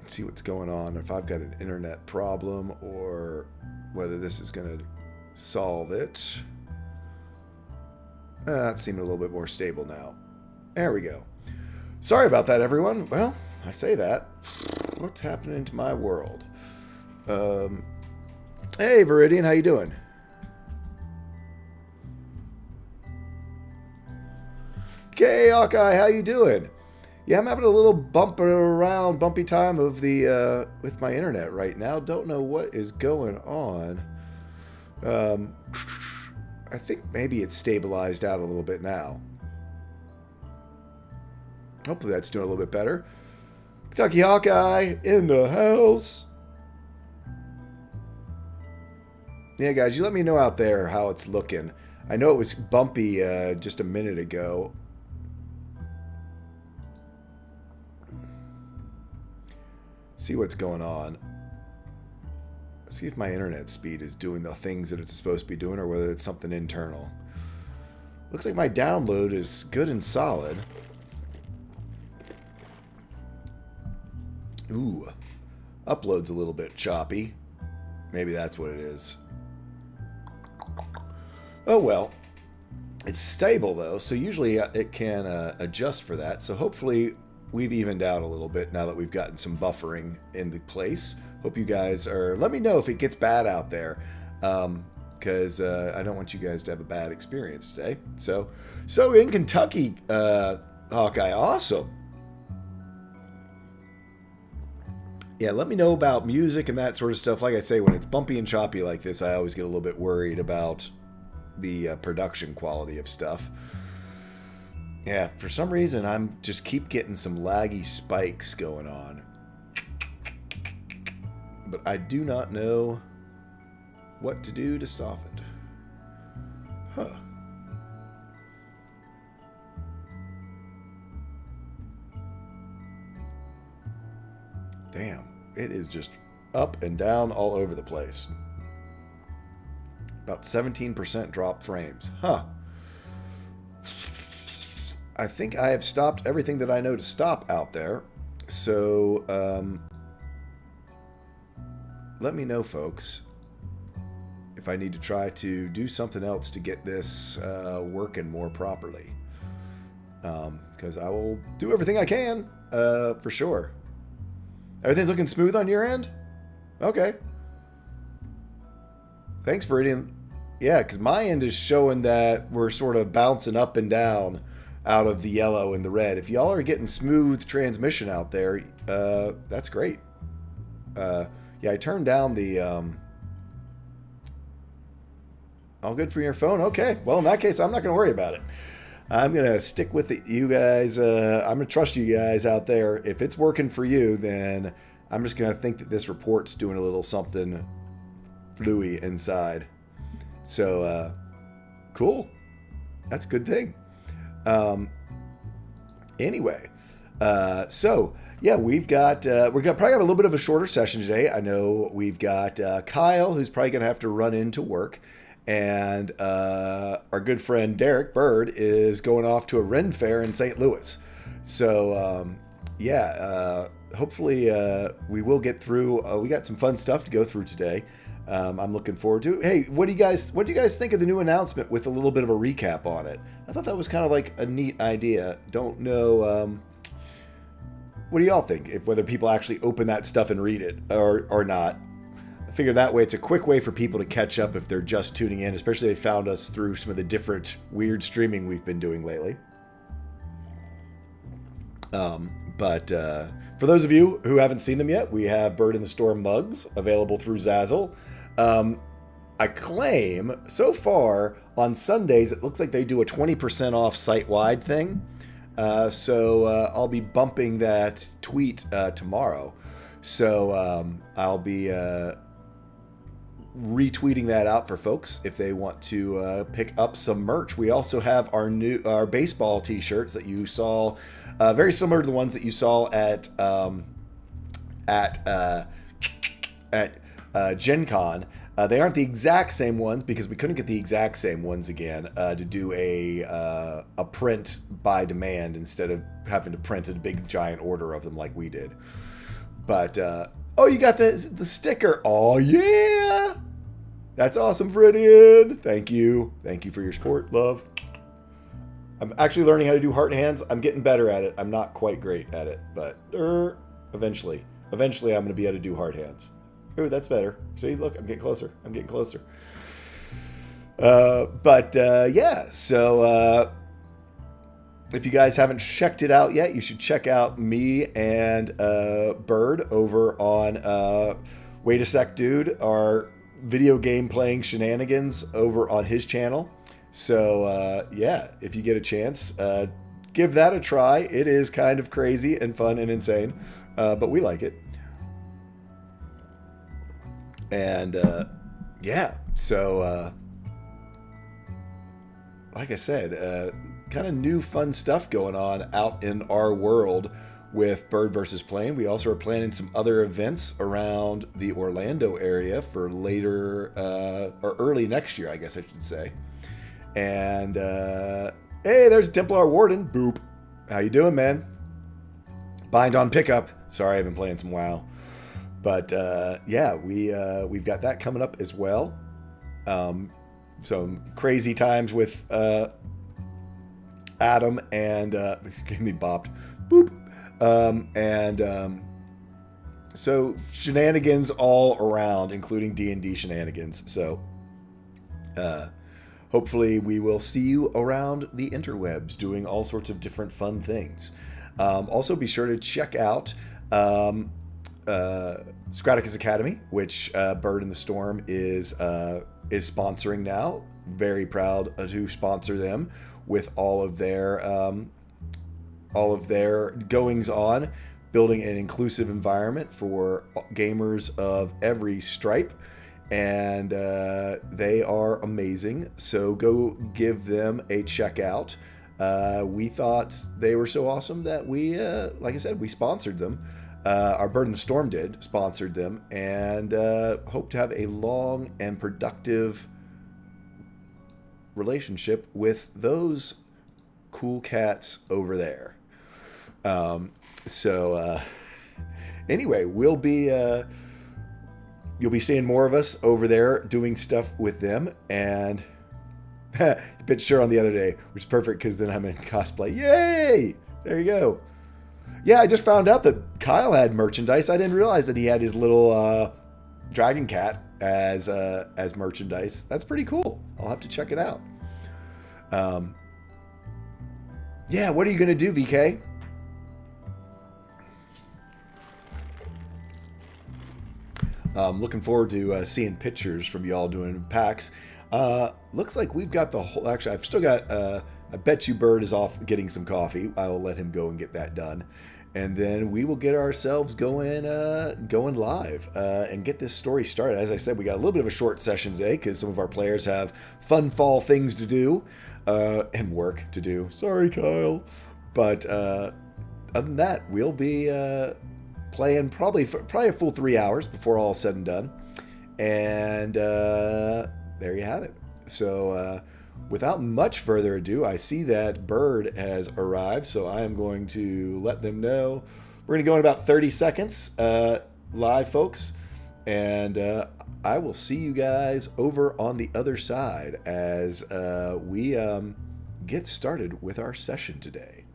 see what's going on, if I've got an internet problem or whether this is going to solve it. That seemed a little bit more stable now. There we go. Sorry about that, everyone. Well, I say that. What's happening to my world? Hey, Viridian, how you doing? Okay, Hawkeye, how you doing? Yeah, I'm having a little bumpy time of the with my internet right now. Don't know what is going on. I think maybe it's stabilized out a little bit now. Hopefully that's doing a little bit better. Kentucky Hawkeye in the house. Yeah, guys, you let me know out there how it's looking. I know it was bumpy just a minute ago. See what's going on. See if my internet speed is doing the things that it's supposed to be doing or whether it's something internal. Looks like my download is good and solid. Ooh. Upload's a little bit choppy. Maybe that's what it is. Oh well. It's stable though, so usually it can adjust for that. So hopefully we've evened out a little bit now that we've gotten some buffering into place. Hope you guys are... Let me know if it gets bad out there. Because I don't want you guys to have a bad experience today. So in Kentucky, Hawkeye, awesome. Yeah, let me know about music and that sort of stuff. Like I say, when it's bumpy and choppy like this, I always get a little bit worried about the production quality of stuff. Yeah, for some reason, I'm just keep getting some laggy spikes going on. But I do not know what to do to stop it. Huh. Damn, it is just up and down all over the place. About 17% drop frames. Huh. I think I have stopped everything that I know to stop out there. So, let me know, folks, if I need to try to do something else to get this working more properly. Because I will do everything I can, for sure. Everything's looking smooth on your end? Okay. Thanks, Viridian. Yeah, because my end is showing that we're sort of bouncing up and down out of the yellow and the red. If y'all are getting smooth transmission out there, that's great. Yeah, I turned down the... all good for your phone? Okay. Well, in that case, I'm not going to worry about it. I'm going to stick with it, you guys. I'm going to trust you guys out there. If it's working for you, then I'm just going to think that this report's doing a little something fluey inside. So, cool. That's a good thing. Anyway, so... Yeah, we're probably have a little bit of a shorter session today. I know we've got Kyle, who's probably going to have to run into work. And our good friend Derek Bird is going off to a Ren Fair in St. Louis. So, hopefully we will get through. We got some fun stuff to go through today. I'm looking forward to it. Hey, what do you guys think of the new announcement with a little bit of a recap on it? I thought that was kind of like a neat idea. Don't know... what do y'all think? Whether people actually open that stuff and read it or not. I figure that way it's a quick way for people to catch up if they're just tuning in, especially if they found us through some of the different weird streaming we've been doing lately. But for those of you who haven't seen them yet, we have Bird in the Storm mugs available through Zazzle. I claim so far on Sundays it looks like they do a 20% off site-wide thing. So I'll be bumping that tweet tomorrow. So I'll be retweeting that out for folks if they want to pick up some merch. We also have our baseball t-shirts that you saw, very similar to the ones that you saw at Gen Con. They aren't the exact same ones because we couldn't get the exact same ones again to do a print by demand instead of having to print a big giant order of them like we did. But oh, you got the sticker. Oh yeah, that's awesome, Viridian. Thank you for your support, love. I'm actually learning how to do heart hands. I'm getting better at it. I'm not quite great at it, but eventually I'm going to be able to do heart hands. Ooh, that's better. See, look, I'm getting closer. Yeah, so if you guys haven't checked it out yet, you should check out me and Bird over on Wait a Sec Dude, our video game playing shenanigans over on his channel. So yeah, if you get a chance, give that a try. It is kind of crazy and fun and insane, but we like it. And yeah, so like I said, kind of new fun stuff going on out in our world with Bird vs. Plane. We also are planning some other events around the Orlando area for later or early next year, I guess I should say. And hey, there's Templar Warden. Boop. How you doing, man? Bind on pickup. Sorry, I've been playing some WoW. But yeah, we've got that coming up as well. Some crazy times with Adam and excuse me, bopped. Boop. So shenanigans all around, including D&D shenanigans. So hopefully we will see you around the interwebs doing all sorts of different fun things. Also be sure to check out Scraticus Academy, which Bird in the Storm is sponsoring now. Very proud to sponsor them with all of their goings on, building an inclusive environment for gamers of every stripe. And they are amazing. So go give them a check out. We thought they were so awesome that we, like I said, we sponsored them. Our Bird in the Storm sponsored them, and hope to have a long and productive relationship with those cool cats over there. Anyway, we'll be you'll be seeing more of us over there doing stuff with them, and a bit sure on the other day, which is perfect because then I'm in cosplay. Yay! There you go. Yeah, I just found out that Kyle had merchandise. I didn't realize that he had his little dragon cat as merchandise. That's pretty cool. I'll have to check it out. Yeah, what are you going to do, VK? Looking forward to seeing pictures from y'all doing PAX. Looks like we've got the whole... Actually, I've still got... I bet you Bird is off getting some coffee. I will let him go and get that done. And then we will get ourselves going live and get this story started. As I said, we got a little bit of a short session today because some of our players have fun fall things to do and work to do. Sorry, Kyle. But other than that, we'll be playing probably a full 3 hours before all is said and done. And there you have it. So without much further ado, I see that Bird has arrived, so I am going to let them know. We're going to go in about 30 seconds live, folks. And I will see you guys over on the other side as we get started with our session today.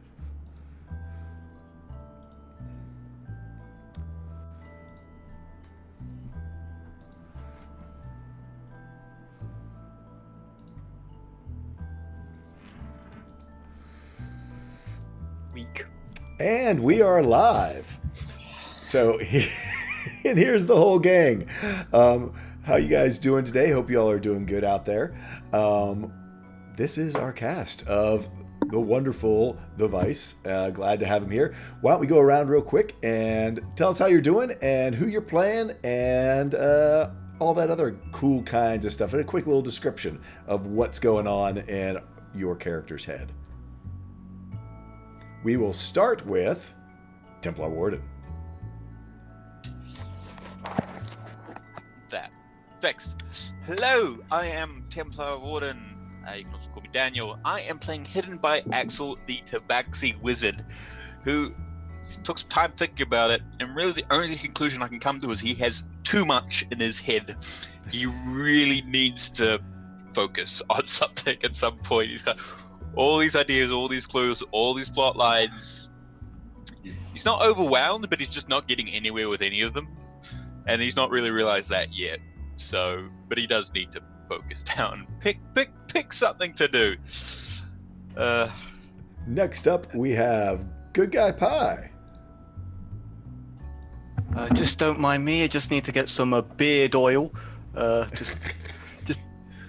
And we are live. So, and here's the whole gang. How you guys doing today? Hope you all are doing good out there. This is our cast of the wonderful The Vice. Glad to have him here. Why don't we go around real quick and tell us how you're doing and who you're playing and all that other cool kinds of stuff. And a quick little description of what's going on in your character's head. We will start with Templar Warden. That. Thanks. Hello, I am Templar Warden. You can also call me Daniel. I am playing Hidden by Axel, the Tabaxi Wizard, who took some time thinking about it, and really the only conclusion I can come to is he has too much in his head. He really needs to focus on something at some point. He's got all these ideas, all these clues, all these plot lines. He's not overwhelmed, but he's just not getting anywhere with any of them. And he's not really realized that yet. So, but he does need to focus down. Pick something to do. Next up, we have Good Guy Pie. Just don't mind me. I just need to get some beard oil. Just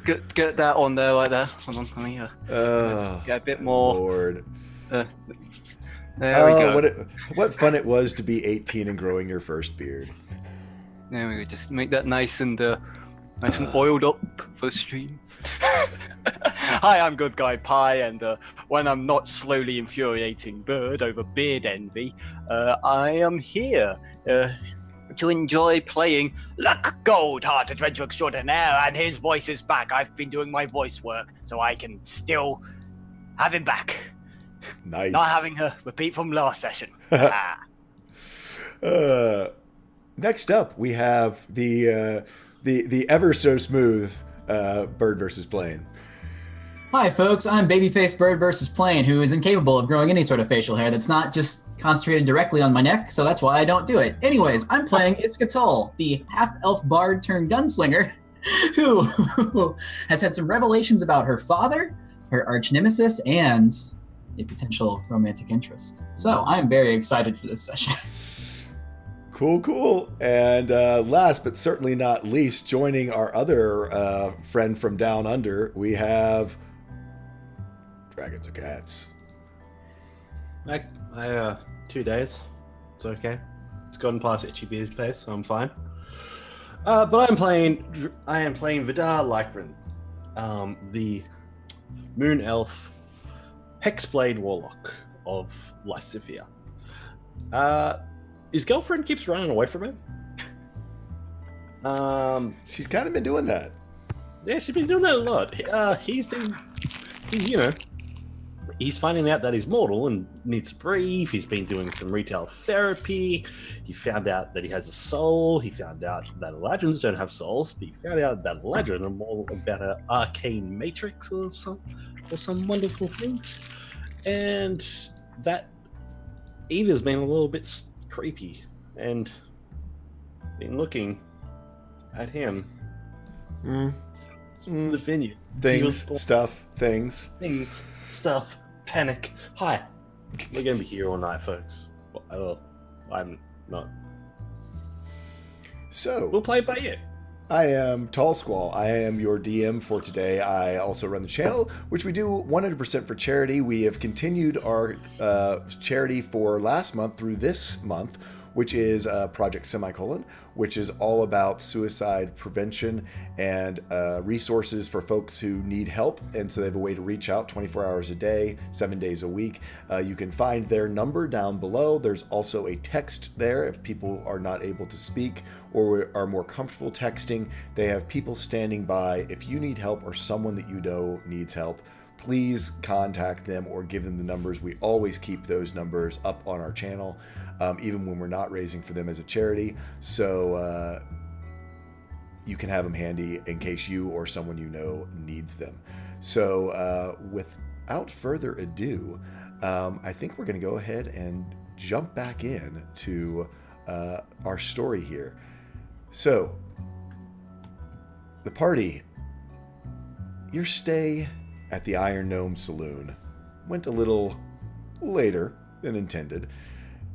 get that on there like that. Hold on, let me get a bit more. Lord. There we go. What fun it was to be 18 and growing your first beard. There we go. Just make that nice and oiled up for the stream. Hi, I'm Good Guy Pie, and when I'm not slowly infuriating Bird over beard envy, I am here to enjoy playing Luck Goldheart, Adventure Extraordinaire, and his voice is back. I've been doing my voice work, so I can still have him back. Nice. Not having a repeat from last session. Next up, we have the ever so smooth Bird versus Plane. Hi folks, I'm Babyface Bird versus Plane, who is incapable of growing any sort of facial hair that's not just concentrated directly on my neck, so that's why I don't do it. Anyways, I'm playing Iskatul, the half-elf bard turned gunslinger, who has had some revelations about her father, her arch nemesis, and a potential romantic interest. So I'm very excited for this session. Cool. And last but certainly not least, joining our other friend from Down Under, we have Dragons or Cats. I 2 days. It's okay. It's gotten past Itchy Beard's place, so I'm fine. But I am playing Vidar Lycran, the Moon Elf Hexblade Warlock of Lysithia. His girlfriend keeps running away from him. She's kind of been doing that. Yeah, she's been doing that a lot. He's finding out that he's mortal and needs to breathe. He's been doing some retail therapy. He found out that he has a soul. He found out that Eladrins don't have souls. But he found out that Eladrin are more about an arcane matrix or some wonderful things. And that Eva's been a little bit creepy and been looking at him. The vineyard. Things, stuff. Panic. Hi. We're going to be here all night, folks. Well, I'm not. So, we'll play by ear. I am Tall Squall. I am your DM for today. I also run the channel, which we do 100% for charity. We have continued our charity for last month through this month, which is Project Semicolon, which is all about suicide prevention and resources for folks who need help. And so they have a way to reach out 24 hours a day, 7 days a week. You can find their number down below. There's also a text there if people are not able to speak or are more comfortable texting. They have people standing by. If you need help or someone that you know needs help, please contact them or give them the numbers. We always keep those numbers up on our channel, even when we're not raising for them as a charity. So you can have them handy in case you or someone you know needs them. So without further ado, I think we're going to go ahead and jump back in to our story here. So the party, your stay at the Iron Gnome Saloon went a little later than intended,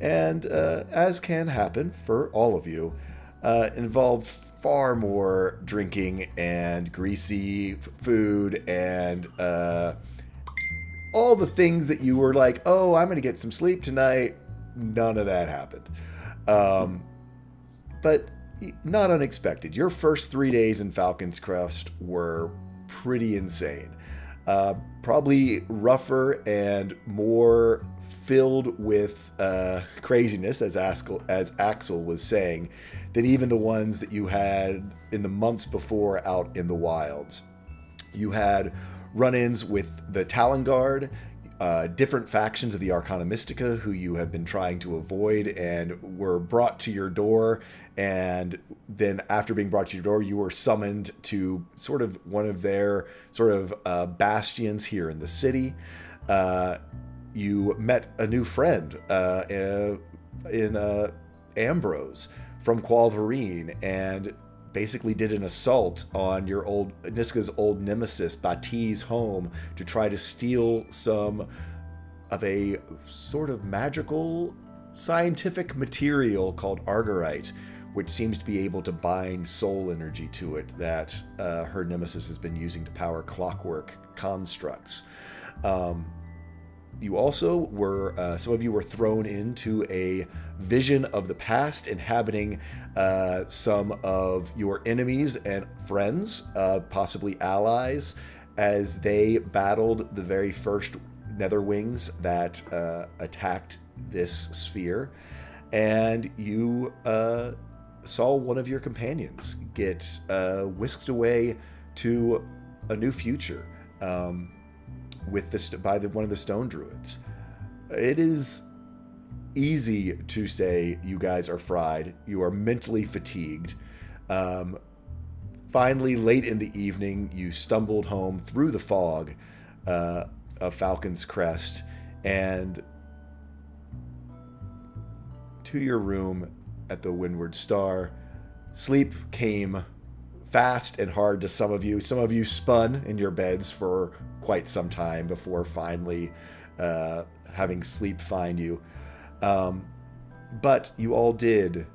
and as can happen for all of you, involved far more drinking and greasy food and all the things that you were like, oh, I'm going to get some sleep tonight. None of that happened. But not unexpected. Your first 3 days in Falcon's Crest were pretty insane. Probably rougher and more filled with craziness, as Axel was saying, than even the ones that you had in the months before out in the wilds. You had run-ins with the Talon Guard. different factions of the Arcana Mystica who you have been trying to avoid and were brought to your door. And then after being brought to your door, you were summoned to sort of one of their sort of bastions here in the city. You met a new friend in Ambrose from Qualvarine, and basically did an assault on your old Niska's old nemesis Bati's home to try to steal some of a sort of magical scientific material called Argorite, which seems to be able to bind soul energy to it that her nemesis has been using to power clockwork constructs. You also were, some of you were thrown into a vision of the past inhabiting some of your enemies and friends, possibly allies, as they battled the very first Netherwings that attacked this sphere. And you saw one of your companions get whisked away to a new future. With this by one of the stone druids. It is easy to say you guys are fried. You are mentally fatigued. Finally, late in the evening, you stumbled home through the fog of Falcon's Crest and to your room at the Windward Star. Sleep came fast and hard to some of you. Some of you spun in your beds for quite some time before finally having sleep find you. But you all did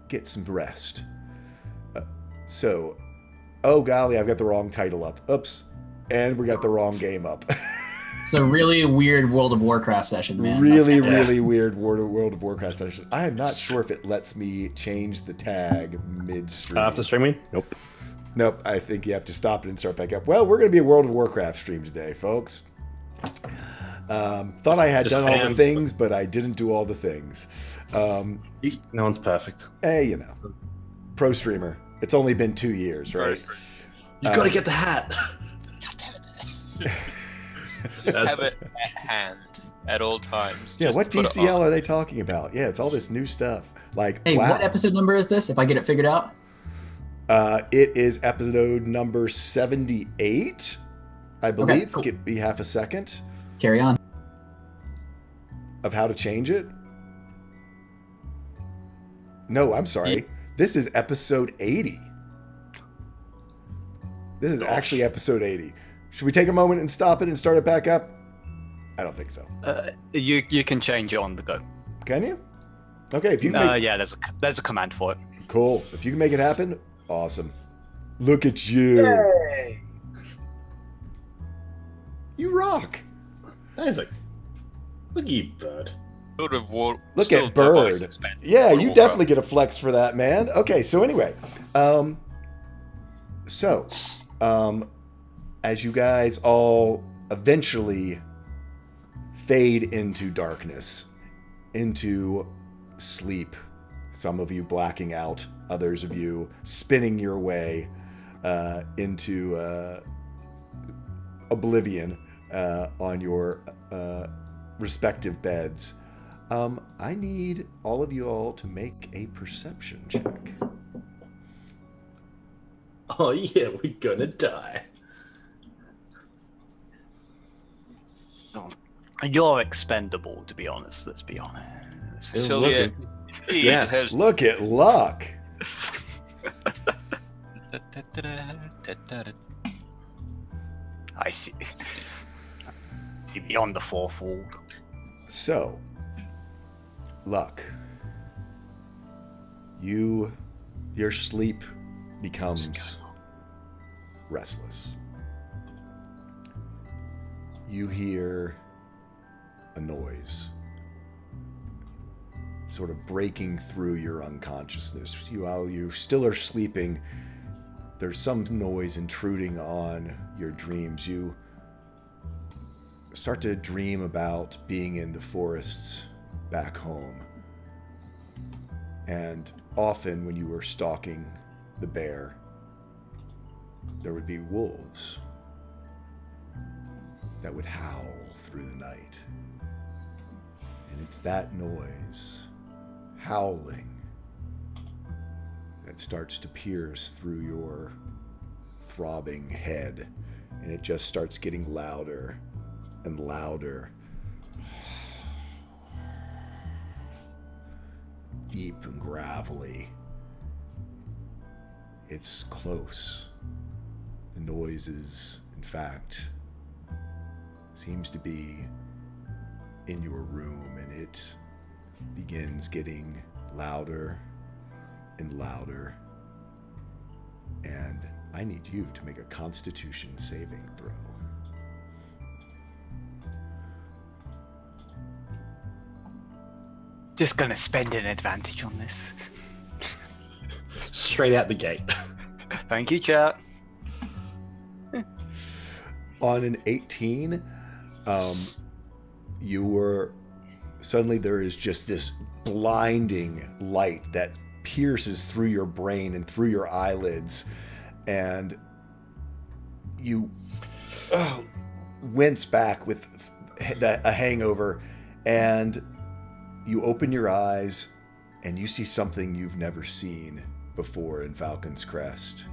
get some rest. Oh golly, I've got the wrong title up. Oops. And we got the wrong game up. It's a really weird World of Warcraft session, man. Really weird World of Warcraft session. I am not sure if it lets me change the tag mid-stream. After streaming? Nope, I think you have to stop it and start back up. Well, we're going to be a World of Warcraft stream today, folks. Thought I had done all the things, but I didn't do all the things. No one's perfect. Hey, you know. Pro streamer. It's only been 2 years, right? You gotta get the hat. Just have it at hand at all times. Yeah, Just what put it DCL on. are they talking about? Yeah, it's all this new stuff. Like, Hey, wow. what episode number is this? If I get it figured out. It is episode number 78, I believe. Okay, cool. Give me half a second Carry on. of how to change it. No, I'm sorry. This is episode 80. This is actually episode 80. Should we take a moment and stop it and start it back up? I don't think so. You can change it on the go. Can you? Okay, if you can make, Yeah, there's a command for it. cool. If you can make it happen, awesome. Look at you. Yay! You rock. Isaac. Look at you, bird. Sort of war- Look still at the voice Bird. expanded. Yeah, World of you Warcraft. definitely get a flex for that, man. Okay, so anyway, as you guys all eventually fade into darkness, into sleep, some of you blacking out, others of you spinning your way into oblivion on your respective beds. I need all of you all to make a perception check. Oh yeah, we're gonna die. You're expendable, to be honest. Let's be honest. So yeah, he Yeah. has. Look at luck. I see. See beyond the fourfold. So, luck. Your sleep becomes restless. You hear a noise sort of breaking through your unconsciousness. While you still are sleeping, there's some noise intruding on your dreams. You start to dream about being in the forests back home. And often when you were stalking the bear, there would be wolves that would howl through the night. And it's that noise, howling, that starts to pierce through your throbbing head, and it just starts getting louder and louder. Deep and gravelly. It's close. The noise is, in fact, seems to be in your room, and it begins getting louder and louder. And I need you to make a Constitution saving throw. Just gonna spend an advantage on this. Straight out the gate. Thank you, chat. On an 18, you were suddenly there is just this blinding light that pierces through your brain and through your eyelids, and you wince back with a hangover, and you open your eyes and you see something you've never seen before in Falcon's Crest.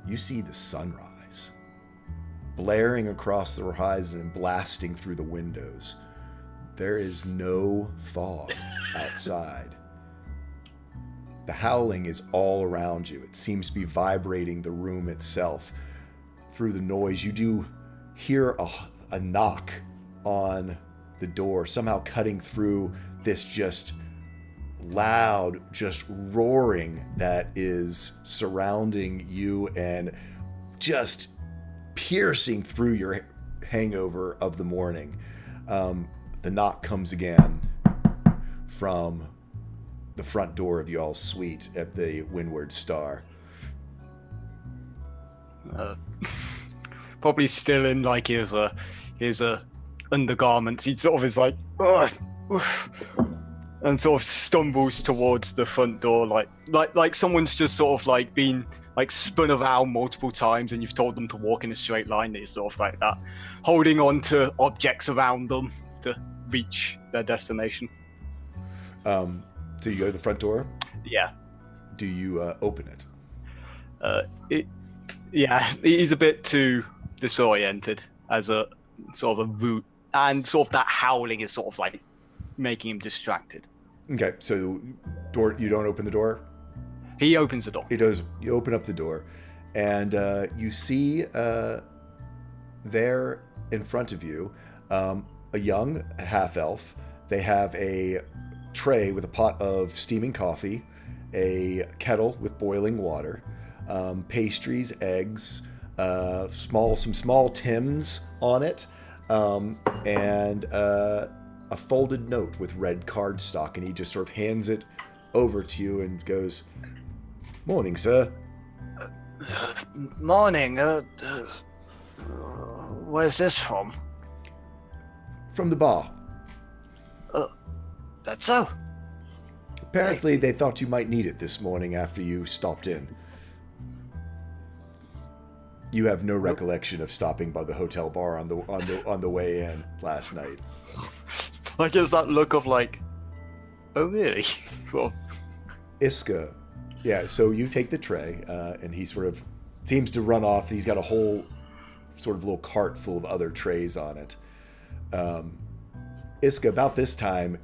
You see the sunrise blaring across the horizon and blasting through the windows. There is no fog outside. The howling is all around you. It seems to be vibrating the room itself. Through the noise, you do hear a knock on the door, somehow cutting through this just loud, just roaring that is surrounding you and just piercing through your hangover of the morning. The knock comes again from the front door of y'all's suite at the Windward Star. Probably still in like his undergarments. He sort of is like, "Ugh, oof," and sort of stumbles towards the front door, like someone's just sort of like been like spun around multiple times, and you've told them to walk in a straight line. It's sort of like that, holding on to objects around them to reach their destination. So you go to the front door. Yeah. Do you open it? He's a bit too disoriented as a sort of a route, and sort of that howling is sort of like making him distracted. Okay, so door. You don't open the door. He opens the door. He does. You open up the door, and you see there in front of you a young half-elf. They have a tray with a pot of steaming coffee, a kettle with boiling water, pastries, eggs, some small Tims on it, and a folded note with red cardstock. And he just sort of hands it over to you and goes, "Morning, sir." Morning. Where's this from? From the bar. That's so. Apparently, they thought you might need it this morning after you stopped in. You have no recollection of stopping by the hotel bar on the way in last night. Like, it's that look of like, oh really? Sort of. Iska, yeah. So you take the tray, and he sort of seems to run off. He's got a whole sort of little cart full of other trays on it. Iska, about this time,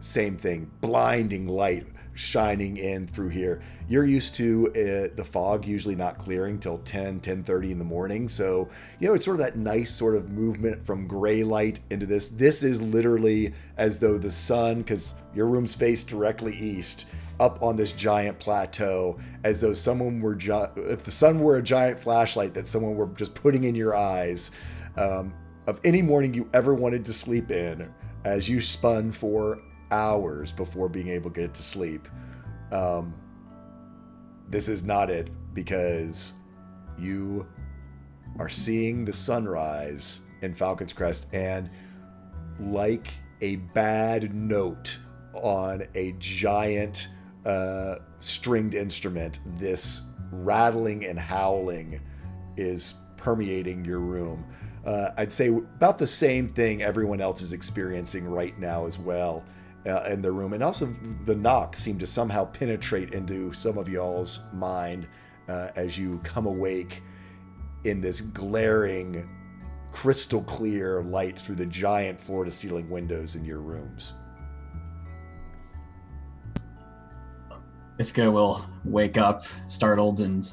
same thing, blinding light shining in through here. You're used to the fog usually not clearing till 10:30 in the morning. So, it's sort of that nice sort of movement from gray light into this. This is literally as though the sun, because your room's faced directly east, up on this giant plateau, as though someone were, if the sun were a giant flashlight that someone were just putting in your eyes, of any morning you ever wanted to sleep in, as you spun for hours before being able to get to sleep. This is not it, because you are seeing the sunrise in Falcon's Crest, and like a bad note on a giant stringed instrument, this rattling and howling is permeating your room. I'd say about the same thing everyone else is experiencing right now as well in the room. And also the knocks seem to somehow penetrate into some of y'all's mind as you come awake in this glaring, crystal clear light through the giant floor-to-ceiling windows in your rooms. Iska will wake up startled and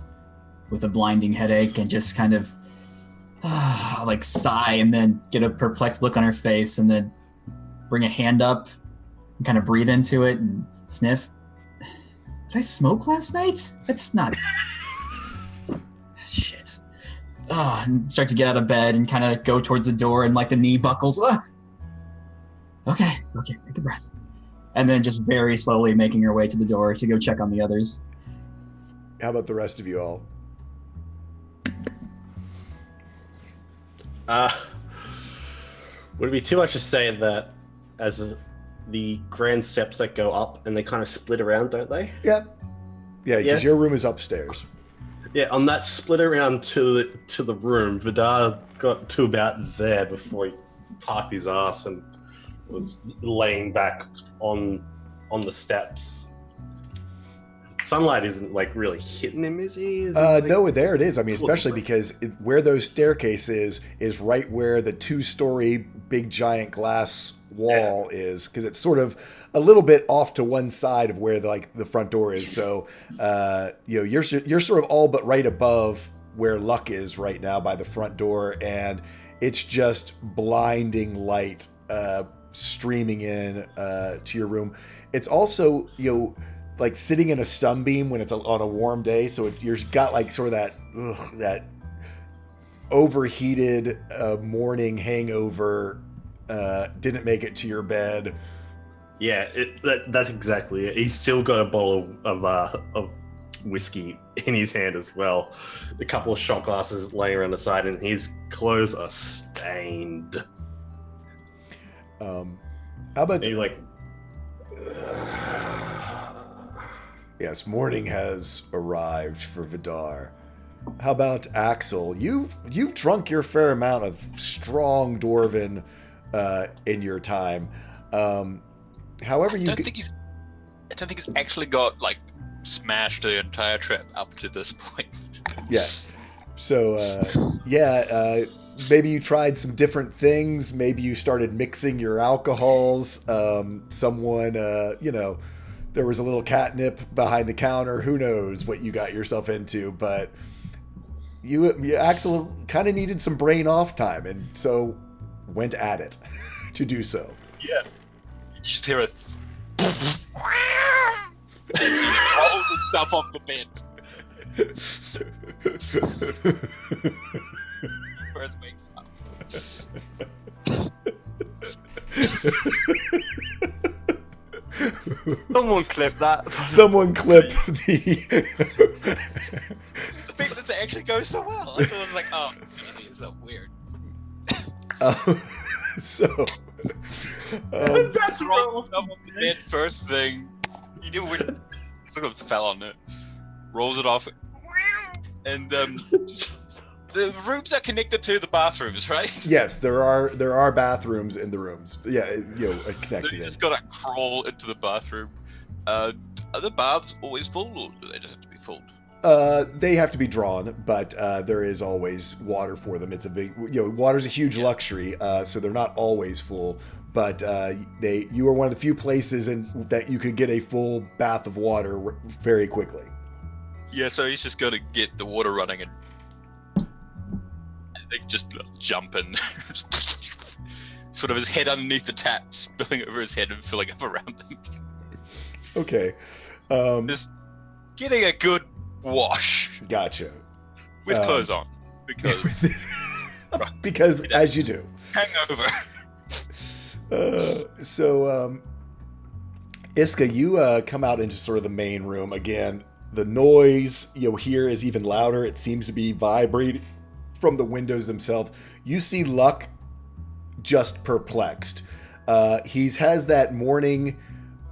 with a blinding headache and just kind of like sigh and then get a perplexed look on her face and then bring a hand up and kind of breathe into it and sniff. Did I smoke last night? That's not... Shit. And start to get out of bed and kind of go towards the door and like the knee buckles. Okay, take a breath. And then just very slowly making her way to the door to go check on the others. How about the rest of you all? Would it be too much to say that as the grand steps that go up and they kind of split around, don't they? Yeah, because your room is upstairs. Yeah, on that split around to the room, Vidar got to about there before he parked his ass and was laying back on the steps. Sunlight isn't like really hitting him, is he? No, there it is. I mean, especially because where those staircase is right where the 2-story big giant glass wall is, because it's sort of a little bit off to one side of where the front door is. So you're sort of all but right above where Luck is right now by the front door, and it's just blinding light streaming in to your room. It's also like sitting in a stun beam when it's on a warm day, so you've got like sort of that overheated morning hangover. Didn't make it to your bed. Yeah, that's exactly it. He's still got a bottle of whiskey in his hand as well. A couple of shot glasses laying around the side, and his clothes are stained. How about? And he's like, yes, morning has arrived for Vidar. How about Axel? You've drunk your fair amount of strong Dwarven in your time. However, I don't think he's actually got like smashed the entire trip up to this point. Yeah. So maybe you tried some different things. Maybe you started mixing your alcohols. Someone, there was a little catnip behind the counter. Who knows what you got yourself into? But you Axel kind of needed some brain off time, and so went at it to do so. Yeah. You just hear it. And he rolls himself off the bed. First wakes up. Someone clip that. Someone clip the. The thing that actually goes so well. I thought it was like, oh, is that weird? So. That's roll himself off the bed first thing. He did weird. He sort of fell on it. Rolls it off. And the rooms are connected to the bathrooms, right? Yes, there are bathrooms in the rooms. Yeah, So connected you in. just gotta crawl into the bathroom. Are the baths always full, or do they just have to be filled? They have to be drawn, but there is always water for them. It's a big, water's a huge luxury, so they're not always full. But you are one of the few places that you could get a full bath of water very quickly. Yeah, so he's just gonna get the water running and they just jump in. Sort of his head underneath the tap, spilling over his head and filling up around him. Okay. Just getting a good wash. Gotcha. With clothes on. Because as you do. Hangover. Iska, you come out into sort of the main room again. The noise you'll hear is even louder. It seems to be vibrating from the windows themselves. You see Luck just perplexed. He has that morning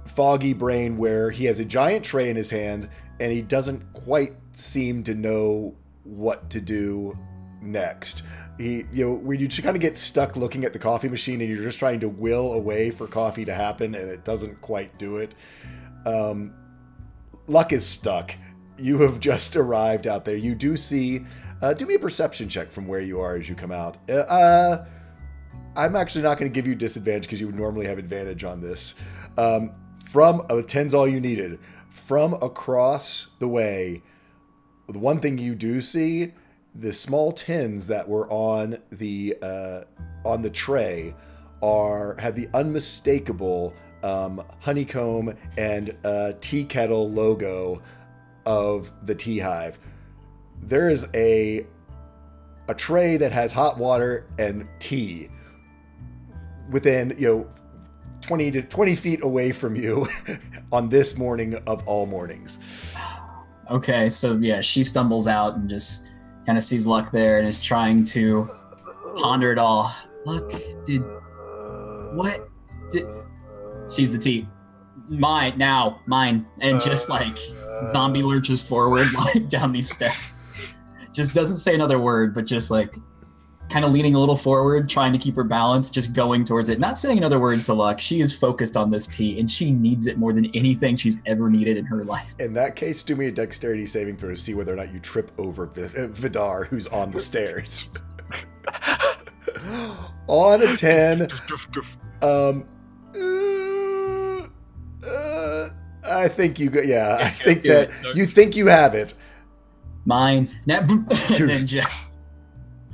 foggy brain where he has a giant tray in his hand and he doesn't quite seem to know what to do next. Where you just kind of get stuck looking at the coffee machine and you're just trying to will a way for coffee to happen and it doesn't quite do it. Luck is stuck. You have just arrived out there. You do see. Do me a perception check from where you are as you come out. I'm actually not going to give you disadvantage because you would normally have advantage on this. From 10's all you needed. From across the way, the one thing you do see, the small tins that were on the tray have the unmistakable honeycomb and tea kettle logo of the tea hive. There is a tray that has hot water and tea within 20 feet away from you on this morning of all mornings. Okay, so yeah, she stumbles out and just kind of sees Luck there and is trying to ponder it all. Luck, sees the tea. Mine, and just like zombie lurches forward like down these steps. Just doesn't say another word, but just like kind of leaning a little forward, trying to keep her balance, just going towards it. Not saying another word to Luck. She is focused on this tea, and she needs it more than anything she's ever needed in her life. In that case, do me a dexterity saving throw to see whether or not you trip over Vidar, who's on the stairs. On a 10. I think you go. Yeah, I think that you think you have it. Mine. And then just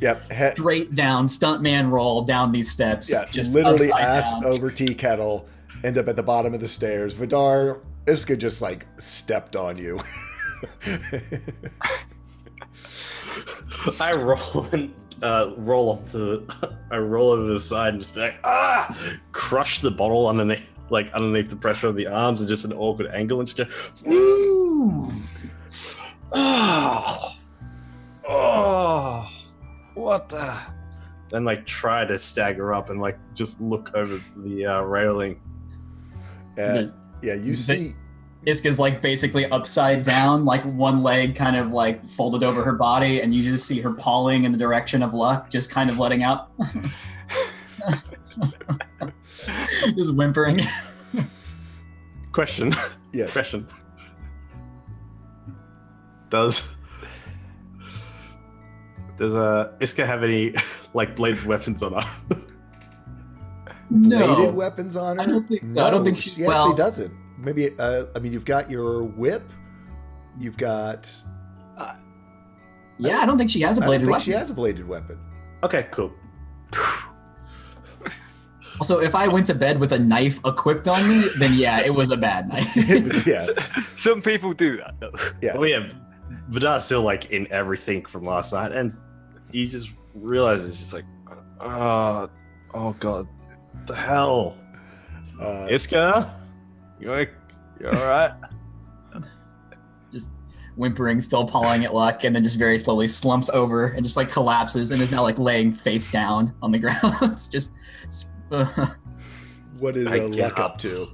straight down, stuntman roll down these steps. Yeah, just literally upside ass down. over tea kettle, end up at the bottom of the stairs. Vidar, Iska just like stepped on you. I roll and roll off to. I roll over to the side and just be like, crush the bottle underneath the pressure of the arms and just an awkward angle and just go, woo! Oh, what the? And like try to stagger up and like just look over the railing. And you see Iska's like basically upside down, like one leg kind of like folded over her body, and you just see her pawing in the direction of Luck, just kind of letting out. Just whimpering. Question. Yes. Question. Does Iska have any like bladed weapons on her? No. bladed weapons on her? I don't think so. No, I don't think she she actually doesn't. Maybe you've got your whip. You've got. Yeah, I don't think she has a I don't bladed think weapon. she has a bladed weapon. Okay, cool. Also, if I went to bed with a knife equipped on me, then yeah, it was a bad night. Yeah. Some people do that, though. Yeah. Well, yeah, Vidar's still like in everything from last night, and he just realizes he's like, oh god, the hell, Iska, you all right? Just whimpering, still pawing at Luck, and then just very slowly slumps over and just like collapses and is now like laying face down on the ground. It's just. What is Luck up to?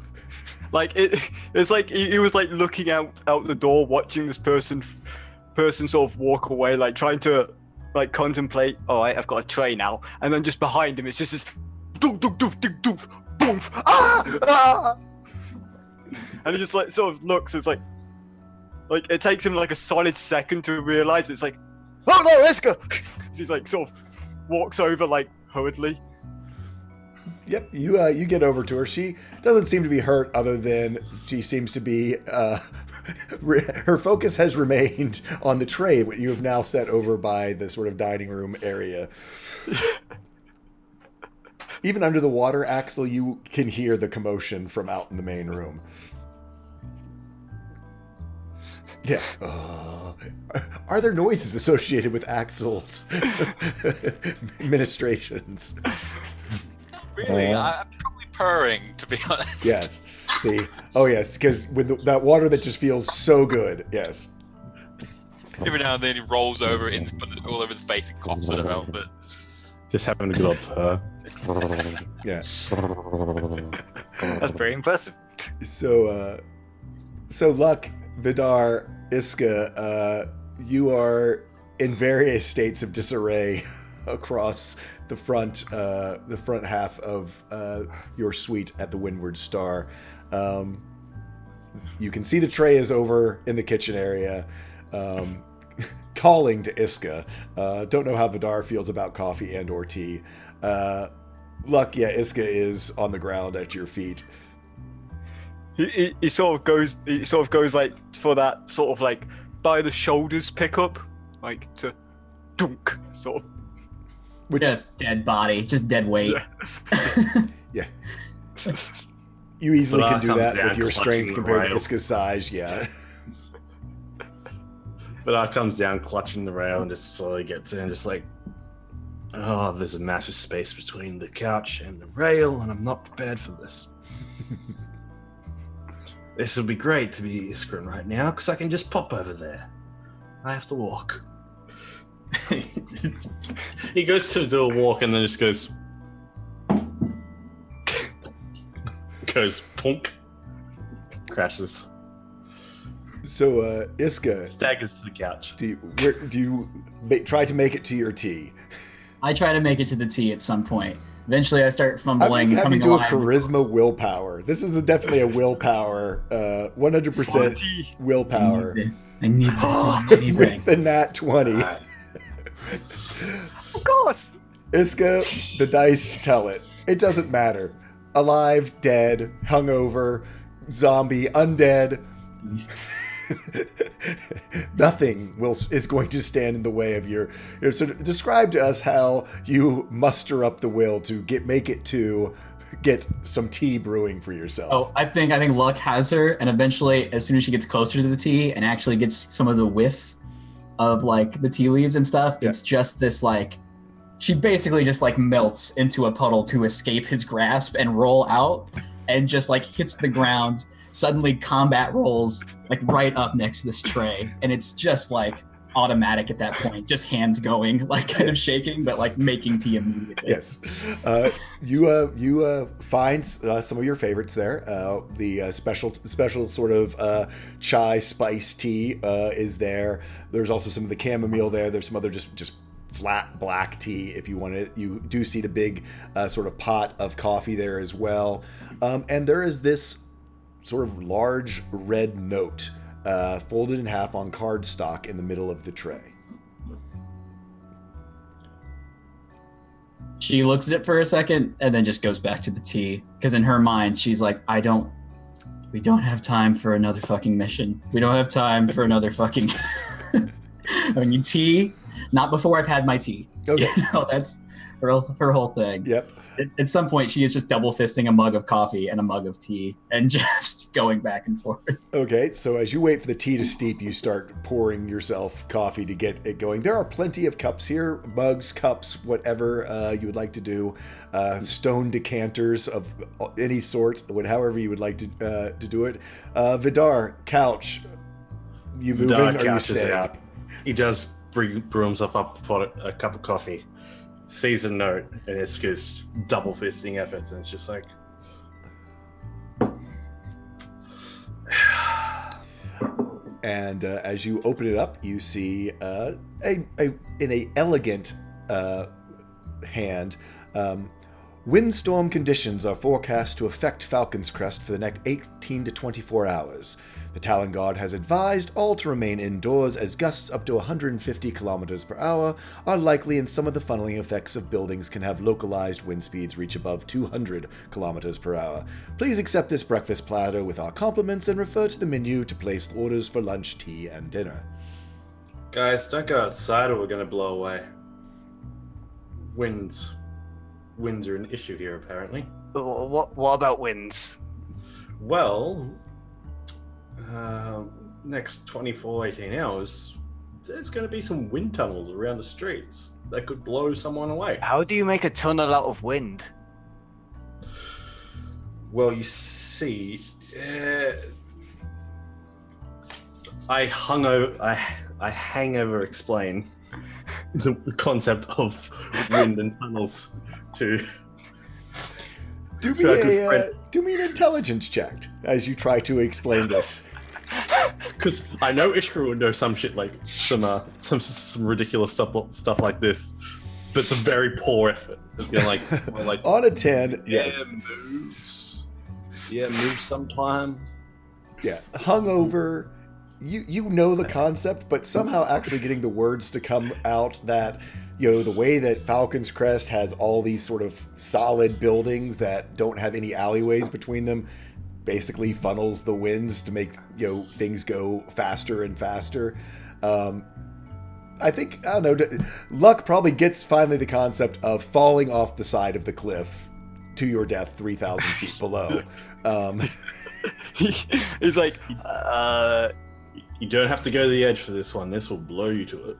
Like it's like he was like looking out the door, watching this person sort of walk away, like trying to like contemplate. All right, I've got a tray now, and then just behind him, it's just this, doof, doof, doof, doof, doof, boom, and he just like sort of looks. It's like it takes him like a solid second to realize it's like, oh no, Iska! He's like sort of walks over like hurriedly. Yep, you get over to her. She doesn't seem to be hurt, other than she seems to be. Her focus has remained on the tray, what you have now set over by the sort of dining room area. Even under the water, Axel, you can hear the commotion from out in the main room. Yeah. Are there noises associated with Axel's ministrations? Really, I'm probably purring, to be honest. Yes. Yes, because with that water that just feels so good. Yes. Every now and then he rolls over all over his face and coughs at about, but Just having a good old Yes. That's very impressive. So Luck, Vidar, Iska, you are in various states of disarray across the front half of your suite at the Windward Star. You can see the tray is over in the kitchen area, calling to Iska. Don't know how Vidar feels about coffee and or tea. Luck, yeah, Iska is on the ground at your feet. He sort of goes like for that sort of like by the shoulders pickup, like to dunk sort of. Which, Just dead body, just dead weight. yeah. You easily Vidar can do comes that down with your clutching strength the compared to rail. Iska's size, yeah. But I comes down clutching the rail and just slowly gets in, just like, oh, there's a massive space between the couch and the rail, and I'm not prepared for this. This would be great to be Iskrin right now, because I can just pop over there. I have to walk. He goes to do a walk and then just goes punk, crashes, So, Iska, staggers to the couch. do you try to make it to your tea? I try to make it to the T at some point. Eventually, I start I'm fumbling. gonna have you coming do a alive. charisma willpower. This is definitely a willpower, 100% willpower. I need this more than With anything. the nat 20. Alright. Of course. Iska, the dice tell it. It doesn't matter. Alive, dead, hungover, zombie, undead. Nothing is going to stand in the way of your. So describe to us how you muster up the will to get some tea brewing for yourself. Oh, I think Luck has her, and eventually, as soon as she gets closer to the tea and actually gets some of the whiff of like the tea leaves and stuff, Yeah. it's just this like she basically just like melts into a puddle to escape his grasp and roll out, and just like hits the ground. Suddenly, combat rolls like right up next to this tray, and it's just like automatic at that point, just hands going, like kind of shaking, but like making tea immediately. Yes. You find some of your favorites there. The special sort of chai spice tea is there. There's also some of the chamomile there. There's some other just flat black tea if you want it. You do see the big sort of pot of coffee there as well. And there is this sort of large red note folded in half on cardstock in the middle of the tray. She looks at it for a second and then just goes back to the tea. Because in her mind, she's like, we don't have time for another fucking mission. We don't have time for another fucking, I mean, tea, not before I've had my tea. Okay. You know, that's her whole thing. Yep. At some point, she is just double fisting a mug of coffee and a mug of tea and just going back and forth. Okay, so as you wait for the tea to steep, you start pouring yourself coffee to get it going. There are plenty of cups here, mugs, cups, whatever you would like to do. Stone decanters of any sort, however you would like to do it. Vidar, couch, you moving Vidar or you couches staying? out. He does brew himself up a cup of coffee, sees a note, and it's just double fisting efforts, and it's just like, And as you open it up, you see in a elegant hand, windstorm conditions are forecast to affect Falcon's Crest for the next 18 to 24 hours. The Talon Guard has advised all to remain indoors as gusts up to 150 kilometers per hour are likely, and some of the funneling effects of buildings can have localized wind speeds reach above 200 kilometers per hour. Please accept this breakfast platter with our compliments and refer to the menu to place orders for lunch, tea, and dinner. guys, don't go outside or we're gonna blow away. Winds are an issue here, apparently. What about winds? Well, next 24, 18 hours, there's going to be some wind tunnels around the streets that could blow someone away. How do you make a tunnel out of wind? Well, you see, I hangover explain the concept of wind and tunnels to Do To our good me an intelligence check as you try to explain this. Because I know Ishkra would know some shit like some ridiculous stuff like this, but it's a very poor effort. It's gonna like On a 10, yes. moves. Yeah, moves sometimes. Yeah, hungover. You know the concept, but somehow actually getting the words to come out that, the way that Falcon's Crest has all these sort of solid buildings that don't have any alleyways between them, basically funnels the winds to make, things go faster and faster. I think, I don't know, Luck probably gets finally the concept of falling off the side of the cliff to your death 3,000 feet below. He's like, You don't have to go to the edge for this one. This will blow you to it.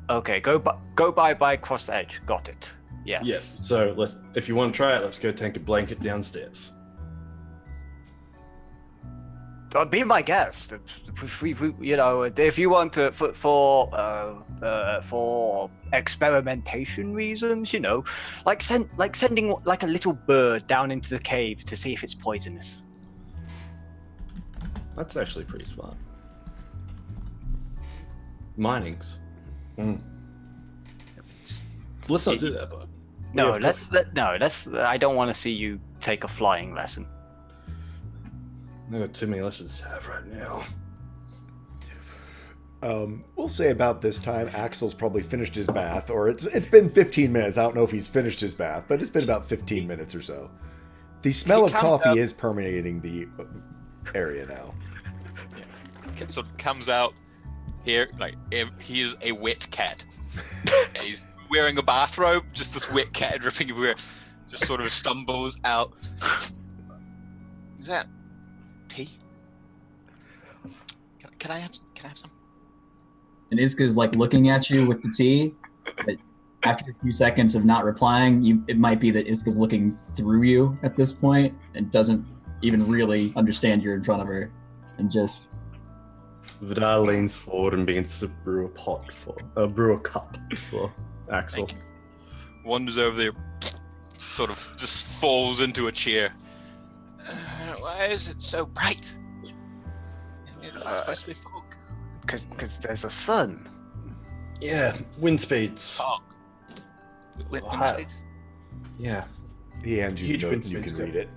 okay, go by cross the edge. Got it. Yes. Yeah. So if you want to try it, let's go take a blanket downstairs. Be my guest. If you want to for experimentation reasons, like sending like a little bird down into the cave to see if it's poisonous. That's actually pretty smart. Mining's. Let's not do that, but let's. I don't want to see you take a flying lesson. I've got too many lessons to have right now. We'll say about this time, Axel's probably finished his bath, or it's been 15 minutes. I don't know if he's finished his bath, but it's been about 15 minutes or so. The smell of coffee is permeating the area now. Yeah. Sort of comes out here, like he is a wet cat. He's wearing a bathrobe, just this wet cat dripping everywhere. Just sort of stumbles out. Is that tea? Can I have some? And Iska's like looking at you with the tea, but after a few seconds of not replying, it might be that Iska's looking through you at this point and doesn't even really understand you're in front of her, and just. Vidal leans forward and begins to brew a cup for Axel. Wanders over there, sort of just falls into a chair. Why is it so bright? It's supposed to be fog. Because there's a sun. Yeah, wind speeds. Fog. Wind Wow. speeds? Yeah. He hands you Huge the note wind and you can speeds, read it.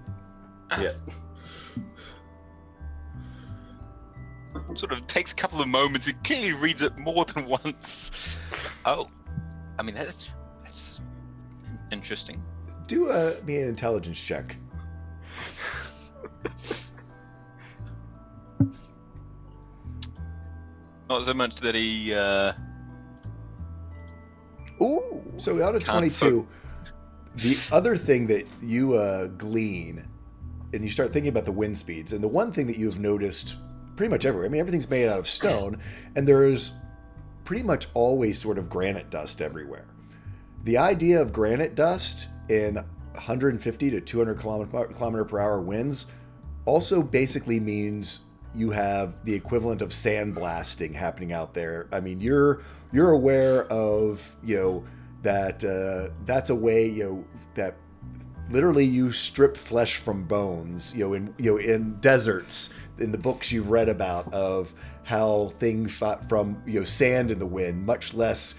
Yeah. Sort of takes a couple of moments. He clearly reads it more than once. Oh, I mean that's interesting. Do me an intelligence check. Not so much that he. Ooh. So out of 22, the other thing that you glean, and you start thinking about the wind speeds, and the one thing that you've noticed pretty much everywhere, I mean, everything's made out of stone, and there's pretty much always sort of granite dust everywhere. The idea of granite dust in 150 to 200 kilometer per hour winds also basically means you have the equivalent of sandblasting happening out there. I mean, you're aware of, that that's a way, that literally you strip flesh from bones, in deserts, in the books you've read about of how things got from, sand in the wind, much less,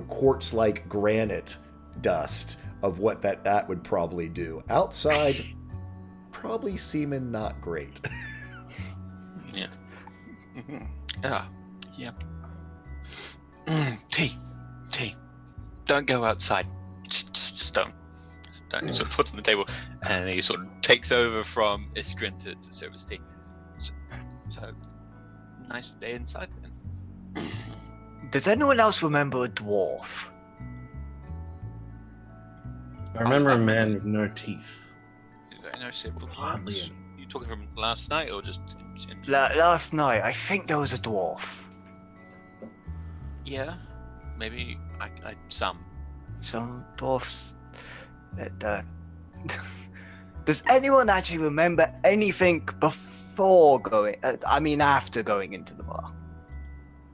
quartz-like granite dust of what that would probably do. Outside, probably seeming not great. Yeah. Yeah. Tea. Don't go outside. Just don't. He sort of puts on the table, and he sort of takes over from Iskrin to serve his tea. So nice day inside then. Does anyone else remember a dwarf? I remember a man with no teeth. No simple Hardly plans. any. You talking from last night or just in Last night, I think there was a dwarf. Yeah, maybe I some. Some dwarfs. Does anyone actually remember anything before after going into the bar?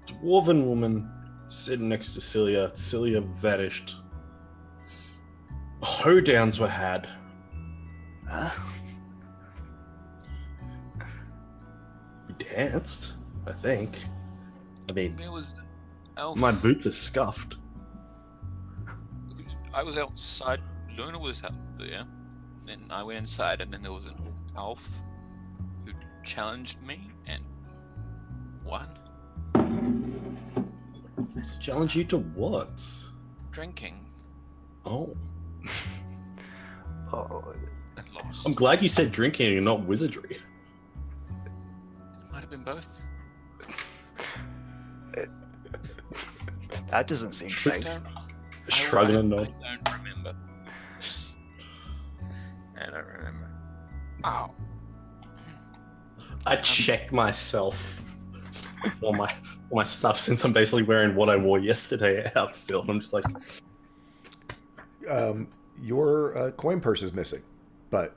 Dwarven woman sitting next to Cilia. Cilia vanished. Hoedowns were had. Huh? We enhanced, I think. I mean, It was Elf. my boots are scuffed. I was outside. Luna was out there. Then I went inside, and then there was an elf who challenged me and won. Challenge you to what? Drinking Oh. Oh, and lost. I'm glad you said drinking and not wizardry. It might have been both. that doesn't seem safe. Shrugging a nod. I don't remember. I don't remember. Oh. I checked myself for my stuff since I'm basically wearing what I wore yesterday out still. And I'm just like, Your coin purse is missing, but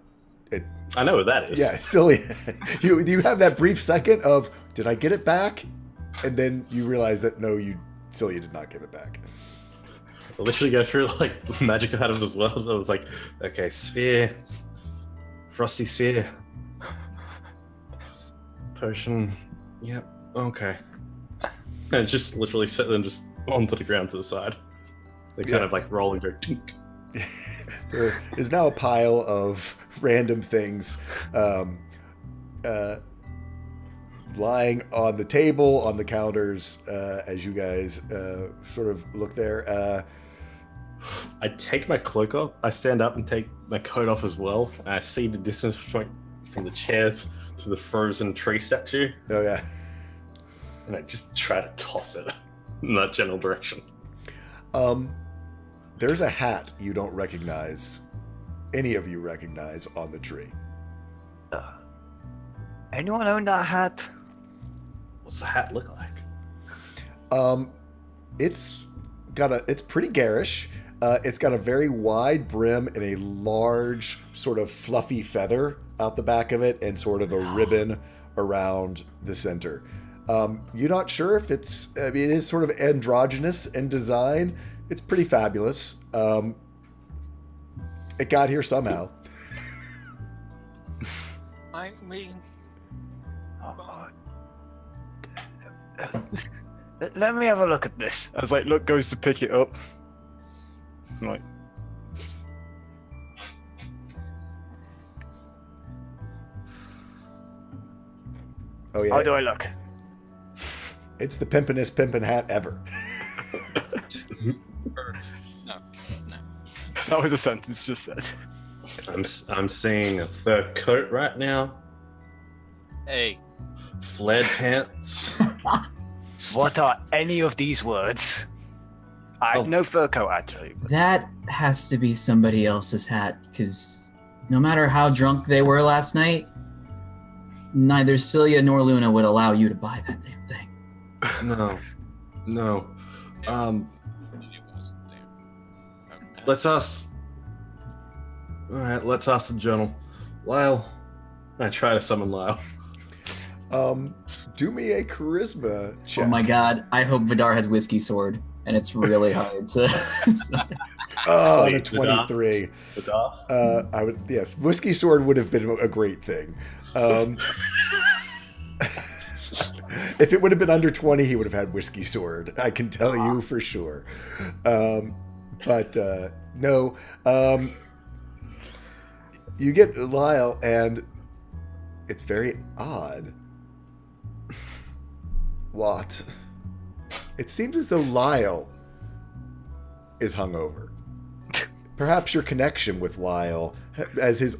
I know what that is. yeah, silly. You have that brief second of, did I get it back? And then you realize that no, you did not get it back. I literally go through like magic items as well. I was like, okay, sphere, frosty sphere, potion. Yep, okay. And it's just literally set them just onto the ground to the side. They kind of like roll and go tink. There is now a pile of random things lying on the table, on the counters, as you guys sort of look there. I take my cloak off. I stand up and take my coat off as well. And I see the distance from the chairs to the frozen tree statue, Oh, yeah. and I just try to toss it in that general direction. There's a hat you don't recognize, any of you recognize, on the tree. Anyone own that hat? What's the hat look like? It's pretty garish. It's got a very wide brim and a large sort of fluffy feather out the back of it, and sort of a ribbon around the center. You're not sure if it is sort of androgynous in design. It's pretty fabulous. It got here somehow. I mean, Oh, let me have a look at this. As like, look, goes to pick it up. I'm like, Oh yeah, how do I look? it's the pimpinest pimpin' hat ever. no. That was a sentence just said. I'm seeing a fur coat right now, Hey, flared pants. What are any of these words? I have no fur coat actually. But That has to be somebody else's hat, because no matter how drunk they were last night, neither Celia nor Luna would allow you to buy that damn thing. No. it wasn't there. Let's ask. All right, let's ask the journal. Lyle. I try to summon Lyle. Do me a charisma check. Oh my god, I hope Vidar has Whiskey Sword, and it's really hard to... Oh, on a Wait, 23. Vidar? I would, yes, Whiskey Sword would have been a great thing. If it would have been under 20, he would have had Whiskey Sword. I can tell you for sure. But no. You get Lyle, and it's very odd. What? It seems as though Lyle is hungover. Perhaps your connection with Lyle as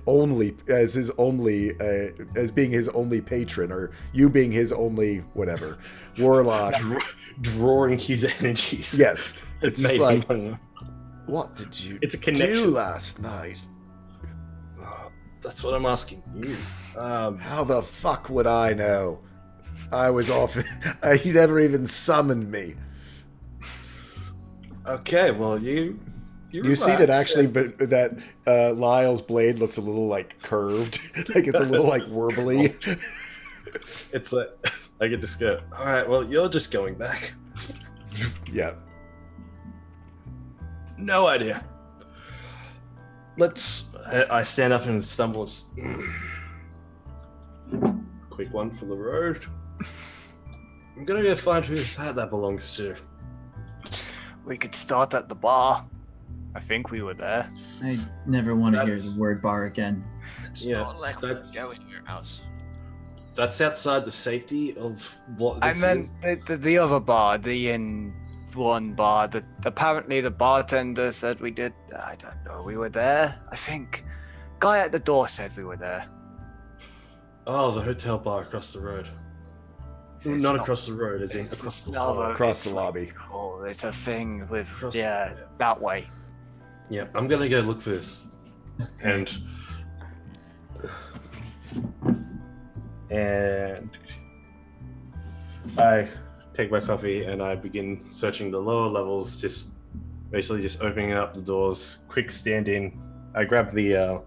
being his only patron, or you being his only whatever warlock. Drawing his energies. Yes, it's just made like, him what did you It's a do connection. last night? That's what I'm asking you. How the fuck would I know? I was off. You never even summoned me. Okay, well you see that actually, but that Lyle's blade looks a little like curved, like it's a little like warbly. It's like I could just go. All right, well you're just going back. Yeah. No idea. I stand up and stumble. Just, quick one for the road. I'm gonna go find whose hat that belongs to. We could start at the bar. I think we were there. I never want to hear That's- the word bar again. It's Yeah, not like we that's- go anywhere else. That's outside the safety of what I this meant is. the other bar, the in one bar. That apparently the bartender said we did. I don't know. We were there. I think. Guy at the door said we were there. Oh, the hotel bar across the road. It's Not across the road, as in it's across the not hall. a- Across the it's like- lobby. Oh, it's a thing with Across- yeah, that way. Yeah, I'm gonna go look for this. And I take my coffee and I begin searching the lower levels, just basically just opening up the doors, quick stand in. I grab the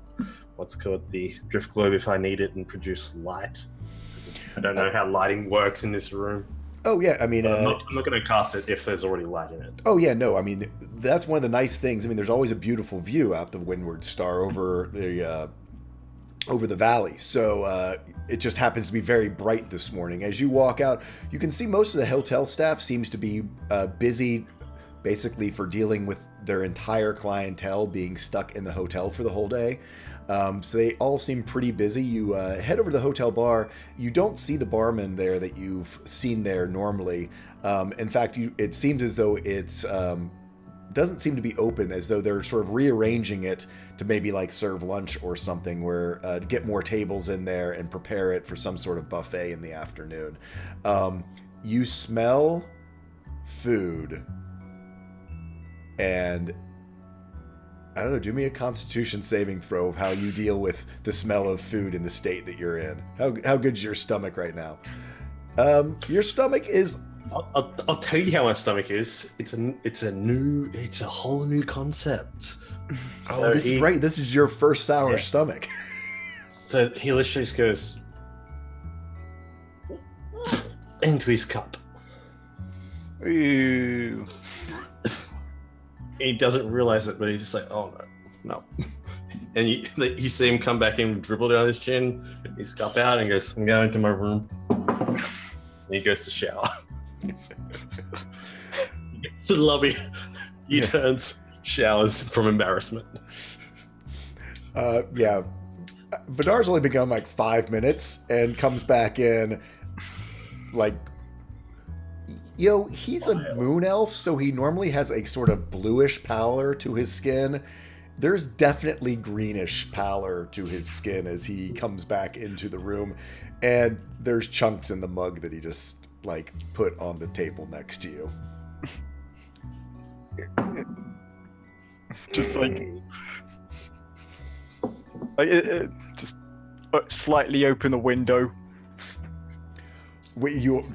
what's called the drift globe if I need it and produce light. 'Cause I don't know how lighting works in this room. Oh yeah, I mean, I'm not going to cast it if there's already light in it. oh yeah, no, I mean that's one of the nice things. I mean, there's always a beautiful view out the Windward Star over the valley. So it just happens to be very bright this morning. As you walk out, you can see most of the hotel staff seems to be busy, basically for dealing with their entire clientele being stuck in the hotel for the whole day. So they all seem pretty busy. You head over to the hotel bar. You don't see the barman there that you've seen there normally. In fact, it seems as though it's doesn't seem to be open, as though they're sort of rearranging it to maybe like serve lunch or something, where to get more tables in there and prepare it for some sort of buffet in the afternoon. You smell food, and I don't know, do me a constitution saving throw of how you deal with the smell of food in the state that you're in. How good's your stomach right now? Your stomach is... I'll tell you how my stomach is. It's a whole new concept. Oh, this is right. This is your first sour Yeah. stomach. So he literally just goes into his cup. Ooh. He doesn't realize it, but he's just like, oh no. And you see him come back in, dribble down his chin, his cup out, and he goes, I'm going to my room. And he goes to shower. He gets to the lobby, he turns, showers from embarrassment. Yeah. Vidar's only been gone like 5 minutes and comes back in like... he's a moon elf, so he normally has a sort of bluish pallor to his skin. There's definitely greenish pallor to his skin as he comes back into the room, and there's chunks in the mug that he just like put on the table next to you. Just like just slightly open the window. Wait, you open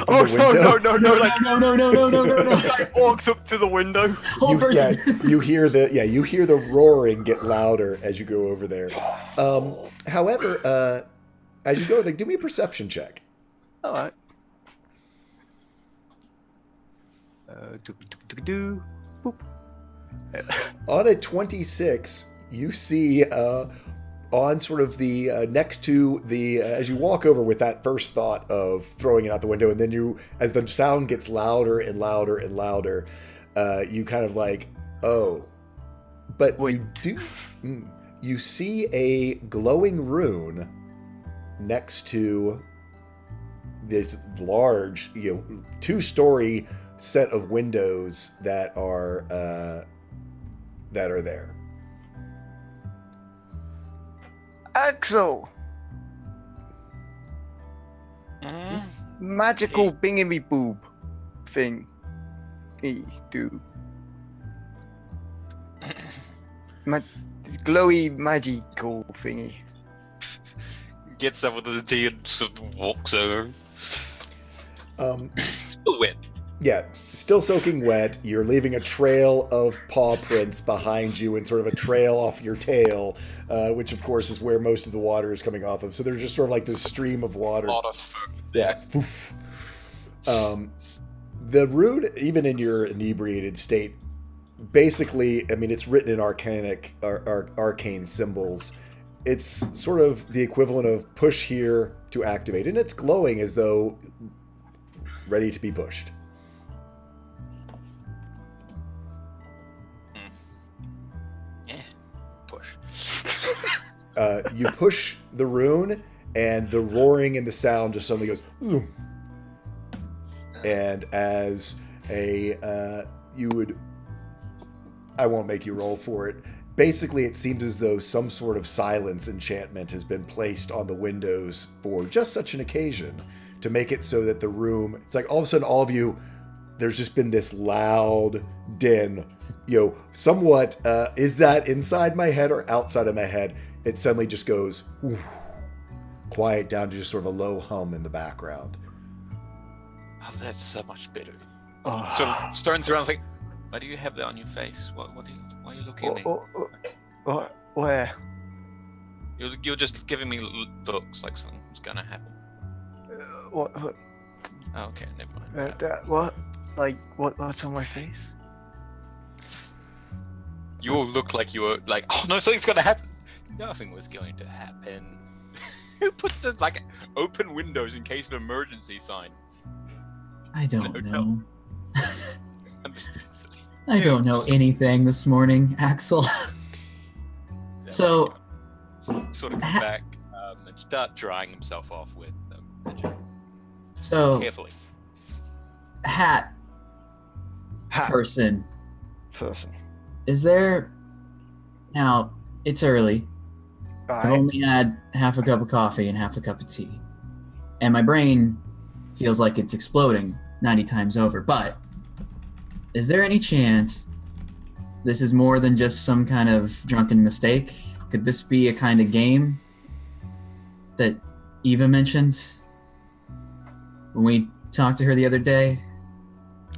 Oh the window? no! Like No. guy walks up to the window. Whole person. you hear the roaring get louder as you go over there. However, as you go there, do me a perception check. All right. Boop. On a 26, you see on sort of the next to the as you walk over with that first thought of throwing it out the window, and then as the sound gets louder and louder and louder, you kind of like, oh, but Wait. you see a glowing rune next to this large, 2-story set of windows that are there. Axel, Mm, magical bingamy boob thing. Do. This glowy magical thingy. Gets up with the tea and sort of walks over. Um, Still wet. Yeah, still soaking wet. You're leaving a trail of paw prints behind you and sort of a trail off your tail, which of course is where most of the water is coming off of. So there's just sort of like this stream of water. A lot of food. Yeah. Poof. The rune, even in your inebriated state, basically, I mean, it's written in arcane symbols. It's sort of the equivalent of push here to activate, and it's glowing as though ready to be pushed. Yeah, push. You push the rune, and the roaring and the sound just suddenly goes. Zoom. And as I won't make you roll for it. Basically, it seems as though some sort of silence enchantment has been placed on the windows for just such an occasion to make it so that the room, it's like all of a sudden all of you, there's just been this loud din, somewhat, is that inside my head or outside of my head? It suddenly just goes quiet down to just sort of a low hum in the background. Oh, that's so much better. Oh. Sort of turns around like, why do you have that on your face? Why are you looking at me? What? Where? You're just giving me looks like something's gonna happen. What? Oh, okay, never mind. What? Like, what's on my face? You all look like you were like, oh no, something's gonna happen. Nothing was going to happen. Who puts the open windows in case of emergency sign? I don't No, know. I'm just being silly. I don't know anything this morning, Axel. Yeah, So- sort of come back and start drying himself off with magic. So, Carefully. hat person, is there... Now, it's early. I've only had half a cup of coffee and half a cup of tea. And my brain feels like it's exploding 90 times over. But is there any chance this is more than just some kind of drunken mistake? Could this be a kind of game that Eva mentioned when we talked to her the other day?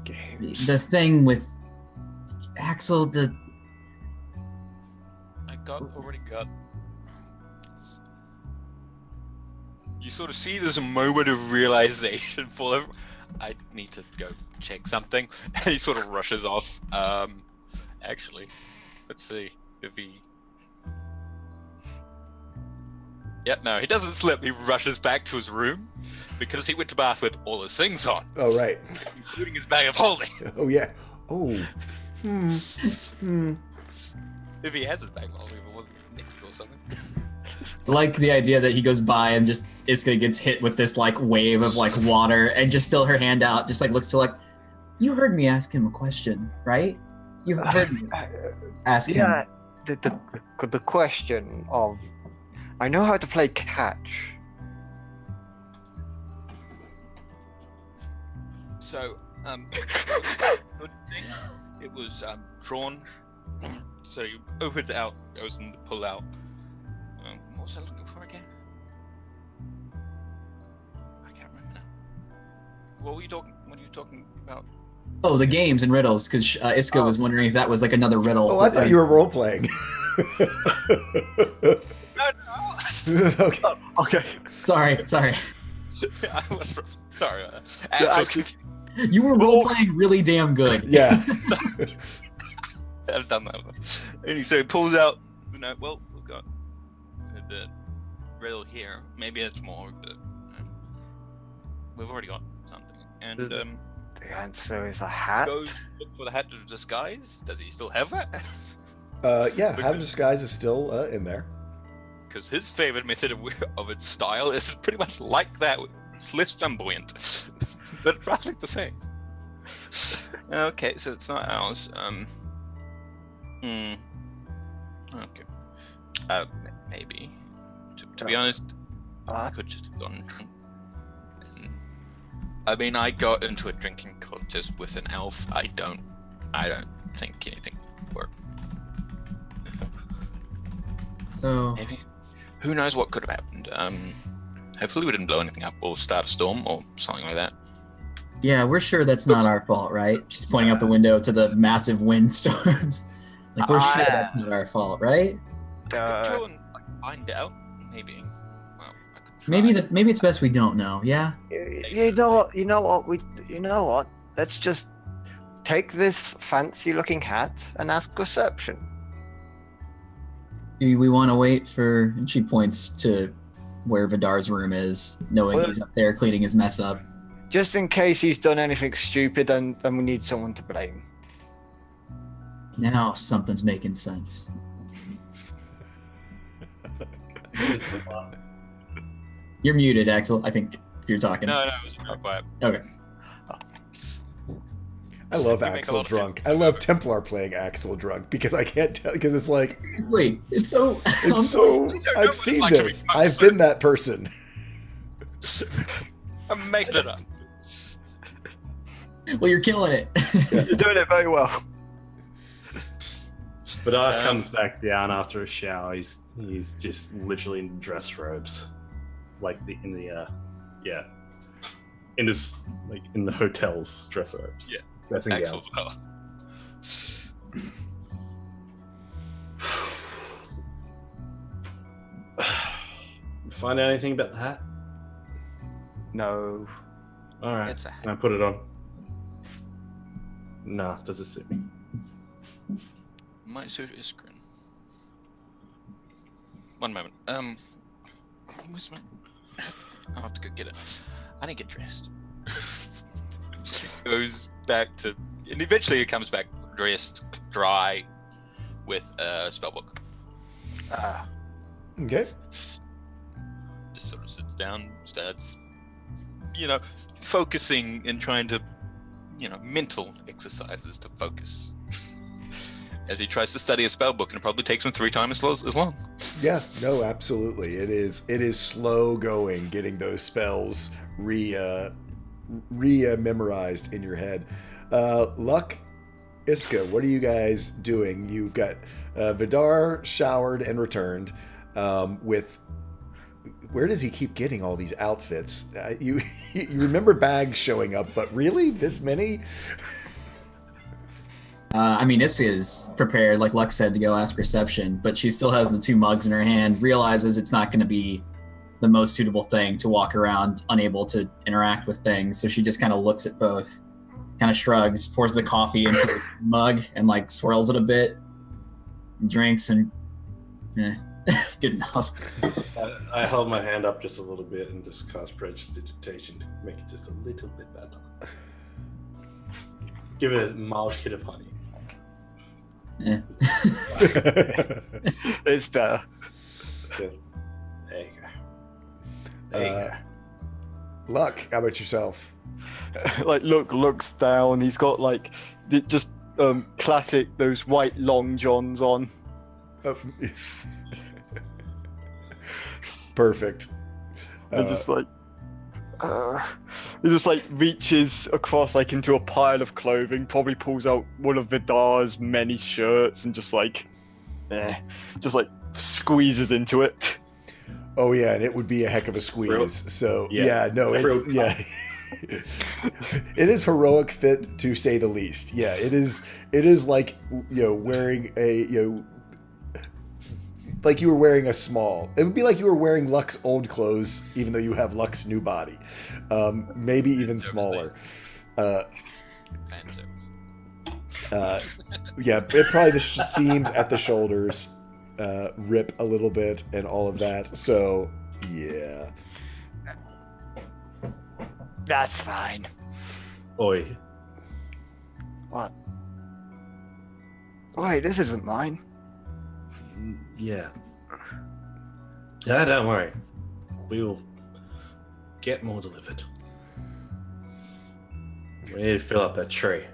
Games. The thing with Axel, I already got. You sort of see there's a moment of realization for him. I need to go check something, and he sort of rushes off. Actually, let's see if he. Yep, no, he doesn't slip. He rushes back to his room because he went to bath with all his things on, Oh, right. including his bag of holding. Oh, yeah. Oh. If he has his bag of holding, if it wasn't nicked or something. like the idea that he goes by and just Iska gets hit with this wave of water and just still her hand out, just looks to you heard me ask him a question, right? You heard me ask him. Yeah, the question of, I know how to play catch. So, good thing it was drawn. So you open it out, goes and pull out. What was I looking for again? I can't remember now. What were you talking? What are you talking about? Oh, the games and riddles, because Iska was wondering if that was another riddle. Oh, I thought you were role playing. No. Okay. Okay. Sorry. I was sorry. Actually, You were role playing really damn good. Yeah. I've done that one. And so he pulls out. Well, we've got the riddle here. Maybe it's more, but we've already got something. And The answer is a hat. goes look for the hat of disguise. Does he still have it? Yeah, Hat of Disguise is still in there. Because his favorite method of its style is pretty much like that, it's less flamboyant, but roughly the same. Okay, so it's not ours. Okay. Maybe. To be honest, I could just have gone and drink. I mean, I got into a drinking contest with an elf. I don't think anything would work. So, Maybe. Who knows what could have happened? Hopefully we didn't blow anything up or start a storm or something like that. yeah, we're sure that's not our fault, right? She's pointing out the window to the massive windstorms. We're sure that's not our fault, right? I could go and find out. Maybe. Well, I could try. Maybe it's best we don't know. Yeah. You know what? Let's just take this fancy-looking hat and ask reception. Do we want to wait for? And she points to where Vidar's room is, knowing Well- he's up there cleaning his mess up. Just in case he's done anything stupid and we need someone to blame. Now something's making sense. You're muted, Axel. I think if you're talking. No, it was real quiet. Okay. I love You make a Axel lot of drunk. I love Templar playing Axel drunk because I can't tell because it's like Wait, it's so. it's so. don't know I've what seen it's like to be this. drunk, I've so- been that person. I'm making it up. Well, you're killing it. You're doing it very well. Vidar comes back down after a shower. He's just literally in dress robes, like in this like in the hotel's dress robes. Yeah. Dressing Axel gowns. well. Find out anything about the hat? No. All right, It's a hat. I put it on. Nah, doesn't suit me. Might suit Iskrin. One moment. Where's my... I'll have to go get it. I didn't get dressed. Goes back to... And eventually it comes back dressed, dry, with a spellbook. Okay. Just sort of sits down, starts, focusing and trying to, mental exercises to focus. As he tries to study a spellbook, and it probably takes him 3 times as long. Yeah. No. Absolutely. It is slow going getting those spells memorized in your head. Luck, Iska, what are you guys doing? You've got Vidar showered and returned with. Where does he keep getting all these outfits? You remember bags showing up, but really this many? I mean, Iska is prepared, like Lux said, to go ask reception, but she still has the 2 mugs in her hand, realizes it's not going to be the most suitable thing to walk around unable to interact with things. So she just kind of looks at both, kind of shrugs, pours the coffee into the mug and like swirls it a bit, drinks, and good enough. I hold my hand up just a little bit and just cast prestidigitation to make it just a little bit better. Give it a mild hit of honey. It's better. Just, there you go. There you go. Luck, how about yourself? Like looks down. He's got like just classic those white long johns on. Oh. Perfect. And just like he just like reaches across like into a pile of clothing, probably pulls out one of Vidar's many shirts and just like squeezes into it. Oh yeah, and it would be a heck of a squeeze. So Yeah. it's it is heroic fit to say the least. Yeah, it is like wearing a like you were wearing a small. It would be like you were wearing Luck's old clothes, even though you have Luck's new body. Maybe even smaller. Fan service. Yeah, it probably the seams at the shoulders rip a little bit and all of that. So yeah. That's fine. Oi. What? Wait, this isn't mine. Yeah. Yeah, don't worry. We will get more delivered. We need to fill up that tree.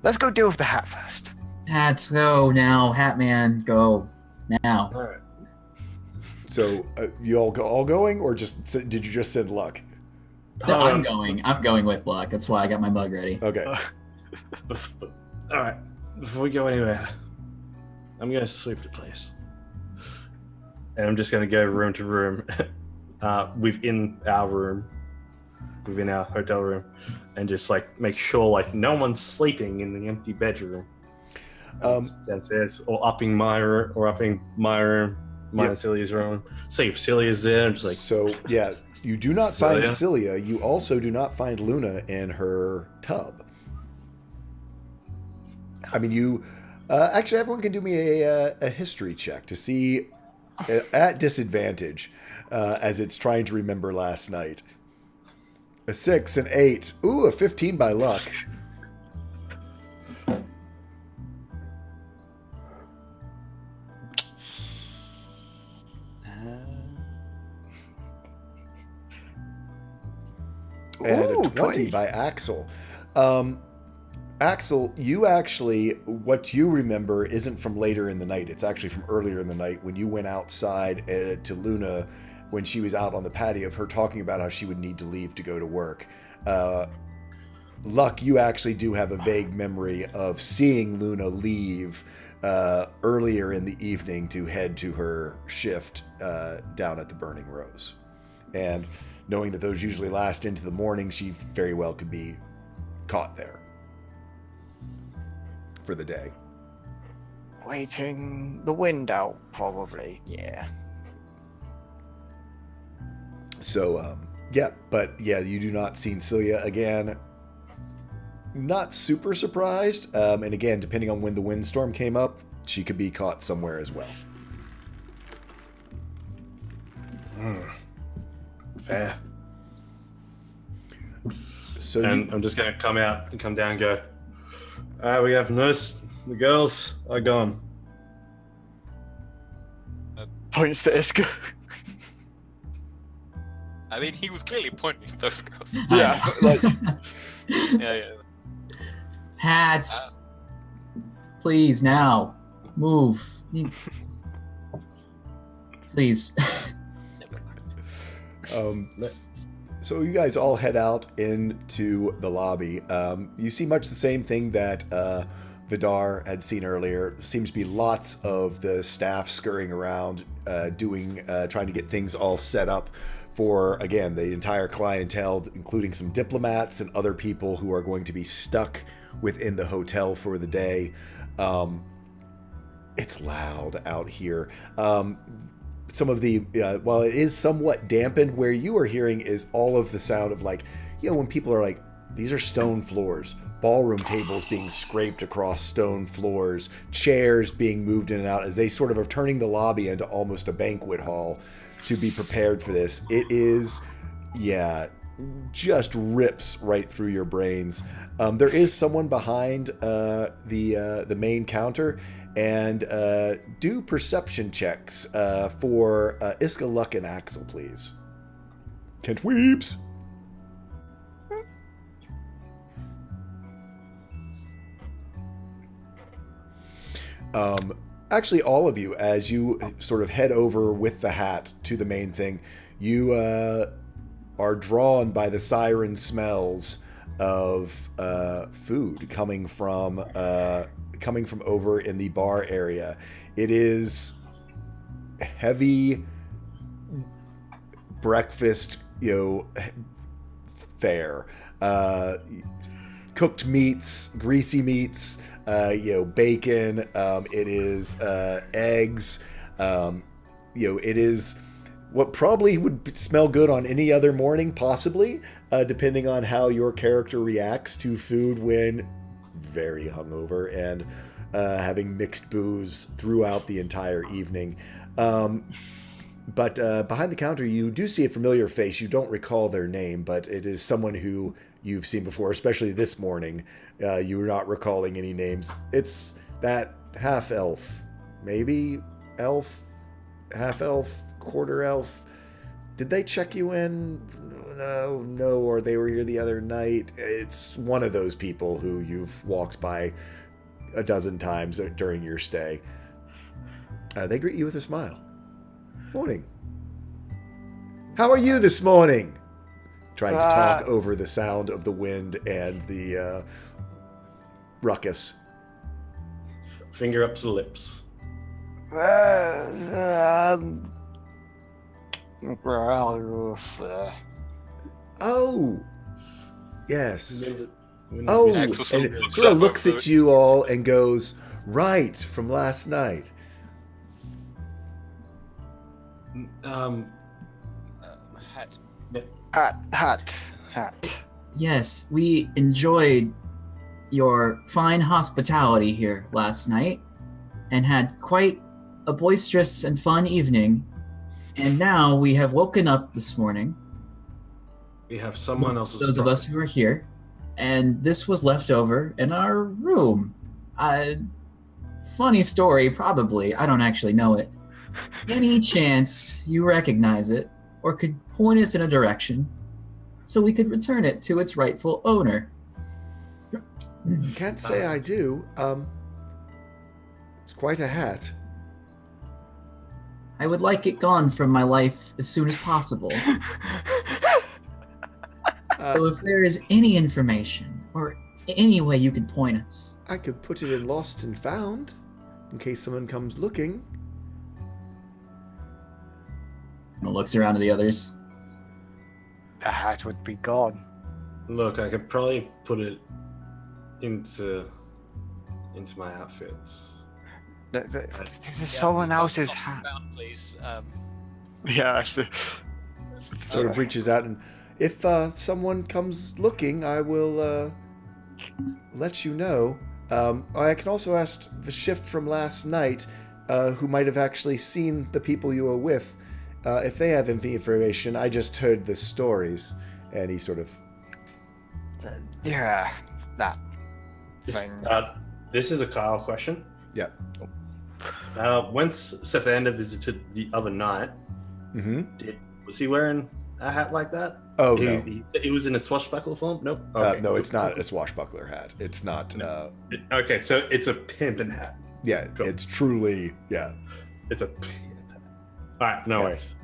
Let's go deal with the hat first. Hats go now. Hatman, go now. All right. So you all going, or did you just send Luck? No, I'm going. I'm going with Luck. That's why I got my mug ready. Okay. All right. Before we go anywhere, I'm going to sweep the place. And I'm just going to go room to room within our room, within our hotel room, and just like make sure like no one's sleeping in the empty bedroom. Downstairs or upping my room, mine and Celia's room. See if Celia's there. I'm just like, So yeah, you do not find Celia? Cilia. You also do not find Luna in her tub. I mean, you actually everyone can do me a history check to see at disadvantage as it's trying to remember last night. A 6, an 8. Ooh, a 15 by luck. And Ooh, a 20 by Axel. Axel, you actually, what you remember isn't from later in the night. It's actually from earlier in the night when you went outside to Luna when she was out on the patio of her talking about how she would need to leave to go to work. Luck, you actually do have a vague memory of seeing Luna leave earlier in the evening to head to her shift down at the Burning Rose. And knowing that those usually last into the morning, she very well could be caught there for the day. Waiting the wind out, probably. Yeah. So, you do not see Celia again. Not super surprised. And again, depending on when the windstorm came up, she could be caught somewhere as well. Fair. So And I'm just going to come out and come down and go, we have nurse. The girls are gone. Points to Iska. I mean, he was clearly pointing at those girls. Yeah, like Yeah. Hats. Please, now. Move. Please. So you guys all head out into the lobby. You see much the same thing that Vidar had seen earlier. Seems to be lots of the staff scurrying around, trying to get things all set up for, again, the entire clientele, including some diplomats and other people who are going to be stuck within the hotel for the day. It's loud out here. Some of the, while it is somewhat dampened, where you are hearing is all of the sound of, like, when people are like, these are stone floors, ballroom tables being scraped across stone floors, chairs being moved in and out as they sort of are turning the lobby into almost a banquet hall to be prepared for this. It is, just rips right through your brains. There is someone behind the main counter, and do perception checks for Iska, Luck, and Axel, please. Kent Weebs. Actually, all of you, as you sort of head over with the hat to the main thing, you are drawn by the siren smells of food coming from over in the bar area. It is heavy breakfast, fare. Cooked meats, greasy meats, bacon. It is eggs. It is what probably would smell good on any other morning, possibly, depending on how your character reacts to food when very hungover and having mixed booze throughout the entire evening. But behind the counter, you do see a familiar face. You don't recall their name, but it is someone who you've seen before, especially this morning. You're not recalling any names. It's that half-elf, maybe elf, half-elf, quarter-elf. Did they check you in? No, or they were here the other night. It's one of those people who you've walked by a dozen times during your stay. They greet you with a smile. Morning. How are you this morning? Trying to talk over the sound of the wind and the ruckus. Finger up to the lips. Oh, yes. When Oh, we- and Axel sort it of looks sort of up looks over at you all and goes, right, from last night. Hat. Yes, we enjoyed your fine hospitality here last night and had quite a boisterous and fun evening, and now we have woken up this morning. We have someone else's. Those of us who are here, and this was left over in our room. Funny story, probably. I don't actually know it. Any chance you recognize it, or could point us in a direction, so we could return it to its rightful owner? Can't say I do. It's quite a hat. I would like it gone from my life as soon as possible. So if there is any information, or any way you could point us. I could put it in Lost and Found, in case someone comes looking. And looks around to the others. The hat would be gone. Look, I could probably put it into my outfits. This is someone else's hat. Found, please. Yeah, I see. Sort of reaches out, and if someone comes looking, I will let you know. I can also ask the shift from last night, who might have actually seen the people you were with, if they have any information. I just heard the stories, and he sort of... Yeah, that This, thing. this is a Kyle question. Yeah. When Sephander visited the other night, Mm-hmm. was he wearing a hat like that? Oh, he, no. he was in a swashbuckler form? Nope. Okay. No, it's not a swashbuckler hat. It's not... Okay, so it's a pimpin' hat. yeah, Cool. it's truly... Yeah. It's a pimpin' hat. All right, no worries.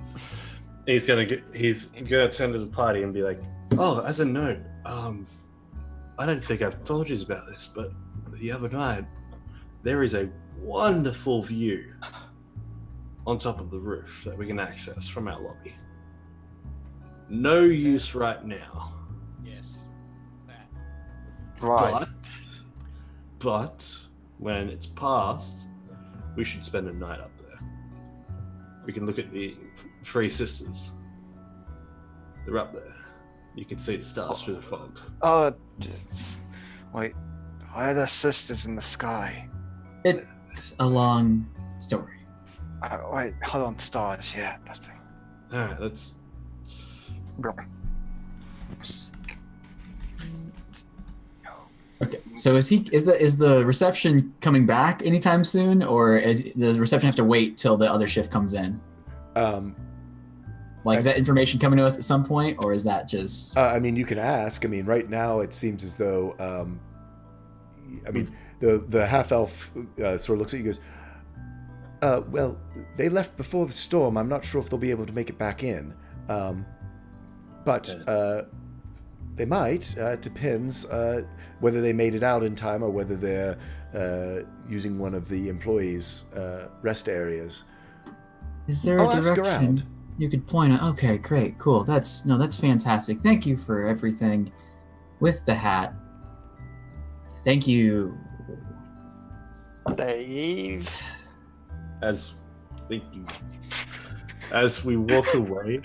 He's gonna turn to the party and be like, "Oh, as a note, I don't think I've told you about this, but the other night there is a wonderful view on top of the roof that we can access from our lobby. No use right now, Yes. That. Right. but when it's past, we should spend a night up there. We can look at the Three Sisters. They're up there. You can see the stars through the fog. Oh, wait. Why are there sisters in the sky? It's a long story. Wait, hold on, stars. Yeah, that's me. All right, let's. Okay, so is the reception coming back anytime soon, or is the reception have to wait till the other shift comes in? Like, is that information coming to us at some point, or is that just? I mean, you can ask. I mean, right now it seems as though, I mean, the half elf sort of looks at you and goes, "Well, they left before the storm. I'm not sure if they'll be able to make it back in, but they might. It depends whether they made it out in time or whether they're using one of the employees' rest areas. Is there I'll a ask direction around. you could point at? Okay, great, cool. That's fantastic. Thank you for everything with the hat. Thank you. Dave. As we walk away,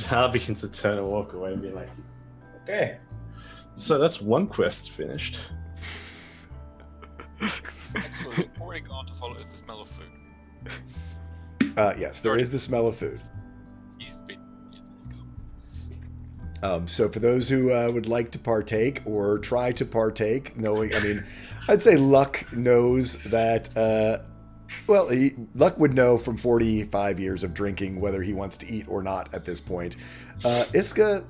Hal begins to turn and walk away and be like, "Okay, so that's one quest finished." Excellent. We've already gone to follow the smell of food. Yes, there is the smell of food. He's been. Yeah, there you go. So for those who would like to partake or try to partake, I mean, I'd say Luck knows that, Luck would know from 45 years of drinking whether he wants to eat or not at this point. Iska,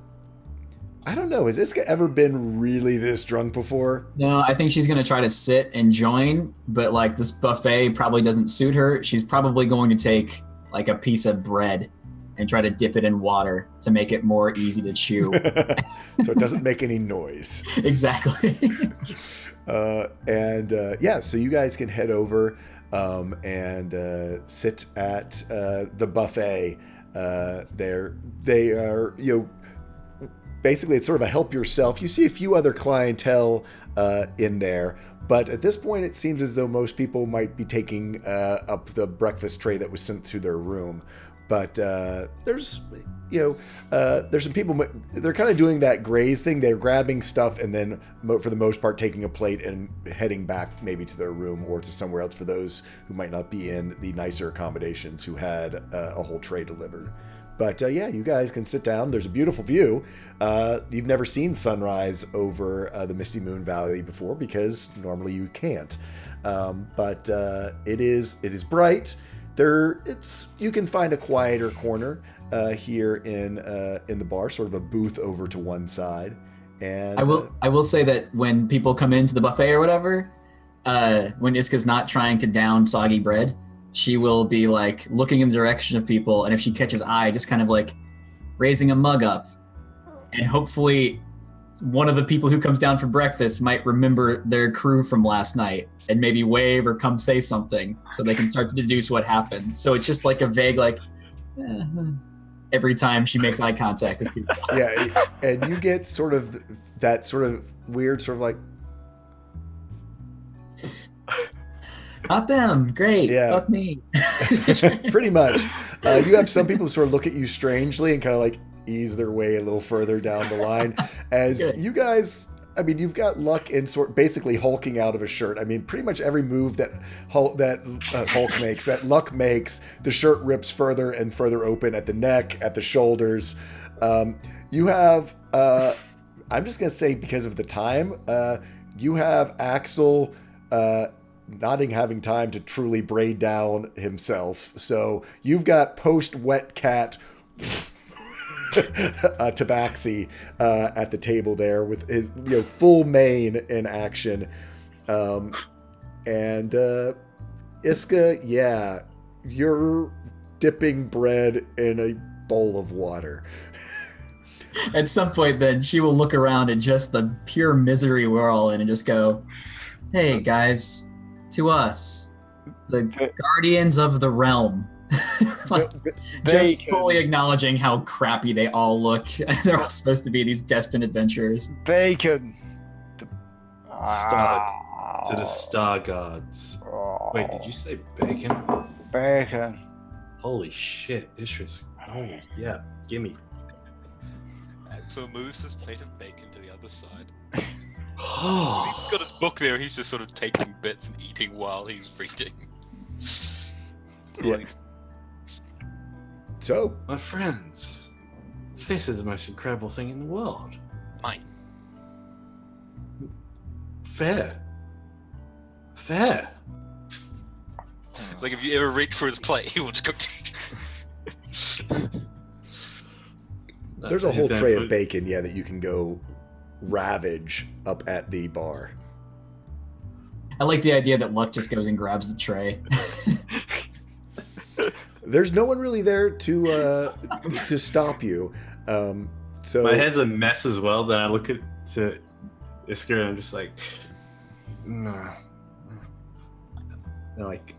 I don't know, has Iska ever been really this drunk before? No, I think she's gonna try to sit and join, but like this buffet probably doesn't suit her. She's probably going to take like a piece of bread and try to dip it in water to make it more easy to chew. So it doesn't make any noise. Exactly. So you guys can head over and sit at the buffet. They are, basically it's sort of a help yourself. You see a few other clientele in there, but at this point it seems as though most people might be taking up the breakfast tray that was sent through their room, but there's there's some people. They're kind of doing that graze thing. They're grabbing stuff and then, for the most part, taking a plate and heading back maybe to their room or to somewhere else for those who might not be in the nicer accommodations who had a whole tray delivered. But yeah, you guys can sit down. There's a beautiful view. You've never seen sunrise over the Misty Moon Valley before because normally you can't. But it is bright. You can find a quieter corner here in the bar, sort of a booth over to one side. And I will say that when people come into the buffet or whatever, when Iska's not trying to down soggy bread, she will be like looking in the direction of people, and if she catches eye, just kind of like raising a mug up, and hopefully one of the people who comes down for breakfast might remember their crew from last night and maybe wave or come say something so they can start to deduce what happened. So it's just like a vague every time she makes eye contact with people. Yeah, and you get sort of that sort of weird sort of like, not them, great, yeah. Fuck me. Pretty much. You have some people sort of look at you strangely and kind of like ease their way a little further down the line as you guys, I mean, you've got Luck in basically hulking out of a shirt. I mean, pretty much every move that Hulk makes, that Luck makes, the shirt rips further and further open at the neck, at the shoulders. You have, I'm just going to say because of the time, you have Axel not having time to truly braid down himself. So you've got post-wet cat Tabaxi at the table there with his full mane in action. And Iska, yeah, you're dipping bread in a bowl of water. At some point then she will look around at just the pure misery we're all in and just go, hey guys, to us, the guardians of the realm. Just fully acknowledging how crappy they all look. They're all supposed to be these destined adventurers. Bacon. To the star gods. Wait, did you say bacon? Bacon. Holy shit, this shit's... Holy, yeah, gimme. Axel moves his plate of bacon to the other side. He's got his book there, he's just sort of taking bits and eating while he's reading. Yeah. So, my friends, this is the most incredible thing in the world. Mine. Fair. Like if you ever reach for his plate, he will just go. there's a whole tray of bacon, yeah, that you can go ravage up at the bar. I like the idea that Luck just goes and grabs the tray. There's no one really there to stop you. So my head's a mess as well. Then I look to Isker and I'm just like, no. And like,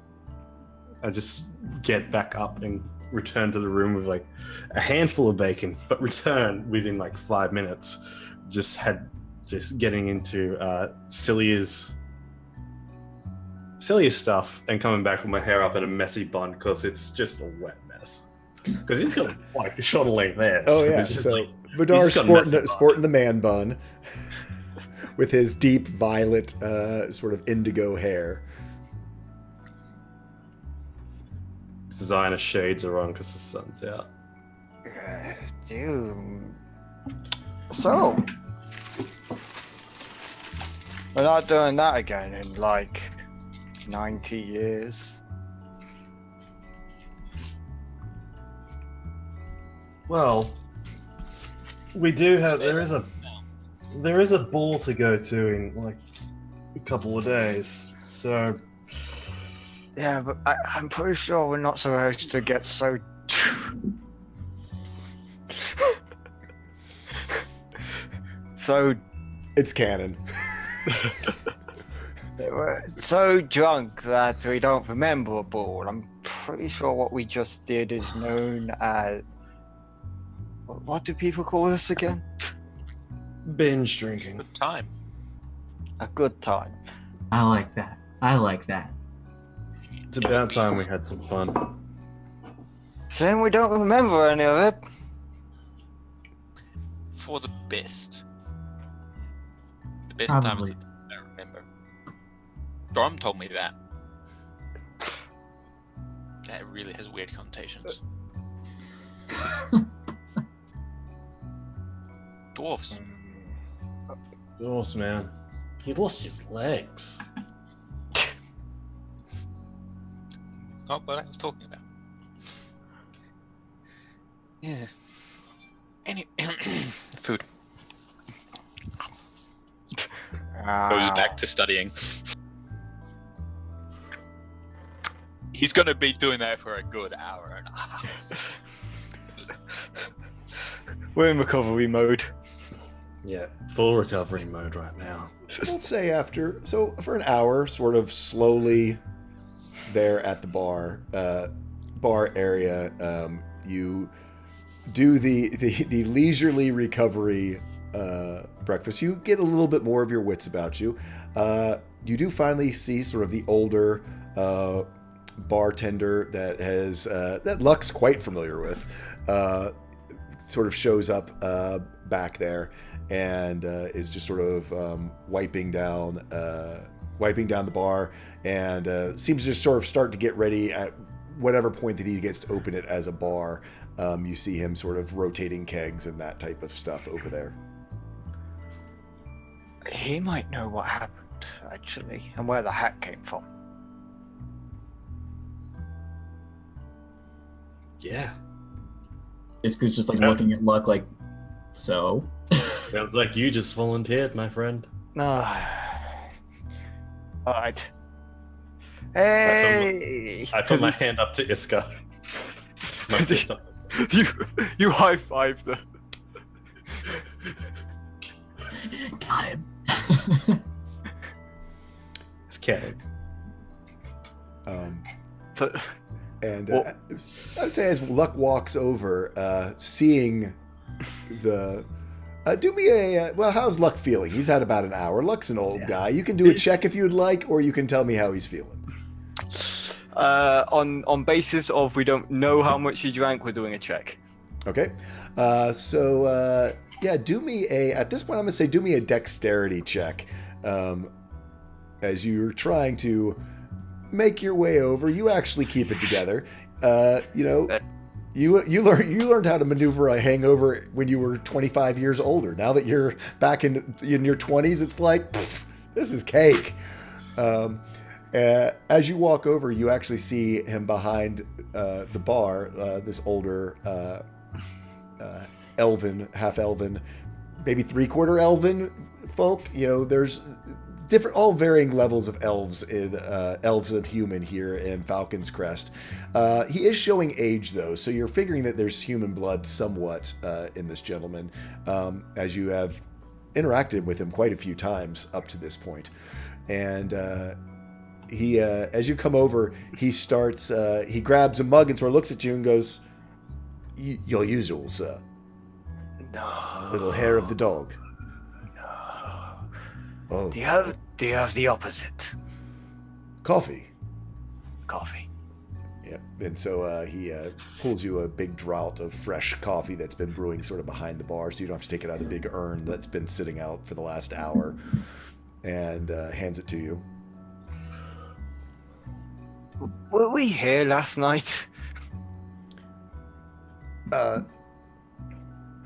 I just get back up and return to the room with like a handful of bacon, but return within like 5 minutes. Just getting into silliest stuff and coming back with my hair up in a messy bun because it's just a wet mess. Because he's got like a shoulder length hair. Oh yeah, it's just so like, Vidar sporting the man bun with his deep violet sort of indigo hair. Designer shades are on because the sun's out. So we're not doing that again in like 90 years. Well, we do have. There is a ball to go to in like a couple of days. So Yeah, but I'm pretty sure we're not supposed to get so. So It's canon. we're so drunk that we don't remember a ball. I'm pretty sure what we just did is known as. What do people call this again? binge drinking. Good time. A good time. I like that. It's about time we had some fun. Shame we don't remember any of it. For the best. The best Probably. times I don't remember. Drum told me that. That really has weird connotations. Dwarves. Dwarves, man. He lost his legs. Not what I was talking about. Yeah. Any food. Goes back to studying. He's gonna be doing that for a good hour and a half. We're in recovery mode. Yeah, full recovery mode right now. We'll say for an hour, sort of slowly there at the bar area, you do the leisurely recovery breakfast. You get a little bit more of your wits about you. You do finally see sort of the older bartender that Luck's quite familiar with. Sort of shows up back there and is just sort of wiping down the bar and seems to just sort of start to get ready at whatever point that he gets to open it as a bar. You see him sort of rotating kegs and that type of stuff over there. He might know what happened, actually, and where the hat came from. Yeah. It's just like looking at Luck like, so? Sounds like you just volunteered, my friend. Alright. Hey! I put my hand up to Iska. My fist up. You high five the. Got him. It's canon. And I would say as Luck walks over, seeing the... do me a... well, how's Luck feeling? He's had about an hour. Luck's an old guy. You can do a check if you'd like, or you can tell me how he's feeling. On basis of we don't know how much he drank, we're doing a check. Okay. Do me a... At this point, I'm going to say do me a dexterity check. As you're trying to make your way over, you actually keep it together. You learned how to maneuver a hangover when you were 25 years older. Now that you're back in your 20s, it's like, this is cake. As you walk over, you actually see him behind the bar, this older elven, half elven, maybe 3/4 elven folk. There's all varying levels of elves and human here in Falcon's Crest. He is showing age though, so you're figuring that there's human blood somewhat in this gentleman, as you have interacted with him quite a few times up to this point. And he, as you come over, he grabs a mug and sort of looks at you and goes, "Your usual, sir. No. Little hair of the dog." Oh, Do you have the opposite? coffee. Coffee. Yep. And so he pulls you a big draught of fresh coffee that's been brewing sort of behind the bar, so you don't have to take it out of the big urn that's been sitting out for the last hour, and hands it to you. Were we here last night?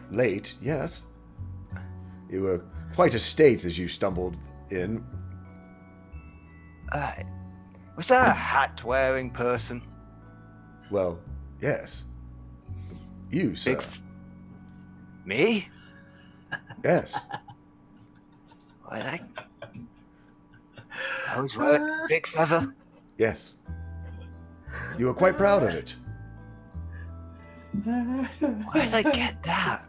Late, yes. You were quite a state as you stumbled in. Was there a hat-wearing person? Well, yes. You, sir. Me? Yes. Well, I was wearing big feather. Yes. You were quite proud of it. Where did I get that?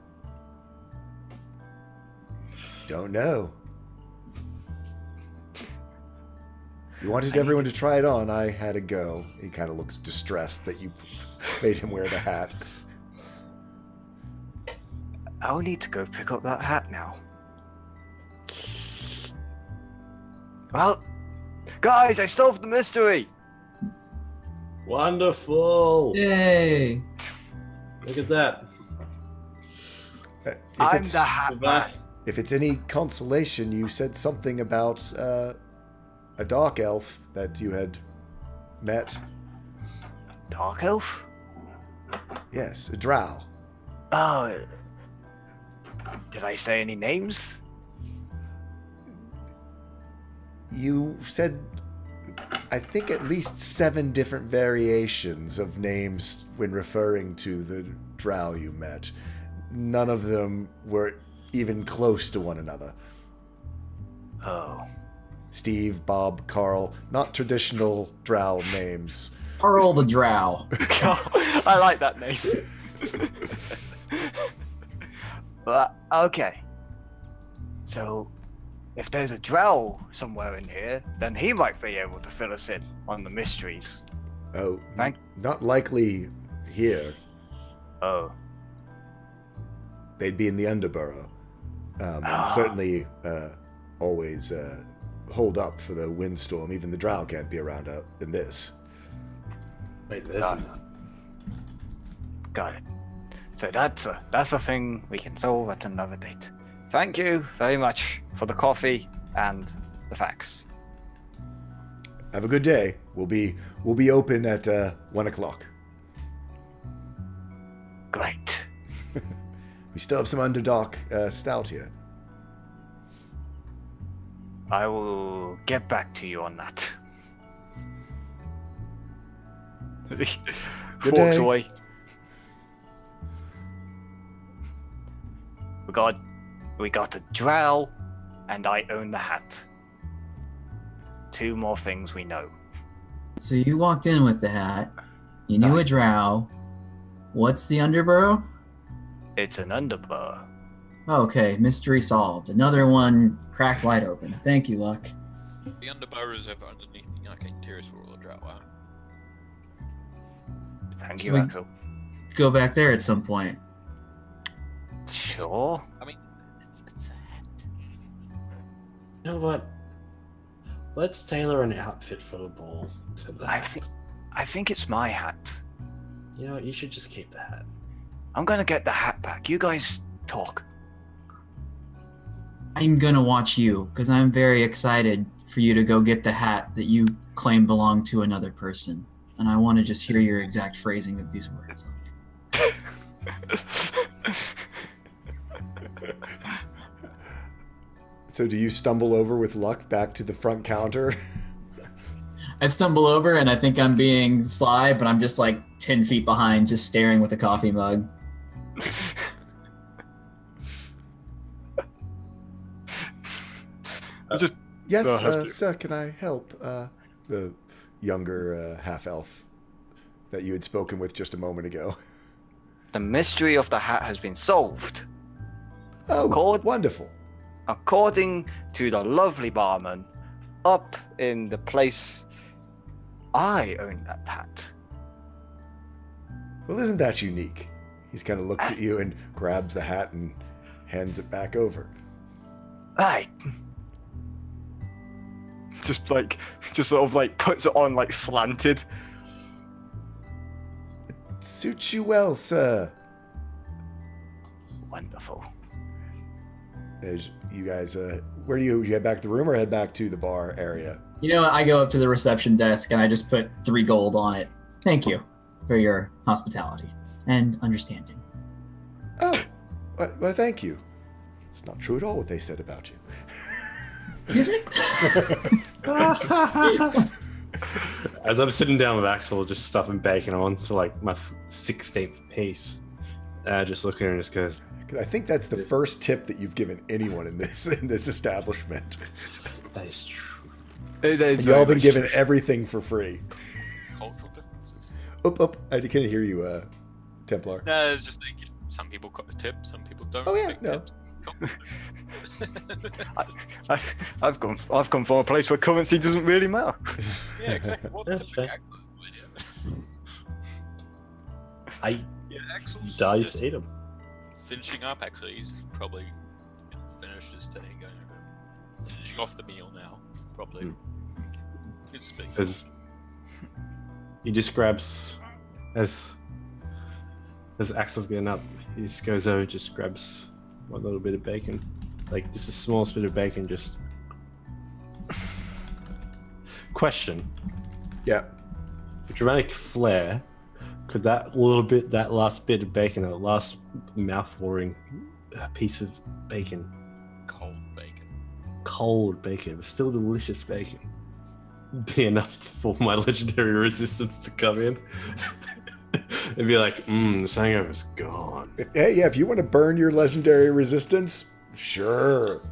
Don't know. You wanted everyone to try it on. I had to go. He kind of looks distressed that you made him wear the hat. I'll need to go pick up that hat now. Well, guys, I solved the mystery. Wonderful. Yay! Look at that. If I'm it's, the hat man. if it's any consolation, you said something about a dark elf that you had met. Dark elf? Yes, a drow. Oh. Did I say any names? You said, I think, at least 7 different variations of names when referring to the drow you met. None of them were even close to one another. Oh. Steve, Bob, Carl, not traditional drow names. Pearl the Drow. I like that name. Okay. So, if there's a drow somewhere in here, then he might be able to fill us in on the mysteries. Oh, Thank- not likely here. Oh. They'd be in the Underborough. And certainly always hold up for the windstorm. Even the drow can't be around out in this. Wait, there's Got it. So that's a thing we can solve at another date. Thank you very much for the coffee and the facts. Have a good day. We'll be open at 1 o'clock. Great. We still have some Underdark stout here. I will get back to you on that. Good Walks day. away. We got a drow, and I own the hat. 2 more things we know. So you walked in with the hat. You knew a drow. What's the Underborough? It's an underbar. Okay, mystery solved. Another one cracked wide open. Thank you, Luck. The Underborough is over underneath the arcane terrace for all the drought. Wow. Thank Can you, we- Axel. Go back there at some point. Sure. I mean, it's a hat. You know what? Let's tailor an outfit for the ball to that. I think it's my hat. You know what? You should just keep the hat. I'm gonna get the hat back. You guys talk. I'm gonna watch you because I'm very excited for you to go get the hat that you claim belonged to another person, and I want to just hear your exact phrasing of these words. So do you stumble over with Luck back to the front counter? I stumble over and I think I'm being sly, but I'm just like 10 feet behind, just staring with a coffee mug. Yes, No, sir, can I help? The younger half-elf that you had spoken with just a moment ago. The mystery of the hat has been solved. Oh, Cord? wonderful. According to the lovely barman up in the place, I own that hat. Well, isn't that unique? He's kind of looks at you and grabs the hat and hands it back over. Right. Just sort of like puts it on like slanted. Suits you well, sir. Wonderful. As you guys, where do you head back to the room or head back to the bar area? You know what? I go up to the reception desk and I just put 3 gold on it. Thank you for your hospitality and understanding. Oh, well, thank you. It's not true at all what they said about you. Excuse me? As I'm sitting down with Axel, just stuffing bacon on for like my 16th piece, just looking at her and just goes, 'Cause I think that's the first tip that you've given anyone in this establishment. "That is true." You all been given everything for free. Cultural differences. Up. I can't hear you, Templar. No, it's just like some people tip, some people don't. Oh, yeah, take no. tips. I've come from a place where currency doesn't really matter. Yeah, exactly. What's That's the fair. Axel's idea? I Yeah, Axel's dice just eat him. finishing up. Actually, he's probably finished his day, finishing off the meal now. Probably. Good to speak. Because he just grabs as Axel's getting up. He just goes over, just grabs one little bit of bacon, like just the smallest bit of bacon. Just question. Yeah. For dramatic flair, could that last bit of bacon, that last mouth-watering piece of bacon, cold bacon, but still delicious bacon, be enough for my legendary resistance to come in and be like, this hangover's gone. If you want to burn your legendary resistance, sure.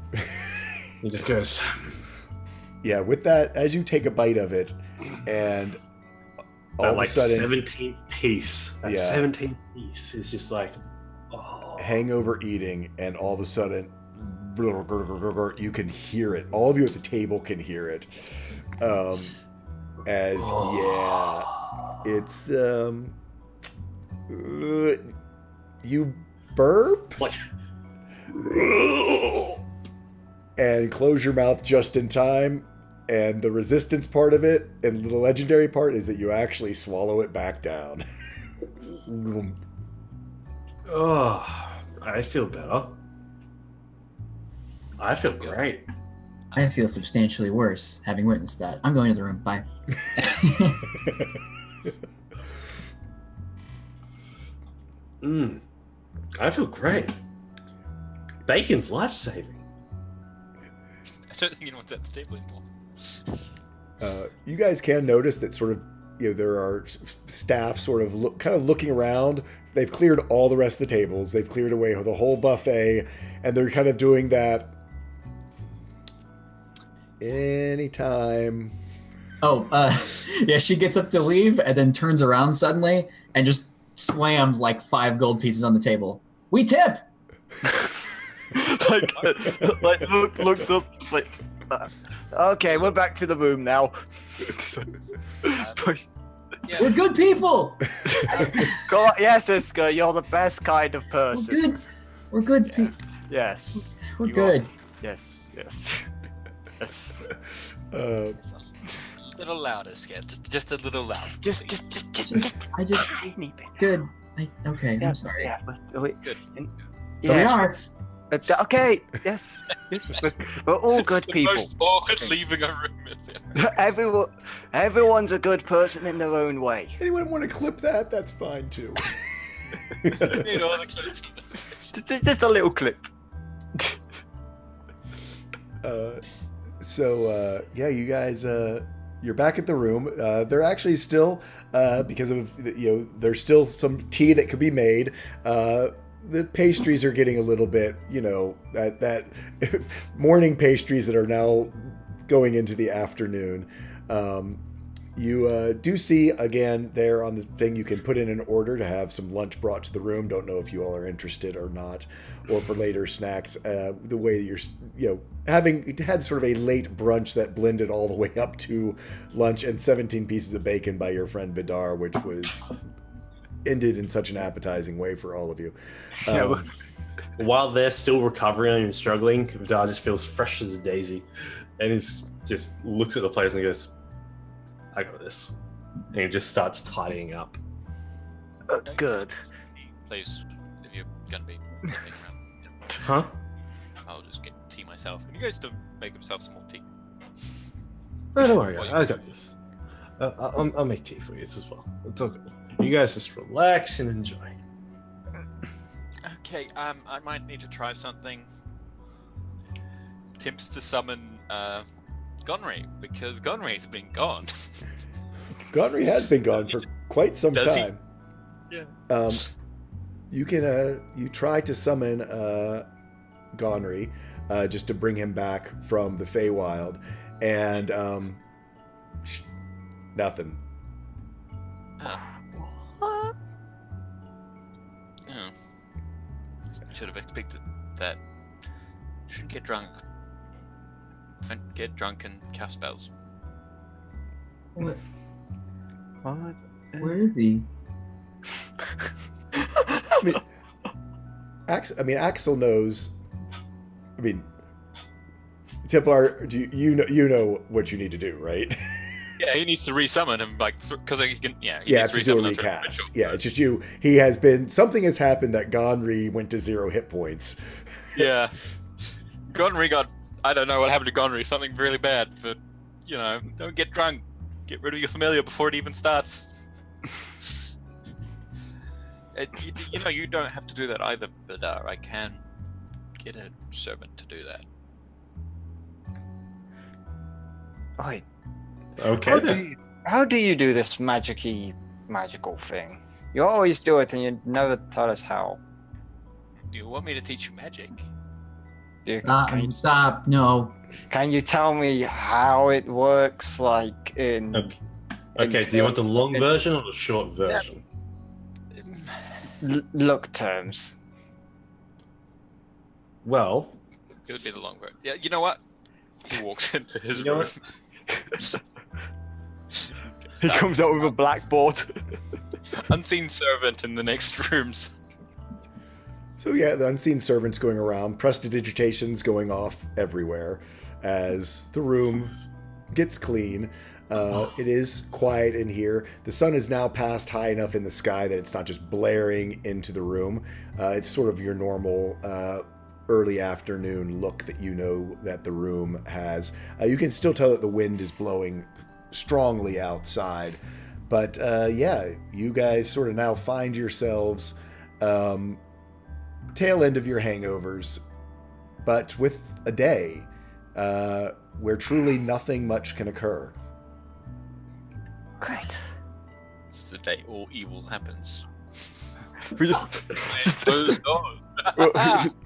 He just goes. Yeah, with that, as you take a bite of it, and all that of like a sudden, 17th piece. That 17th piece is just like, hangover eating, and all of a sudden, you can hear it. All of you at the table can hear it. It's you burp. It's like, and close your mouth just in time. And the resistance part of it, and the legendary part, is that you actually swallow it back down. I feel better. I feel great. I feel substantially worse having witnessed that. I'm going to the room. Bye. I feel great. Bacon's life-saving. I don't think anyone's at the table anymore. You guys can notice that sort of, there are staff sort of kind of looking around. They've cleared all the rest of the tables. They've cleared away the whole buffet, and they're kind of doing that anytime. Yeah, she gets up to leave and then turns around suddenly and just slams like 5 gold pieces on the table. We tip! looks up, like, okay, we're back to the room now. Yeah. We're good people! Go on, yes, Iska, you're the best kind of person. We're good people. Yes. We're You good. Yes. Yes. A little louder, Skip. Just a little louder. Good. Okay, I'm sorry. Yeah, Good. Here we are. Okay, yes. We're all good The people. most awkward leaving a room, is it? Everyone's a good person in their own way. Anyone want to clip that? That's fine too. Need all the clips from this. Just a little clip. You guys, you're back at the room. They're actually still, because of there's still some tea that could be made. The pastries are getting a little bit, that morning pastries that are now going into the afternoon. You do see, again, there on the thing, you can put in an order to have some lunch brought to the room. Don't know if you all are interested or not, or for later snacks. The way you're, having had sort of a late brunch that blended all the way up to lunch, and 17 pieces of bacon by your friend Vidar, which was ended in such an appetizing way for all of you. While they're still recovering and struggling, Vidar just feels fresh as a daisy, and just looks at the players and goes, I got this. And he just starts tidying up. Good. Please, if you're gonna be sitting around, Huh? I'll just get tea myself. And you guys to make himself some more tea. Oh, don't worry, I got this. I'll make tea for you as well. It's all good. You guys just relax and enjoy. Okay, I might need to try something. Attempts to summon Gonry, because Gonry's been gone. Gonry has been gone for quite some Does he? time. Yeah. You can you try to summon Gonry just to bring him back from the Feywild, and nothing. What? Oh. Should have expected that. Shouldn't get drunk. Don't get drunk and cast spells. What? What? Where is he? Axel knows. Templar, you know what you need to do, right? Yeah, he needs to resummon him, like, because he can. Yeah, he Yeah, needs have to do a resummon him through recast. ritual. Yeah, it's just you. He has been. Something has happened that Gonri went to 0 hit points. Yeah. Gonry got. I don't know what happened to Gonry. Something really bad, but don't get drunk. Get rid of your familiar before it even starts. You don't have to do that either, but I can get a servant to do that. Wait, Okay. how do you do this magical thing? You always do it and you never tell us how. Do you want me to teach you magic? Stop. No. Can you tell me how it works, like in... Okay. Do you want the long version or the short version? look terms? Well, It would be the long version. Yeah, you know what? He walks into his You know room. He comes out with a blackboard. Unseen servant in the next rooms. So yeah, the unseen servants going around, prestidigitations going off everywhere as the room gets clean. It is quiet in here. The sun is now past high enough in the sky that it's not just blaring into the room. It's sort of your normal early afternoon look that you know that the room has. You can still tell that the wind is blowing strongly outside. But yeah, you guys sort of now find yourselves tail end of your hangovers, but with a day where truly nothing much can occur. Great. It's the day all evil happens. We just Close doors.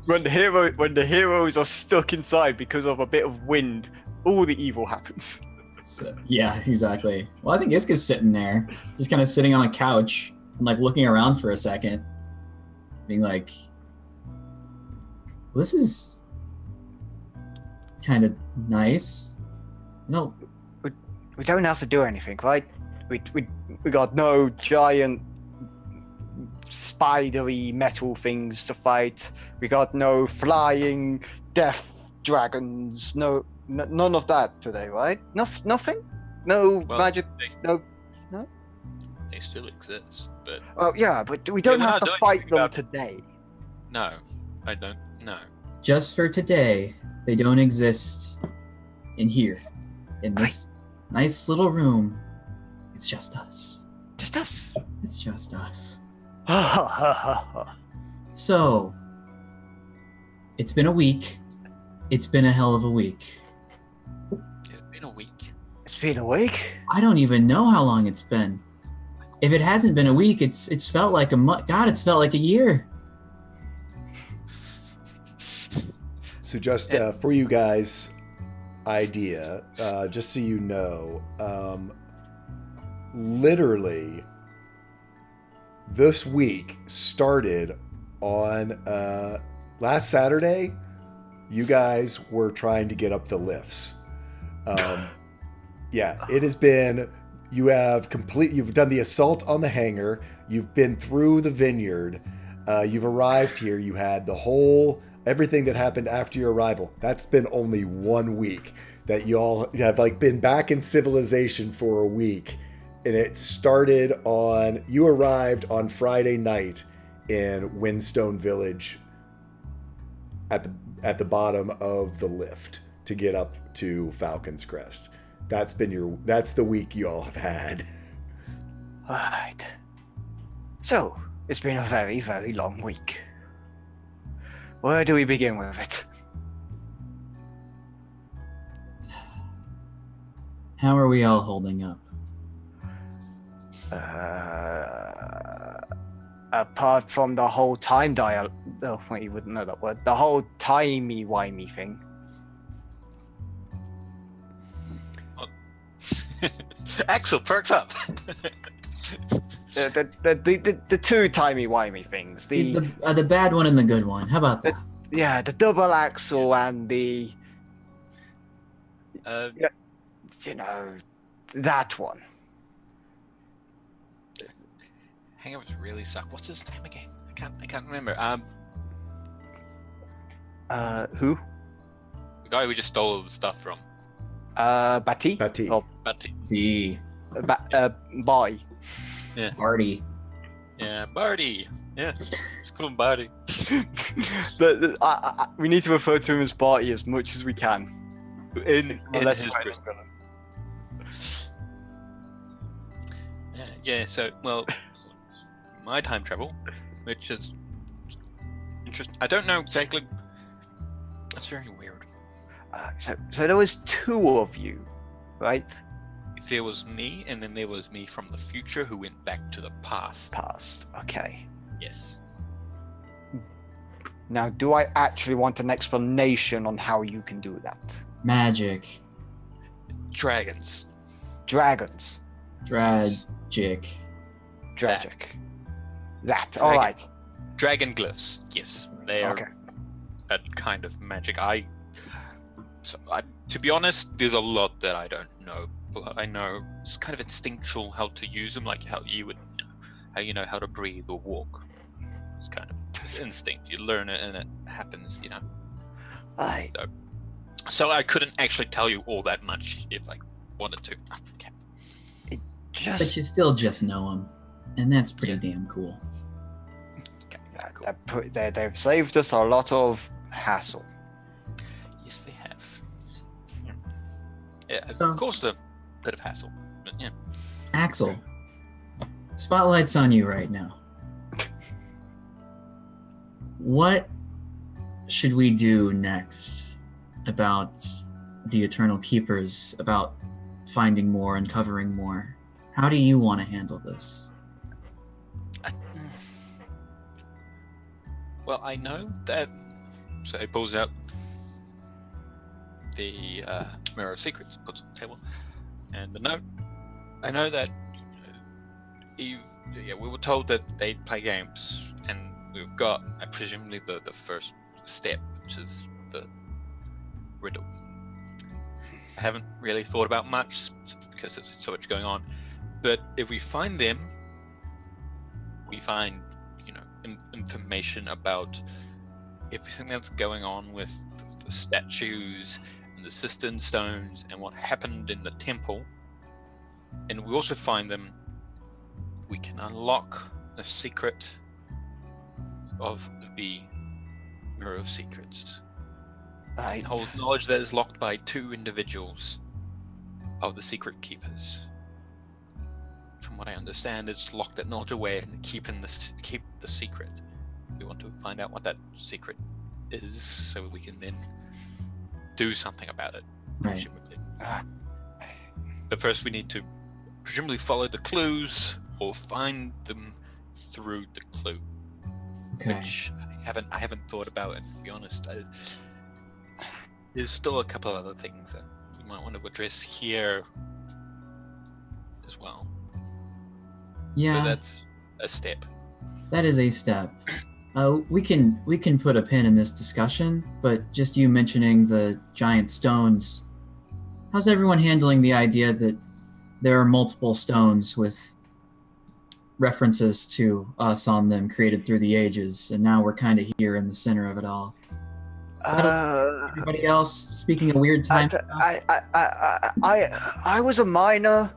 when the heroes are stuck inside because of a bit of wind, all the evil happens. So, yeah, exactly. Well, I think Iska's sitting there, just kind of sitting on a couch and like looking around for a second, being like, well, "This is kind of nice." No, We don't have to do anything, right? We got no giant spidery metal things to fight. We got no flying death dragons. None of that today, right? Nothing. No Well, magic. No. They still exist, but Oh yeah, but we don't we're have not to doing fight anything them about- today. no, I don't. No. just for today, they don't exist in here, in this nice little room. It's just us. Just us. It's just us. Ha ha ha ha. So, it's been a week. It's been a hell of a week. It's been a week. It's been a week. I don't even know how long it's been. If it hasn't been a week, it's felt like a month. God, it's felt like a year. So just for you guys, idea, just so you know, literally this week started on last Saturday. You guys were trying to get up the lifts. Yeah, it has been. You've done the assault on the hangar. You've been through the vineyard. You've arrived here. You had everything that happened after your arrival. That's been only 1 week that y'all have been back in civilization for a week. And it started you arrived on Friday night in Windstone Village at the bottom of the lift to get up to Falcon's Crest. That's the week you all have had. Alright. So, it's been a very, very long week. Where do we begin with it? How are we all holding up? Apart from the whole time dial. Oh, wait, you wouldn't know that word. The whole timey-wimey thing. Axel perks up. The two timey-wimey things. The bad one and the good one. How about that? Yeah, the double axle and the, that one. Hangovers really suck. What's his name again? I can't remember. Who? The guy we just stole all the stuff from. Bati? Bati. Or But See, Boy. party. yeah, Barty. Yeah, just call him Barty. We need to refer to him as Barty as much as we can. In Unless his we're prison. gonna- Yeah. So well, my time travel, which is interesting. I don't know exactly. That's very weird. So there was two of you, right? There was me, and then there was me from the future who went back to the past. Past. Okay. Yes. Now, do I actually want an explanation on how you can do that? Magic. Dragons. Dragons. Tragic. Tragic. That. Dragon. All right. Dragon glyphs. Yes, they are Okay. a kind of magic. To be honest, there's a lot that I don't know, but I know it's kind of instinctual how to use them, like how you would, how you know how to breathe or walk. It's kind of instinct. You learn it and it happens, I So I couldn't actually tell you all that much if I wanted to. I forget. But you still just know him. And that's pretty damn cool. Okay, cool. They've saved us a lot of hassle. Yes, they have. Yeah, So- of course, a bit of hassle, but yeah. Axel, spotlight's on you right now. What should we do next about the Eternal Keepers, about finding more, uncovering more? How do you want to handle this? Well, I know that. So he pulls out the Mirror of Secrets, puts it on the table, and the note. I know that we were told that they play games, and we've got, presumably, the first step, which is the riddle. I haven't really thought about much because there's so much going on, but if we find them, we find information about everything that's going on with the statues and the cistern stones and what happened in the temple, and we also find them, we can unlock the secret of the Mirror of Secrets. Right. It holds knowledge that is locked by two individuals of the Secret Keepers. From what I understand, it's locked that knowledge away and keep the secret. We want to find out what that secret is, so we can then do something about it. Right. Presumably. But first, we need to presumably follow the clues or find them through the clue, Okay. which I haven't thought about. And to be honest, there's still a couple of other things that we might want to address here as well. But Yeah, that's a step. that is a step. We can put a pin in this discussion, but just you mentioning the giant stones, how's everyone handling the idea that there are multiple stones with references to us on them created through the ages, and now we're kind of here in the center of it all? Everybody else speaking a weird time. I was a miner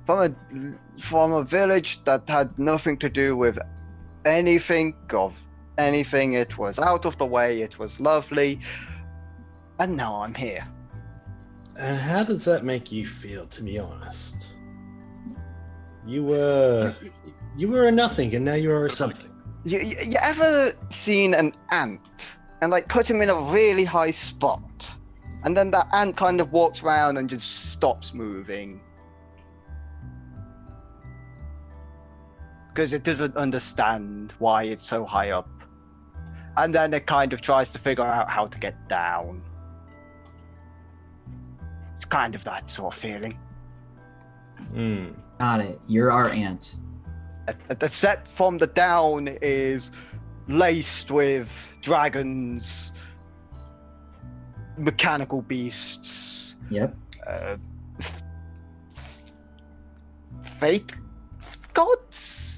from a village that had nothing to do with anything of anything. It was out of the way. It was lovely, and now I'm here. And how does that make you feel, to be honest? You were a nothing, and now you are a something. You ever seen an ant and put him in a really high spot, and then that ant kind of walks around and just stops moving because it doesn't understand why it's so high up, and then it kind of tries to figure out how to get down. It's kind of that sort of feeling. Got it. You're our aunt. The set from the down is laced with dragons, mechanical beasts, Yep. fate gods.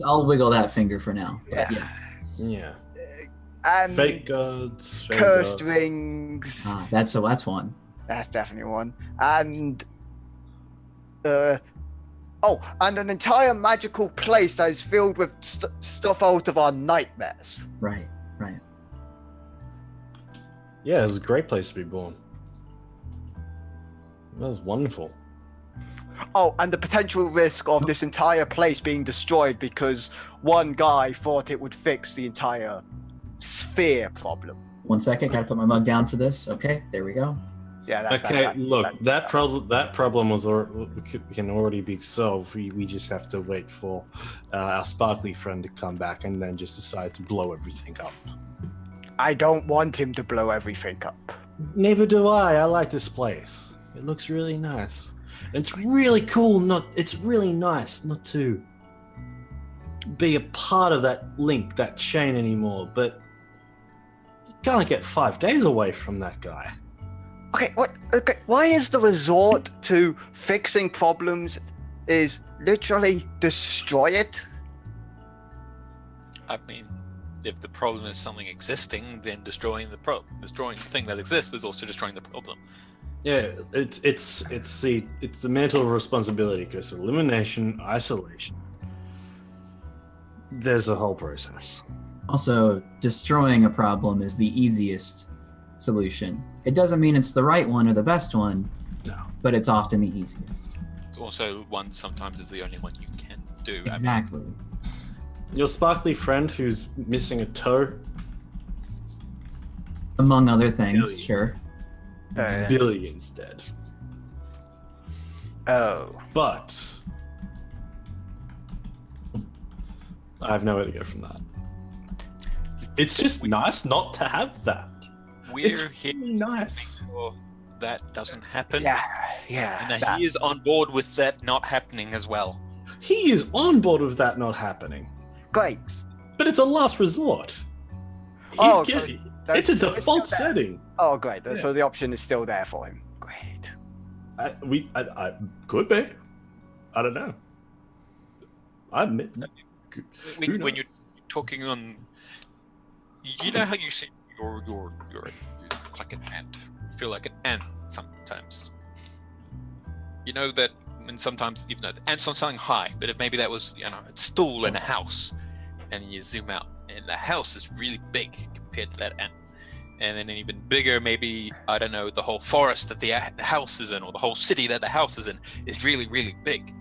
I'll wiggle that finger for now. But yeah. Yeah. And Fake gods. Fake cursed gods. rings. Ah, that's one. That's definitely one. And and an entire magical place that is filled with stuff out of our nightmares. Right. Yeah, it was a great place to be born. That was wonderful. Oh, and the potential risk of this entire place being destroyed because one guy thought it would fix the entire sphere problem. 1 second, gotta put my mug down for this. Okay, there we go. Yeah. That problem was can already be solved. We just have to wait for our sparkly friend to come back and then just decide to blow everything up. I don't want him to blow everything up. Neither do I. I like this place. It looks really nice. And it's really cool. It's really nice not to be a part of that link, that chain anymore. But you can't get 5 days away from that guy. Okay, what? Okay, why is the resort to fixing problems is literally destroy it? I mean, if the problem is something existing, then destroying the thing that exists is also destroying the problem. Yeah, it's the mantle of responsibility because elimination, isolation. There's a whole process. Also, destroying a problem is the easiest solution. It doesn't mean it's the right one or the best one, No. but it's often the easiest. It's also one sometimes is the only one you can do. Exactly. Your sparkly friend who's missing a toe. Among other things, Billion. sure. Billions dead. Oh. But I have nowhere to go from that. It's just nice not to have that. We're It's here really nice. to make sure that doesn't happen. Yeah. And that he is on board with that not happening as well. He is on board with that not happening. Great. But it's a last resort. Oh, He's so getting, that's- it's a so it's default still there. setting. Oh, great. Yeah. So the option is still there for him. Great. I could be. I don't know. I admit. When you're talking on, you know how you see you look like an ant. You feel like an ant sometimes. You know that when sometimes the ant's on something high, but if maybe that was a stool in a house, and you zoom out, and the house is really big compared to that ant. And then even bigger, maybe, I don't know, the whole forest that the house is in, or the whole city that the house is in, is really, really big.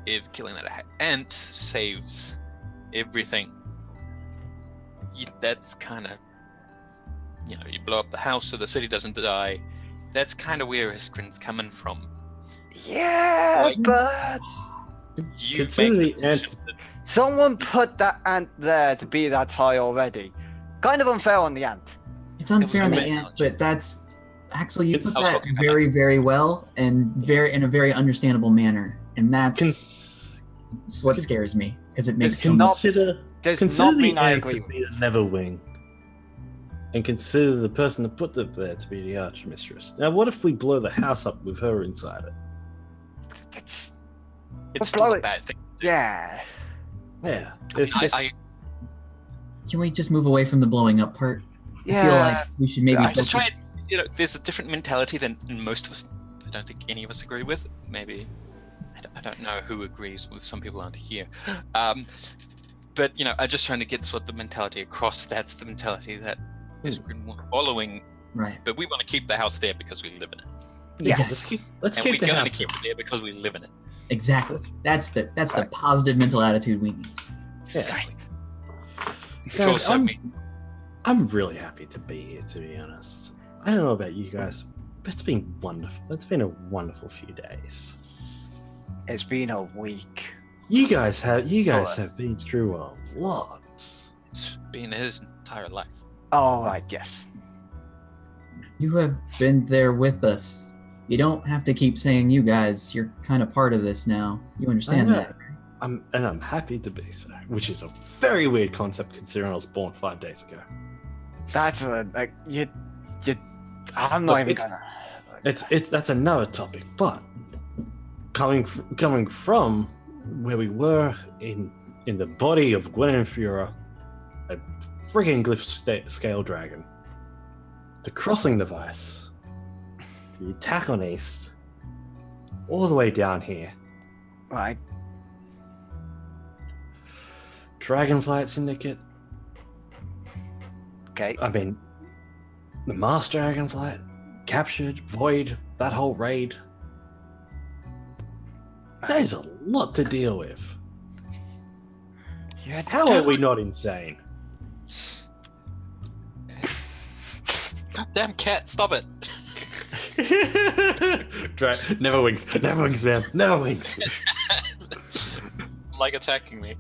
If killing that ant saves everything, that's kind of, you blow up the house so the city doesn't die. That's kind of where Iskrin's coming from. Yeah, Like- but You Consider make the ant- decision that- someone put that ant there to be that high already. Kind of unfair on the ant. It's unfair on the great ant, analogy. but that's Axel. You It's- put I was that talking about very, very well and in a very understandable manner, and that's what scares me because it makes It's so not- much. Does Consider not the mean I ant agree to with be the Neverwing, and consider the person that put them there to be the Archmistress. Now, what if we blow the house up with her inside it? It's, It's blow still a it. bad thing. yeah. Yeah, it's just Can we just move away from the blowing up part? I feel Yeah. like we should maybe. I just focus- try. There's a different mentality than most of us. I don't think any of us agree with. Maybe I don't know who agrees with. Some people aren't here. But I'm just trying to get sort of the mentality across. That's the mentality that Iskrin was following. Right. But we want to keep the house there because we live in it, Yeah. let's keep and the we're going house. to keep it there because we live in it. Exactly. That's the Right. positive mental attitude we need. Exactly. Guys, Also, I'm really happy to be here, to be honest. I don't know about you guys, but it's been wonderful. It's been a wonderful few days. It's been a week. You guys have been through a lot. it's been his entire life. Oh, right, yes. You have been there with us. You don't have to keep saying you guys. You're kind of part of this now. You understand know. that? I'm happy to be so, which is a very weird concept considering I was born 5 days ago. That's I'm not Look, even it's- gonna. That's another topic, but coming from where we were in the body of Gwenenfura, a friggin' glyph scale dragon, the crossing device, the attack on East, all the way down here. Right. Dragonflight Syndicate. Okay. I mean, the Master Dragonflight, captured, Void, that whole raid. That is a lot to deal with. Yeah. How are we not insane? Goddamn cat, stop it. Never wings, man, never wings. Like attacking me.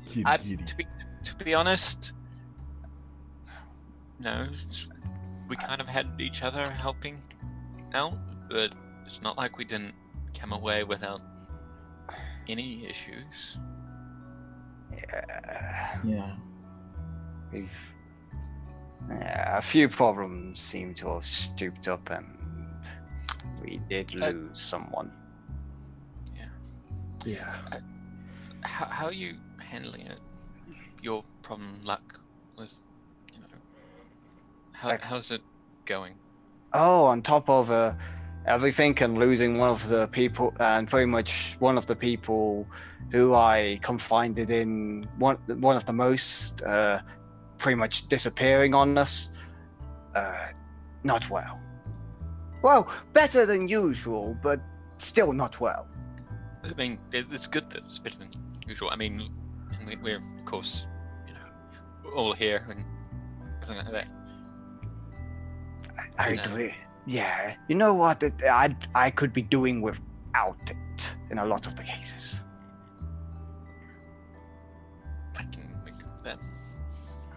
Giddy, I, giddy. to be honest, no, we kind of had each other helping out, but it's not like we didn't come away without any issues. Yeah. Yeah. We've a few problems seem to have stooped up, and we did lose someone. Yeah. How are you handling it? Your problem, luck with, you know, how's it going? Oh, on top of everything, and losing one of the people, and very much one of the people who I confided in, one of the most, pretty much disappearing on us. Not well. Well, better than usual, but still not well. I mean, it's good that it's better than usual. I mean, we're of course, you know, all here and everything like that. I You know. agree. Yeah, you know what? I could be doing without it in a lot of the cases. I can make that.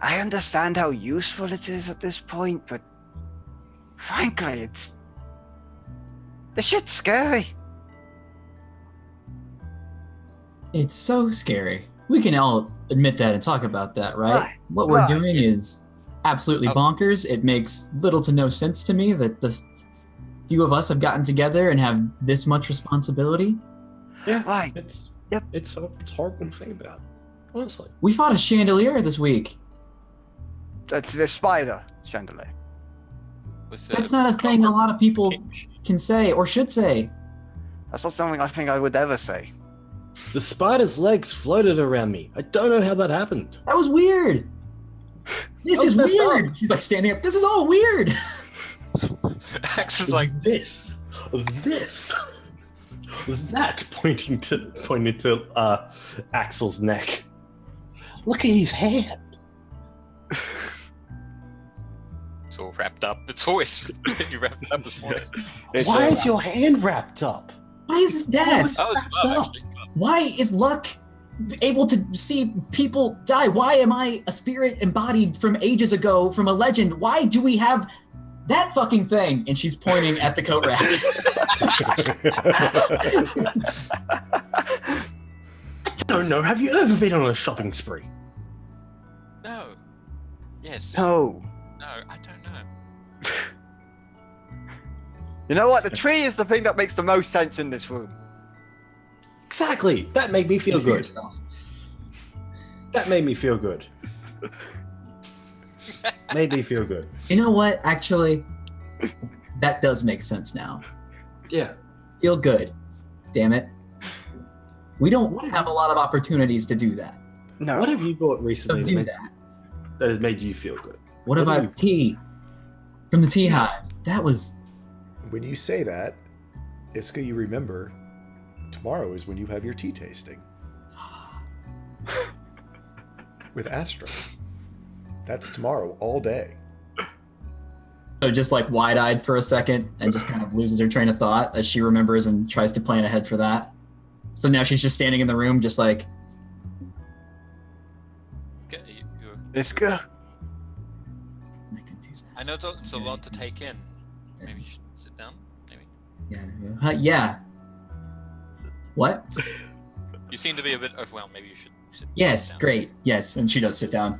I understand how useful it is at this point, but frankly, the shit's scary. It's so scary. We can all admit that and talk about that, right? Right, What we're right. doing is absolutely Oh. bonkers. It makes little to no sense to me that the few of us have gotten together and have this much responsibility. Yeah. Right. It's Yep. It's a horrible thing about it, honestly. We fought a chandelier this week. That's the spider chandelier. With That's not a thing a lot of people can say or should say. That's not something I think I would ever say. The spider's legs floated around me. I don't know how that happened. That was weird. This That was is messed weird. up. She's like standing up. This is all weird. Axel's like, this, that pointing to Axel's neck. Look at his hand. it's all wrapped up. It's always you wrapped up this morning. Why is your hand wrapped up? Why is it that? What's That was wrapped well, up? actually. Why is Luck able to see people die? Why am I a spirit embodied from ages ago from a legend? Why do we have that fucking thing? And she's pointing at the coat rack. I don't know. Have you ever been on a shopping spree? No. Yes. No. No, I don't know. You know what? The tree is the thing that makes the most sense in this room. Exactly. That made me feel For good. yourself. That made me feel good. Made me feel good. You know what? Actually, that does make sense now. Yeah. Feel good. Damn it. We don't have a lot of opportunities to do that. No. What have you bought So recently do that, that. that has made you feel good? What What about do you- tea from the tea hive? That was When you say that, Iska, you remember tomorrow is when you have your tea tasting with Astra. That's tomorrow, all day. so just like wide-eyed for a second and just kind of loses her train of thought as she remembers and tries to plan ahead for that. So now she's just standing in the room just like, Okay, you're, It's good. I can do that. I know it's a lot to take in. Maybe you should sit down. Maybe. Yeah. What? You seem to be a bit overwhelmed. Maybe you should sit Yes, down. great. Yes, and she does sit down.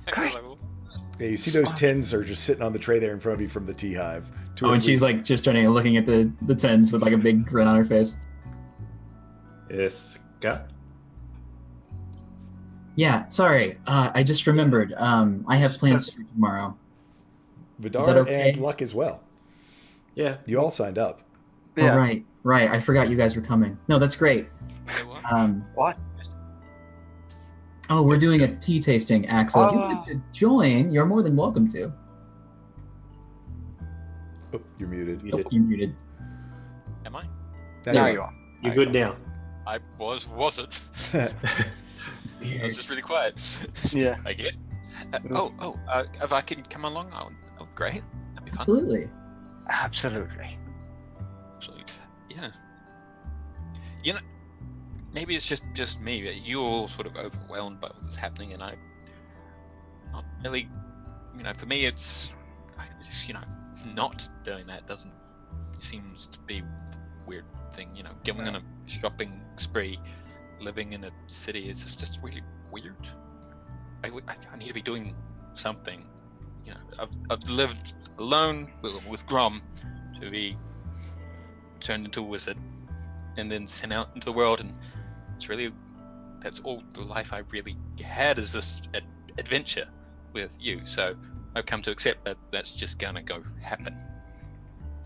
Axel's like, "Well, Yeah, you see those tins are just sitting on the tray there in front of you from the tea hive. Two Oh, or and three- she's like just turning and looking at the tins with like a big grin on her face. Iska. Yeah, sorry. I just remembered. I have plans for tomorrow. Vidar Is that okay? and Luck as well. Yeah. You all signed up. Oh, right. I forgot you guys were coming. No, that's great. Say what? What? Oh, we're doing a tea tasting, Axel. If you Oh. want to join, you're more than welcome to. Oh, you're muted. You Oh, did. you're muted. Am I? Now you are. You're good now. I wasn't. I was just really quiet. Yeah. I get. If I can come along, oh, great. That'd be fun. Absolutely. Absolutely. Absolutely. Yeah. You know, maybe it's just me, but you're all sort of overwhelmed by what's happening, and I'm not really. For me, it's just, not doing that doesn't seems to be a weird thing. Going on a shopping spree, living in a city is just really weird. I need to be doing something. I've lived alone with Grom to be turned into a wizard and then sent out into the world, and that's all the life I really had, is this adventure with you. So I've come to accept that that's just gonna go happen.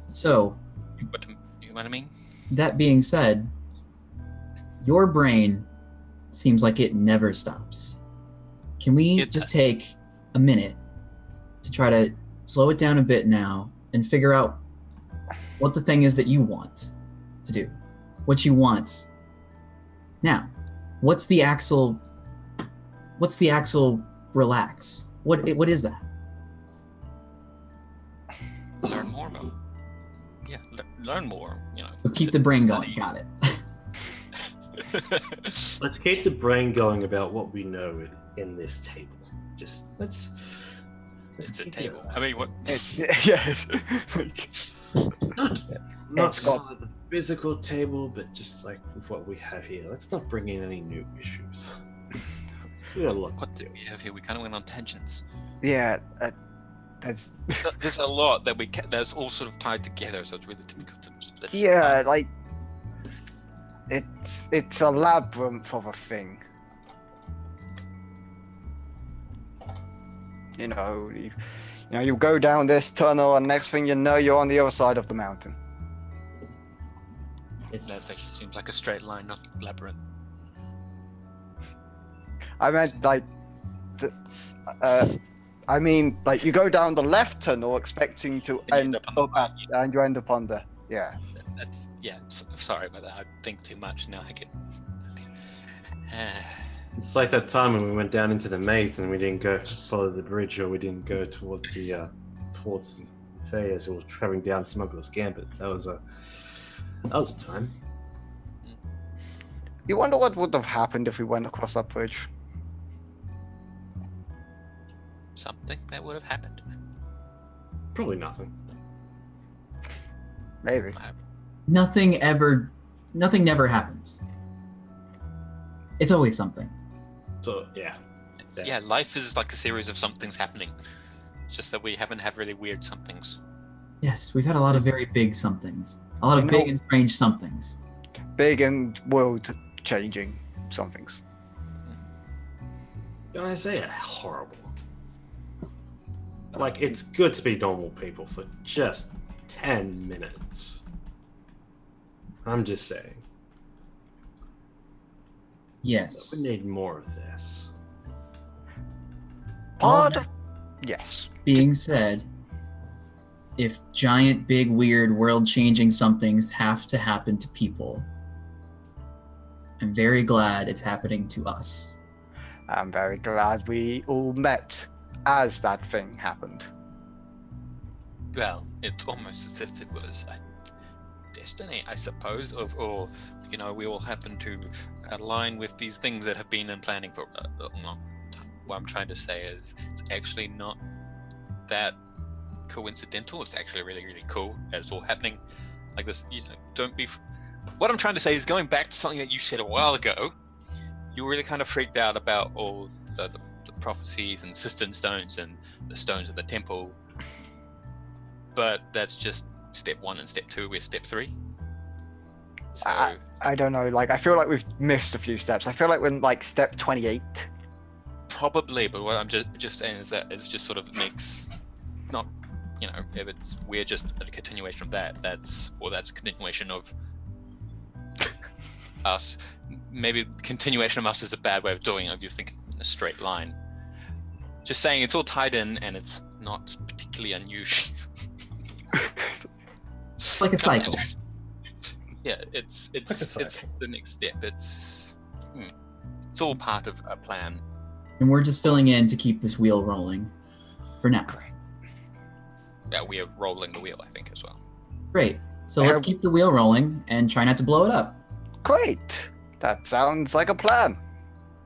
So, You know what I mean? that being said, your brain seems like it never stops. Can we It just does. take a minute to try to slow it down a bit now and figure out what the thing is that you want to do? What you want now? What's the Axel relax? What is that? Learn more about. Yeah, learn more. So keep the brain going. Got it. Let's keep the brain going about what we know in this table. Just let's It's a keep table. it- I mean, what? Yeah. Not It's got- the physical table, but just like with what we have here. Let's not bring in any new issues. We got a lot to What do. do we have here? We kind of went on tangents. Yeah. That's. There's a lot that that's all sort of tied together, so it's really difficult to split. Yeah, like. It's a labyrinth of a thing. You go down this tunnel, and next thing you know, you're on the other side of the mountain. That actually seems like a straight line, not labyrinth. I meant like, you go down the left tunnel expecting to And you end end up on up at, and you end up on the Sorry about that. I think too much now. I get. It's like that time when we went down into the maze and we didn't go follow the bridge, or we didn't go towards the fair as we were traveling down Smuggler's Gambit. That was a time. You wonder what would have happened if we went across that bridge. Something that would have happened. Probably nothing. Maybe. Nothing never happens. It's always something. So yeah. Yeah, life is like a series of somethings happening. It's just that we haven't had really weird somethings. Yes, we've had a lot of very big somethings. A lot of You big know- and strange somethings. Big and world-changing somethings. Isaiah, horrible. Like, it's good to be normal people for just 10 minutes. I'm just saying. Yes. We need more of this. Part of... Yes. Being said, if giant, big, weird, world-changing somethings have to happen to people, I'm very glad it's happening to us. I'm very glad we all met as that thing happened. Well, it's almost as if it was a destiny, I suppose, or we all happen to align with these things that have been in planning for a long time. What I'm trying to say is, it's actually not that coincidental. It's actually really, really cool that it's all happening like this. Don't be. What I'm trying to say is, going back to something that you said a while ago, you were really kind of freaked out about all the prophecies and cistern stones and the stones of the temple. But that's just step 1 and step 2. We're step 3. So I don't know, like, I feel like we've missed a few steps. I feel like we're in, like, step 28. Probably, but what I'm just saying is that it's just sort of makes not, if we're just a continuation of that's a continuation of us. Maybe continuation of us is a bad way of doing it if you're thinking in a straight line. Just saying it's all tied in and it's not particularly unusual. Like a cycle. Yeah, it's the next step. It's all part of a plan. And we're just filling in to keep this wheel rolling for now. Yeah, we are rolling the wheel, I think, as well. Great. So let's keep the wheel rolling and try not to blow it up. Great. That sounds like a plan.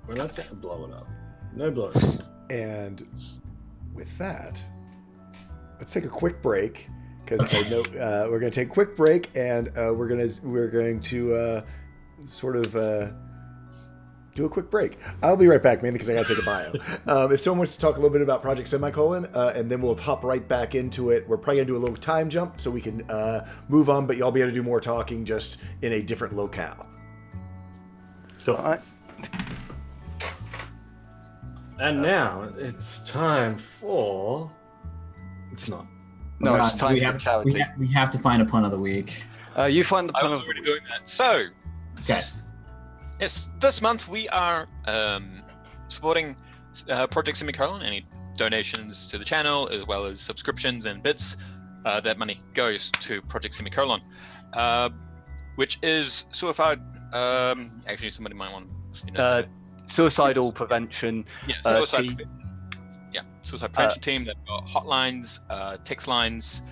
We're not going to blow it up. No blowing up. And with that, let's take a quick break because I know we're going to take a quick break and we're going to sort of do a quick break. I'll be right back, mainly because I got to take a bio. If someone wants to talk a little bit about Project Semicolon, and then we'll hop right back into it. We're probably going to do a little time jump so we can move on, but y'all be able to do more talking just in a different locale. Sure. All right. And now it's time for. It's not. No, it's time we for have, charity. we have to find a pun of the week. You find the I pun was of already doing that. So, Okay. yes, this month we are supporting Project Semicolon. Any donations to the channel, as well as subscriptions and bits, that money goes to Project Semicolon, which is suicide. Actually, somebody might want to. Suicidal prevention. Yeah, suicide. team. Suicide prevention team. They've got hotlines, text lines.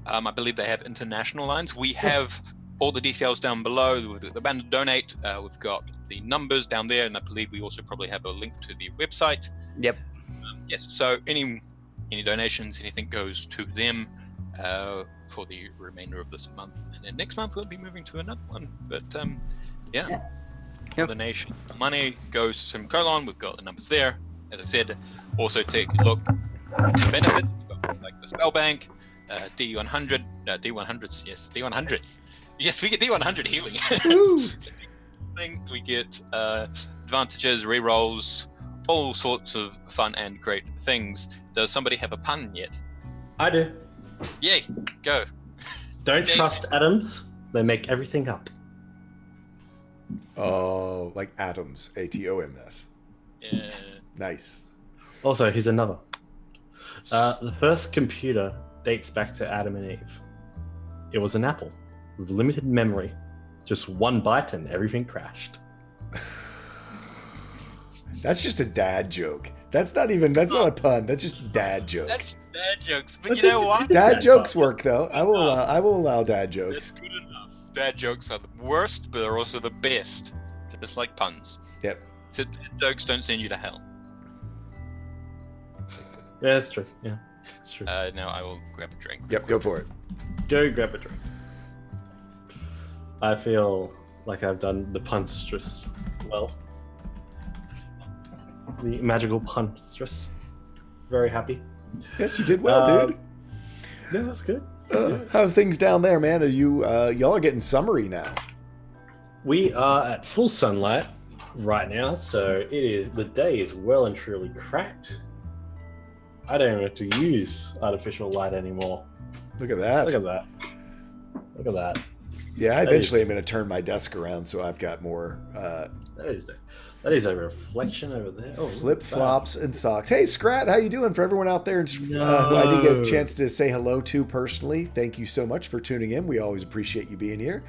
I believe they have international lines. We have all the details down below. With the band to donate. We've got the numbers down there, and I believe we also probably have a link to the website. Yep. Yes. So any donations, anything goes to them for the remainder of this month, and then next month we'll be moving to another one. But yeah. Yep. Donation money goes to Semicolon. We've got the numbers there. As I said, also take a look at the benefits. We've got like the spell bank, D100, D100s. Yes, D100s. Yes, we get D100 healing. We get advantages, rerolls, all sorts of fun and great things. Does somebody have a pun yet? I do. Yay! Go. Don't trust atoms. They make everything up. Oh, like atoms, ATOMS. Yeah. Nice. Also, here's another. The first computer dates back to Adam and Eve. It was an apple with limited memory. Just one byte and everything crashed. That's just a dad joke. That's not a pun. That's just dad joke. That's dad jokes. But you know what? Dad jokes work though. I will allow dad jokes. That's good enough. Dad jokes are the worst, but they're also the best. Just like puns. Yep. So dad jokes don't send you to hell. Yeah, that's true. Yeah, that's true. Now I will grab a drink. Yep, go for it. Go grab a drink. I feel like I've done the punstress well. The magical punstress. Very happy. Yes, you did well, dude. Yeah, that's good. How's things down there, man? Are you y'all are getting summery now? We are at full sunlight right now, so the day is well and truly cracked. I don't even have to use artificial light anymore. Look at that. Look at that. Look at that. Yeah, I eventually am going to turn my desk around so I've got more That is a reflection over there. Oh, flip flops and socks. Hey, Scrat, how you doing? For everyone out there who I didn't get a chance to say hello to personally, thank you so much for tuning in. We always appreciate you being here.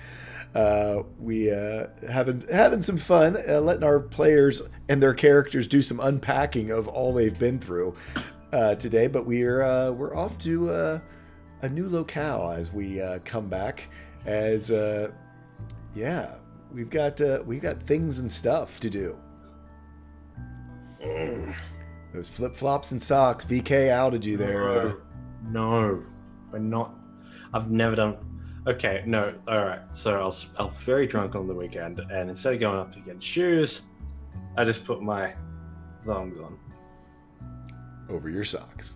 We having some fun, letting our players and their characters do some unpacking of all they've been through today. But we're off to a new locale as we come back. As we've got things and stuff to do. Those flip flops and socks. VK outed you there. No, we're not. I've never done. Okay, no. All right. So I was very drunk on the weekend, and instead of going up to get shoes, I just put my thongs on Over your socks.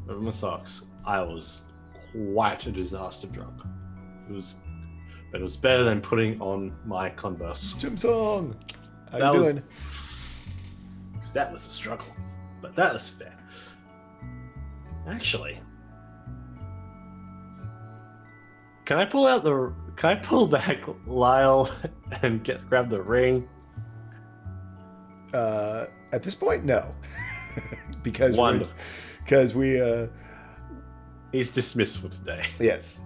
over my socks. I was quite a disaster drunk. But it was better than putting on my Converse. Jim Song, how That you was- doing? because that was a struggle. But that was fair. Actually, can I pull back Lyle and grab the ring? At this point, no, because Wonderful. He's dismissed for today. Yes,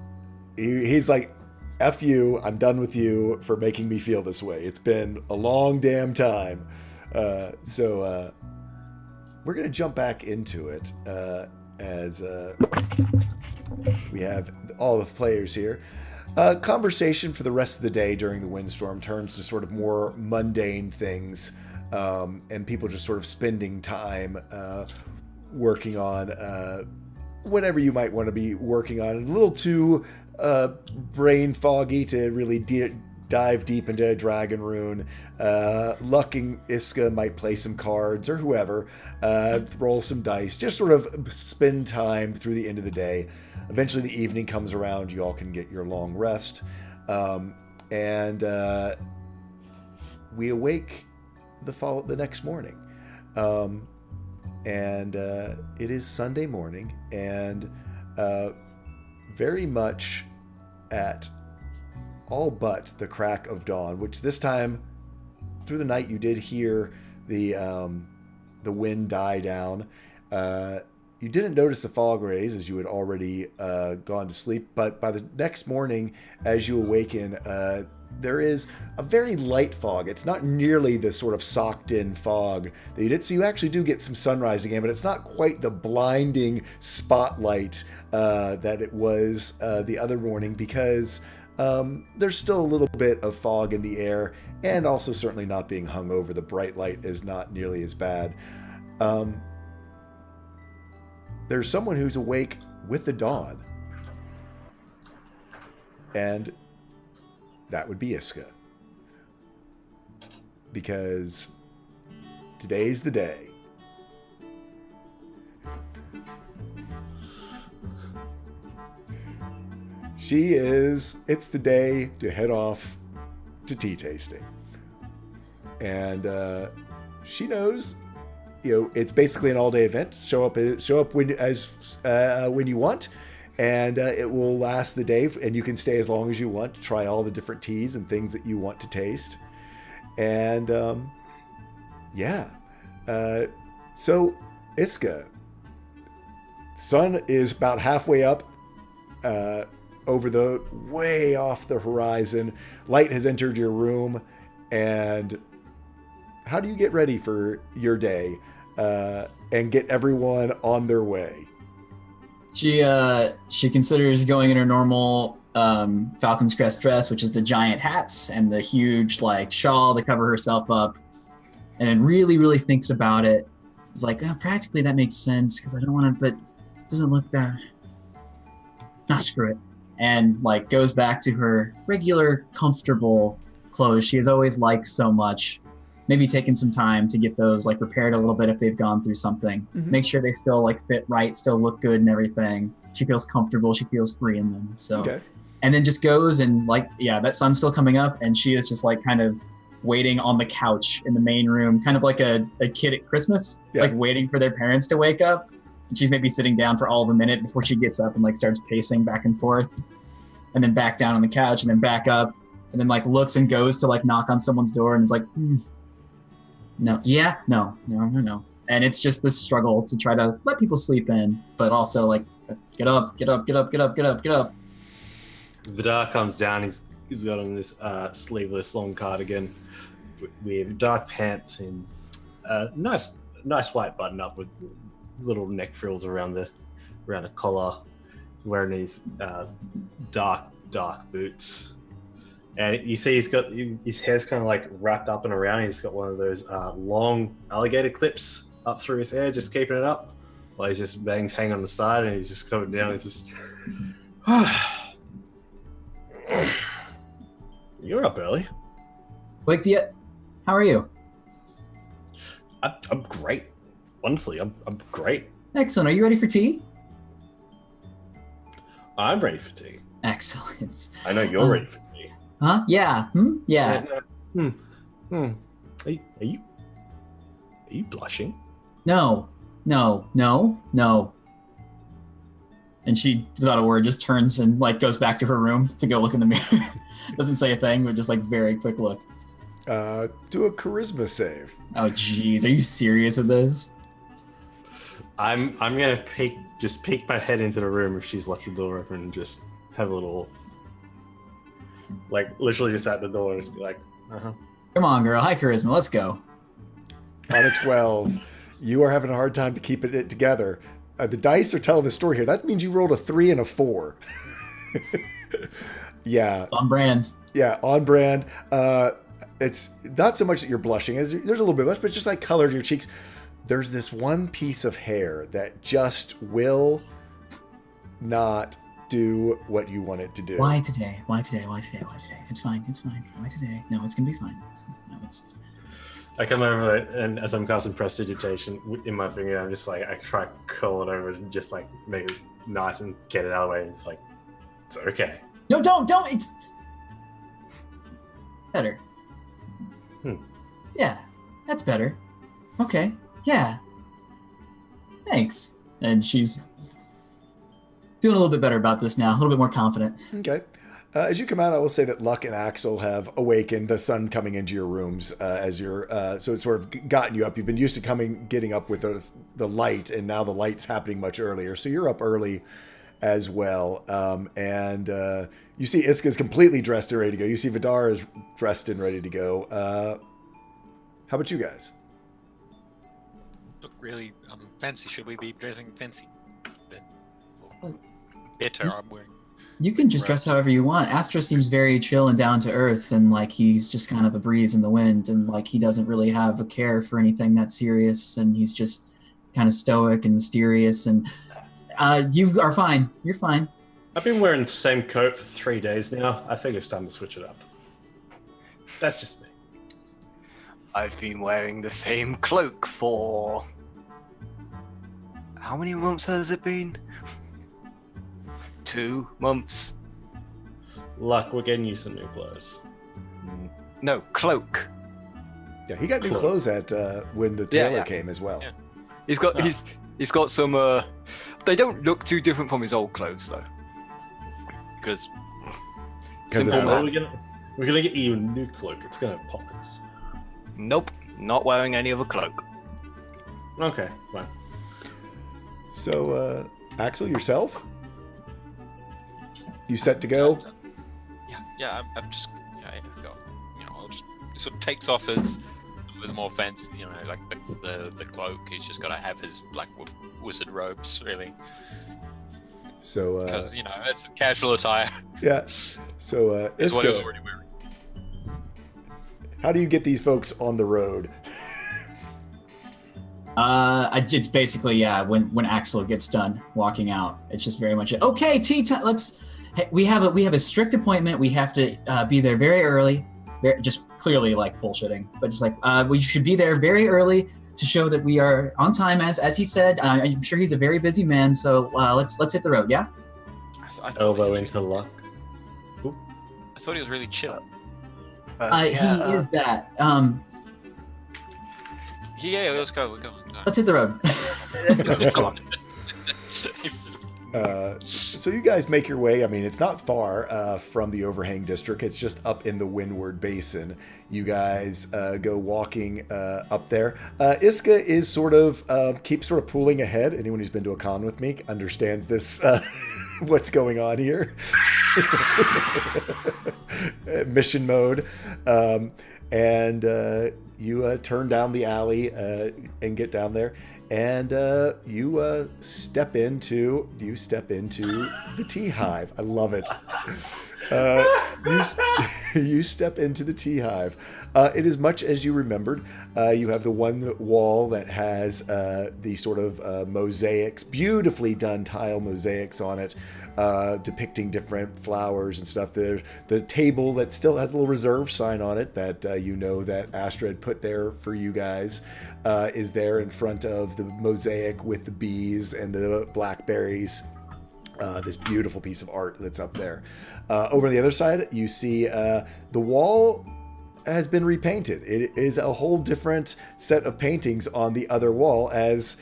he's like, F you, I'm done with you for making me feel this way. It's been a long damn time. So we're going to jump back into it as we have all the players here. Conversation for the rest of the day during the windstorm turns to sort of more mundane things, and people just sort of spending time working on whatever you might want to be working on. A little too brain foggy to really dive deep into a dragon rune. Luck and Iska might play some cards, or whoever, roll some dice, just sort of spend time through the end of the day. Eventually the evening comes around, you all can get your long rest, and we awake the next morning, and it is Sunday morning, and very much at all but the crack of dawn, which this time through the night you did hear the wind die down. You didn't notice the fog rays as you had already gone to sleep, but by the next morning as you awaken, there is a very light fog. It's not nearly the sort of socked in fog that you did, so you actually do get some sunrise again, but it's not quite the blinding spotlight that it was the other morning, because there's still a little bit of fog in the air, and also certainly not being hung over. The bright light is not nearly as bad. There's someone who's awake with the dawn, and that would be Iska, because today's the day. It's the day to head off to tea tasting. And she knows, it's basically an all-day event. Show up when you want, and it will last the day, and you can stay as long as you want to try all the different teas and things that you want to taste. And so Iska, sun is about halfway up over way off the horizon. Light has entered your room, and how do you get ready for your day and get everyone on their way? She considers going in her normal Falcon's Crest dress, which is the giant hats and the huge shawl to cover herself up, and then really, really thinks about it. It's like, practically that makes sense because I don't want to, but it doesn't look that. Screw it. And goes back to her regular, comfortable clothes she has always liked so much. Maybe taking some time to get those repaired a little bit if they've gone through something. Mm-hmm. Make sure they still fit right, still look good and everything. She feels comfortable. She feels free in them. So, okay. And then just goes and that sun's still coming up, and she is just kind of waiting on the couch in the main room, kind of like a kid at Christmas, waiting for their parents to wake up. And she's maybe sitting down for all of a minute before she gets up and starts pacing back and forth, and then back down on the couch, and then back up, and then looks and goes to knock on someone's door, and is no. And it's just this struggle to try to let people sleep in, but also get up. Vidar comes down. He's got on this sleeveless long cardigan with dark pants and nice white button up with little neck frills around the collar. He's wearing these dark boots. And you see he's got his hair's kind of wrapped up and around. He's got one of those long alligator clips up through his hair, just keeping it up. While he's just bangs hang on the side, and he's just coming down. He's just, you're up early. Waked yet? How are you? I'm great. Wonderfully, I'm great. Excellent. Are you ready for tea? I'm ready for tea. Excellent. I know you're ready for tea. Huh? Yeah. Yeah. Are Are you blushing? No. And she, without a word, just turns and like goes back to her room to go look in the mirror. Doesn't say a thing, but just like very quick look. Do a charisma save. Oh jeez, are you serious with this? I'm gonna peek my head into the room if she's left the door open and just have a little, like, literally just at the door and just be like, Come on, girl. High charisma. Let's go. On a 12, you are having a hard time to keep it together. The dice are telling the story here. That means you rolled a 3 and a 4. Yeah. On brand. Yeah, on brand. It's not so much that you're blushing. There's a little bit of blush, but just like color to your cheeks. There's this one piece of hair that just will not do what you want it to do. Why today? It's fine. Why today? No, it's gonna be fine. I come over and as I'm casting prestidigitation in my finger, I'm just like, I try to curl it over and just like make it nice and get it out of the way. And it's like, it's okay. No, don't. It's better. Yeah, that's better. Okay. Yeah. Thanks. And she's doing a little bit better about this now, a little bit more confident. Okay. As you come out, I will say that Luck and Axel have awakened, the sun coming into your rooms as you're, so it's sort of gotten you up. You've been used to getting up with the light, and now the light's happening much earlier. So you're up early as well. And you see Iska's completely dressed and ready to go. You see Vidar is dressed and ready to go. How about you guys? Look really fancy. Should we be dressing fancy? Better, I'm wearing. You can just dress however you want. Astra seems very chill and down to earth, and like he's just kind of a breeze in the wind, and like he doesn't really have a care for anything that serious, and he's just kind of stoic and mysterious. And you are fine. You're fine. I've been wearing the same coat for 3 days now. I think it's time to switch it up. That's just me. I've been wearing the same cloak for... How many months has it been? 2 months. Luck, we're getting you some new clothes. No, cloak. Yeah, he got new Cloak. clothes at when the tailor yeah. came as well. Yeah. He's got some. They don't look too different from his old clothes though, because Because simple it's man. We're gonna get you a new cloak. It's gonna have pockets. Nope, not wearing any other cloak. Okay, fine. So, Axel, yourself? You set to go? Yeah. I'm just. Yeah, go. I'll just sort of takes off his more fancy. Like the cloak. He's just got to have his black wizard robes, really, So, because it's casual attire. yeah. So, It's what he was Iska, already wearing. how do you get these folks on the road? It's basically when Axel gets done walking out, it's just very much okay. Tea time. Hey, we have a strict appointment. We have to be there very early. Just clearly like bullshitting, but just like we should be there very early to show that we are on time, as he said. I'm sure he's a very busy man, so let's hit the road. Yeah. I thought Elbow he was into Luck. I thought he was really chill. He is that. Yeah, let's go. We're going. Let's hit the road. Come on. So you guys make your way. I mean, it's not far from the overhang district. It's just up in the Windward Basin. You guys go walking up there. Iska is keeps sort of pulling ahead. Anyone who's been to a con with me understands this. What's going on here? Mission mode. And you turn down the alley and get down there. And you step into the tea hive. I love it. You step into the tea hive. It is much as you remembered. You have the one wall that has the sort of mosaics, beautifully done tile mosaics on it, depicting different flowers and stuff. There's the table that still has a little reserve sign on it that that Astra had put there for you guys. Is there in front of the mosaic with the bees and the blackberries. This beautiful piece of art that's up there. Over on the other side, you see the wall has been repainted. It is a whole different set of paintings on the other wall, as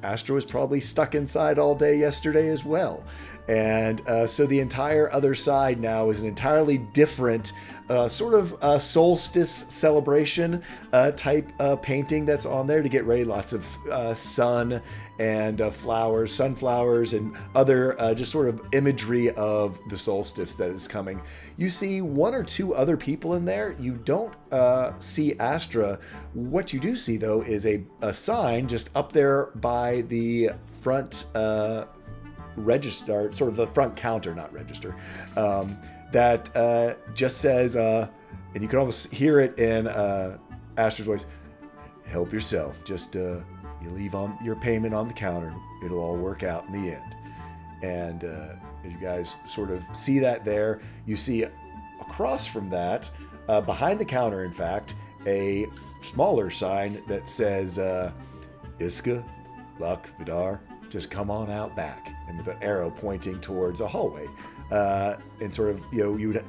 Astra was probably stuck inside all day yesterday as well. And so the entire other side now is an entirely different sort of solstice celebration type painting that's on there to get ready. Lots of sun and flowers, sunflowers, and other just sort of imagery of the solstice that is coming. You see one or two other people in there. You don't see Astra. What you do see, though, is a sign just up there by the front register, sort of the front counter, not register, that just says, and you can almost hear it in Astra's voice, "Help yourself. Just you leave on your payment on the counter. It'll all work out in the end." And as you guys sort of see that there, you see across from that, behind the counter, in fact, a smaller sign that says, "Iska, Luck, Vidar, just come on out back," and with an arrow pointing towards a hallway, and sort of, you know, you would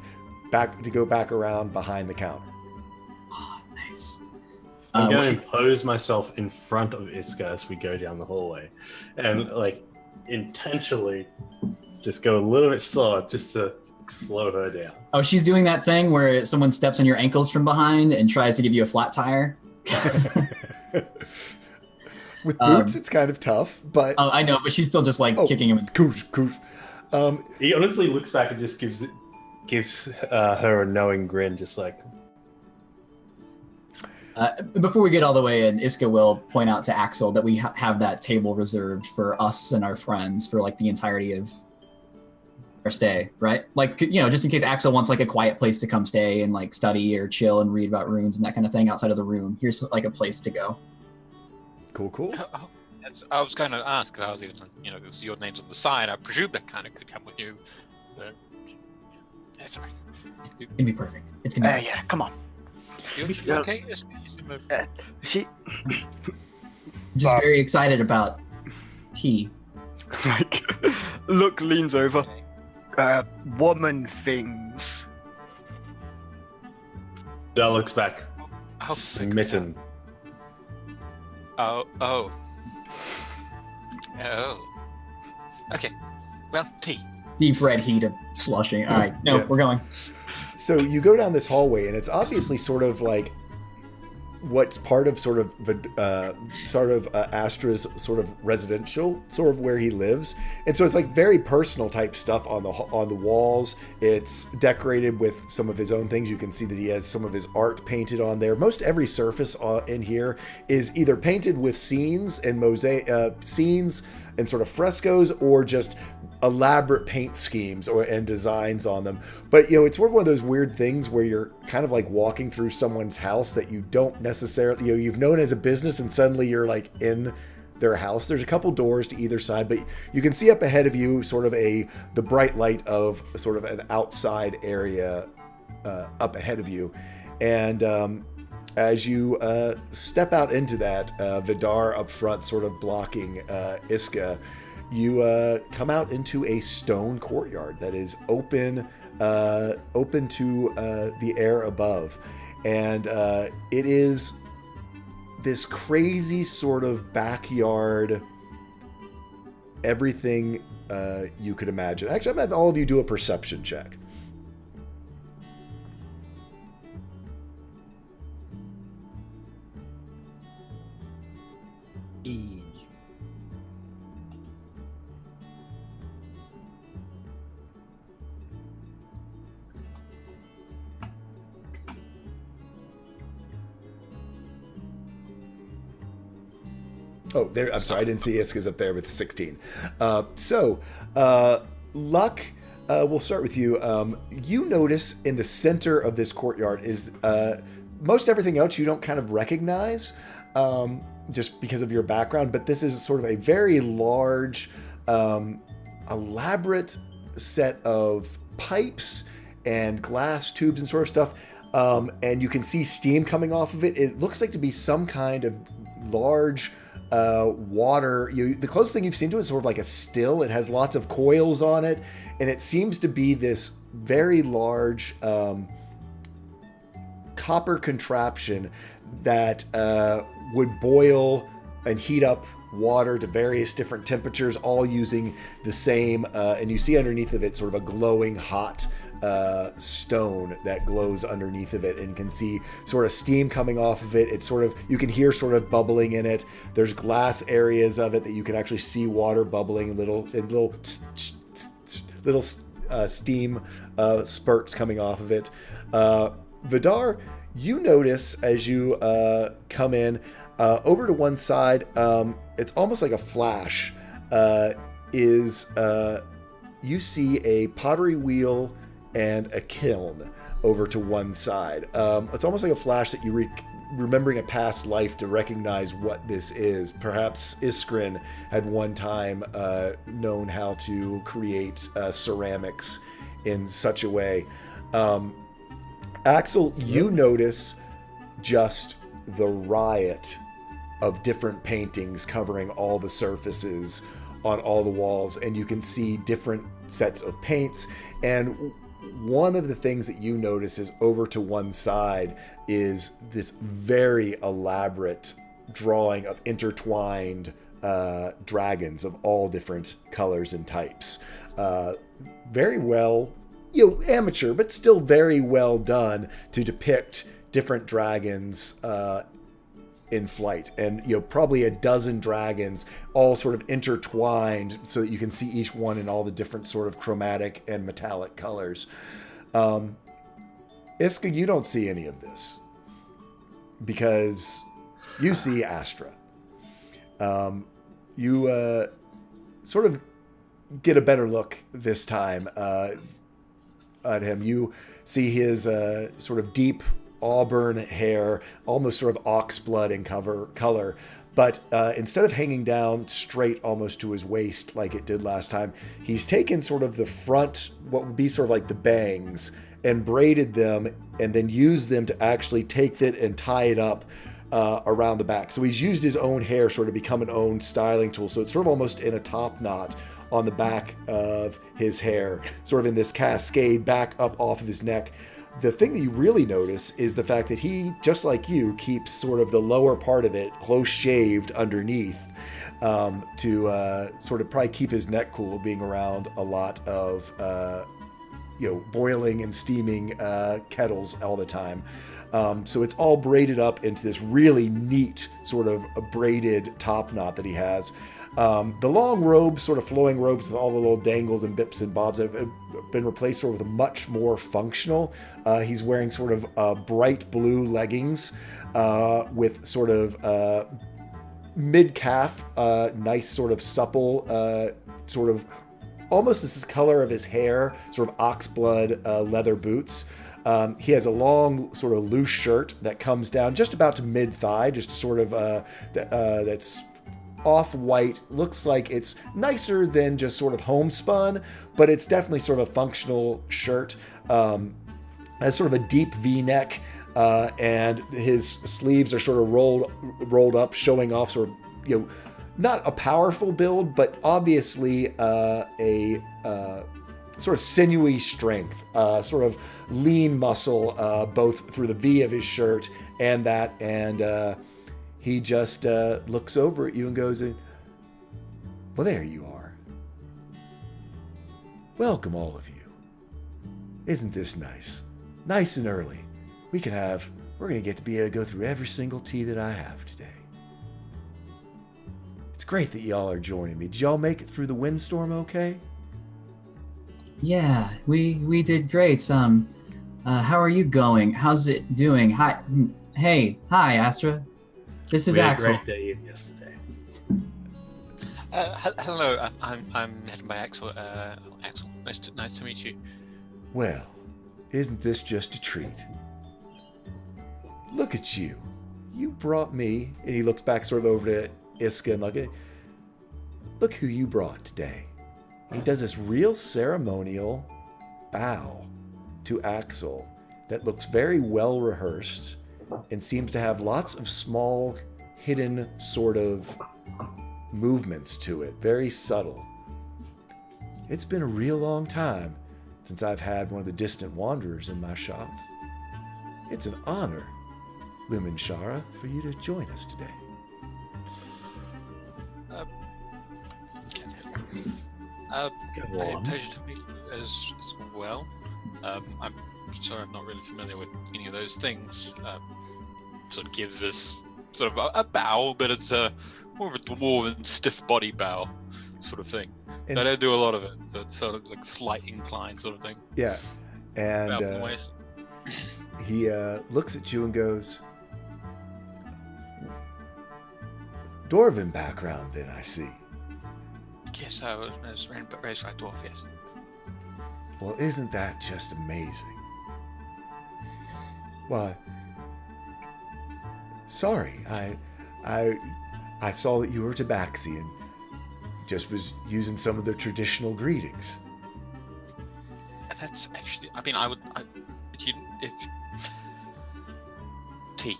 go back around behind the counter. Oh, nice. I'm going to pose myself in front of Iska as we go down the hallway, and like intentionally just go a little bit slower, just to slow her down. Oh, she's doing that thing where someone steps on your ankles from behind and tries to give you a flat tire. With boots, it's kind of tough, but Oh, I know, but she's still just like kicking him. Coof. He honestly looks back and just gives her a knowing grin, just like. Before we get all the way in, Iska will point out to Axel that we have that table reserved for us and our friends for like the entirety of our stay, right? Like, you know, just in case Axel wants like a quiet place to come stay and like study or chill and read about runes and that kind of thing outside of the room. Here's like a place to go. Cool. I was going to ask, because I was even, you know, your name's on the side. I presume that kind of could come with you. But, yeah, sorry. It's gonna be perfect. It's gonna be perfect. Yeah, come on. You Yeah. okay? She Just very excited about tea. like look leans over. Woman things. Dal looks back, Oh, smitten. Oh. Okay. Well, tea. Deep red heat of flushing. All right, no, Yeah. we're going. So you go down this hallway, and it's obviously sort of like what's part of sort of Astra's sort of residential, sort of where he lives, and so it's like very personal type stuff on the walls. It's decorated with some of his own things. You can see that he has some of his art painted on there. Most every surface in here is either painted with scenes and mosaic scenes and sort of frescoes, or just elaborate paint schemes and designs on them. But, you know, it's one of those weird things where you're kind of like walking through someone's house that you don't necessarily, you know, you've known as a business, and suddenly you're like in their house. There's a couple doors to either side, but you can see up ahead of you sort of the bright light of sort of an outside area up ahead of you. And as you step out into that, Vidar up front sort of blocking Iska, you come out into a stone courtyard that is open to the air above. And it is this crazy sort of backyard, everything you could imagine. Actually, I'm going to have all of you do a perception check. Oh, there. I'm sorry, I didn't see Iska's up there with 16. Luck, we'll start with you. You notice in the center of this courtyard is most everything else you don't kind of recognize, just because of your background, but this is sort of a very large, elaborate set of pipes and glass tubes and sort of stuff, and you can see steam coming off of it. It looks like to be some kind of large water. The closest thing you've seen to it is sort of like a still. It has lots of coils on it, and it seems to be this very large copper contraption that would boil and heat up water to various different temperatures, all using the same, and you see underneath of it sort of a glowing hot stone that glows underneath of it, and can see sort of steam coming off of it. It's sort of, you can hear sort of bubbling in it. There's glass areas of it that you can actually see water bubbling, and little steam spurts coming off of it. Vidar, you notice as you come in over to one side, it's almost like a flash, you see a pottery wheel and a kiln over to one side. It's almost like a flash that you remembering a past life to recognize what this is. Perhaps Iskrin had one time known how to create ceramics in such a way. Axel, you notice just the riot of different paintings covering all the surfaces on all the walls, and you can see different sets of paints. And one of the things that you notice is over to one side is this very elaborate drawing of intertwined dragons of all different colors and types. Very well, amateur, but still very well done to depict different dragons in flight, and probably a dozen dragons all sort of intertwined so that you can see each one in all the different sort of chromatic and metallic colors. Iska, you don't see any of this because you see Astra. You sort of get a better look this time at him. You see his sort of deep auburn hair, almost sort of ox blood in color, but instead of hanging down straight almost to his waist like it did last time, he's taken sort of the front, what would be sort of like the bangs, and braided them, and then used them to actually take it and tie it up around the back. So he's used his own hair sort of become an own styling tool. So it's sort of almost in a top knot on the back of his hair, sort of in this cascade back up off of his neck. The thing that you really notice is the fact that he, just like you, keeps sort of the lower part of it close shaved underneath to sort of probably keep his neck cool, being around a lot of boiling and steaming kettles all the time. So it's all braided up into this really neat sort of a braided top knot that he has. The long robes, sort of flowing robes with all the little dangles and bips and bobs, have been replaced sort of with a much more functional. He's wearing sort of bright blue leggings with sort of mid-calf, nice sort of supple, sort of almost this is color of his hair, sort of oxblood leather boots. He has a long sort of loose shirt that comes down just about to mid-thigh, just sort of that's off-white. Looks like it's nicer than just sort of homespun, but it's definitely sort of a functional shirt. Has sort of a deep V-neck, and his sleeves are sort of rolled up, showing off sort of, not a powerful build, but obviously a sort of sinewy strength, sort of lean muscle, both through the V of his shirt and that, and he just looks over at you and goes, well, there you are. Welcome, all of you. Isn't this nice? Nice and early. We're going to get to be able to go through every single tea that I have today. It's great that y'all are joining me. Did y'all make it through the windstorm okay? Yeah, we did great. How are you going? How's it doing? Hi, Astra. This is Axel. Great day in yesterday. Hello, I'm headed by Axel. Axel, nice to meet you. Well, isn't this just a treat? Look at you. You brought me, and he looks back sort of over to Iska and look who you brought today. He does this real ceremonial bow to Axel that looks very well rehearsed and seems to have lots of small, hidden sort of movements to it, very subtle. It's been a real long time since I've had one of the distant wanderers in my shop. It's an honor, Lumen Shara, for you to join us today. Go on. Pleasure to meet you as well. I'm sorry, I'm not really familiar with any of those things. Sort of gives this sort of a bow, but it's more of a dwarven stiff body bow sort of thing. And- I don't do a lot of it, so it's sort of like slight incline sort of thing. Yeah. And Bow from the waist. he looks at you and goes, Dwarven background, then, I see. Yes, I was raised by a dwarf, yes. Well, isn't that just amazing? Why? Sorry, I saw that you were Tabaxi and just was using some of the traditional greetings. That's actually, if tea.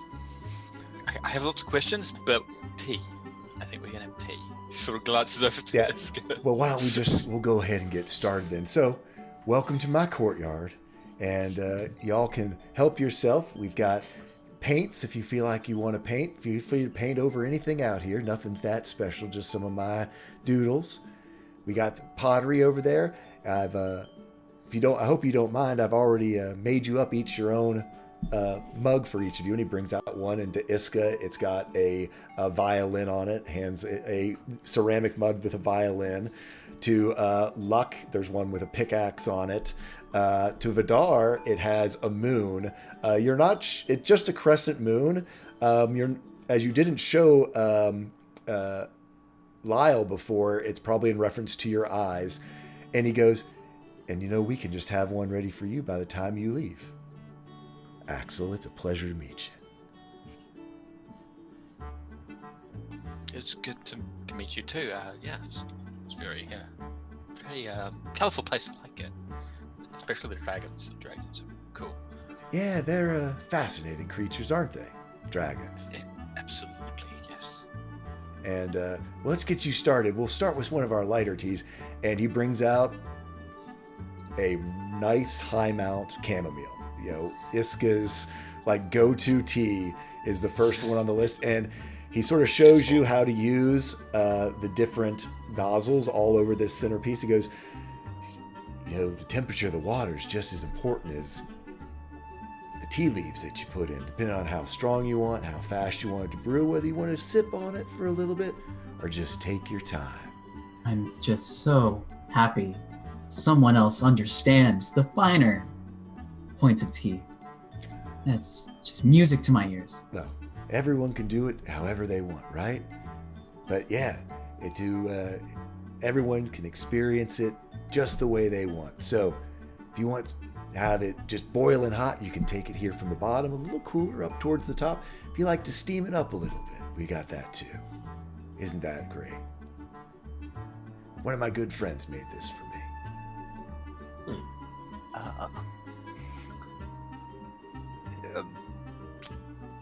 I have lots of questions, but tea. I think we're gonna have tea. He sort of glances over to Yeah. this. Well, why don't we'll go ahead and get started then. So, welcome to my courtyard, and y'all can help yourself. We've got paints if you feel like you want to paint. Feel free to paint over anything out here. Nothing's that special, just some of my doodles. We got the pottery over there. I hope you don't mind. I've already made you up each your own mug for each of you, and he brings out one. And to Iska, it's got a violin on it. Hands a ceramic mug with a violin. To Luck, there's one with a pickaxe on it. To Vidar, it has a moon. It's just a crescent moon. As you didn't show Lyle before, it's probably in reference to your eyes. And he goes, and we can just have one ready for you by the time you leave. Axel, it's a pleasure to meet you. It's good to meet you too. It's very colourful place. I like it, especially the dragons. The dragons are cool. Yeah, they're fascinating creatures, aren't they? Dragons. Yeah, absolutely, yes. And let's get you started. We'll start with one of our lighter teas. And he brings out a nice high mount chamomile. Iska's go-to tea is the first one on the list. And he sort of shows you how to use the different nozzles all over this centerpiece. He goes, the temperature of the water is just as important as the tea leaves that you put in, depending on how strong you want, how fast you want it to brew, whether you want to sip on it for a little bit or just take your time. I'm just so happy someone else understands the finer points of tea. That's just music to my ears. Well, everyone can do it however they want, right? But yeah, everyone can experience it just the way they want. So if you want to have it just boiling hot, you can take it here from the bottom, a little cooler up towards the top. If you like to steam it up a little bit, we got that too. Isn't that great? One of my good friends made this for me.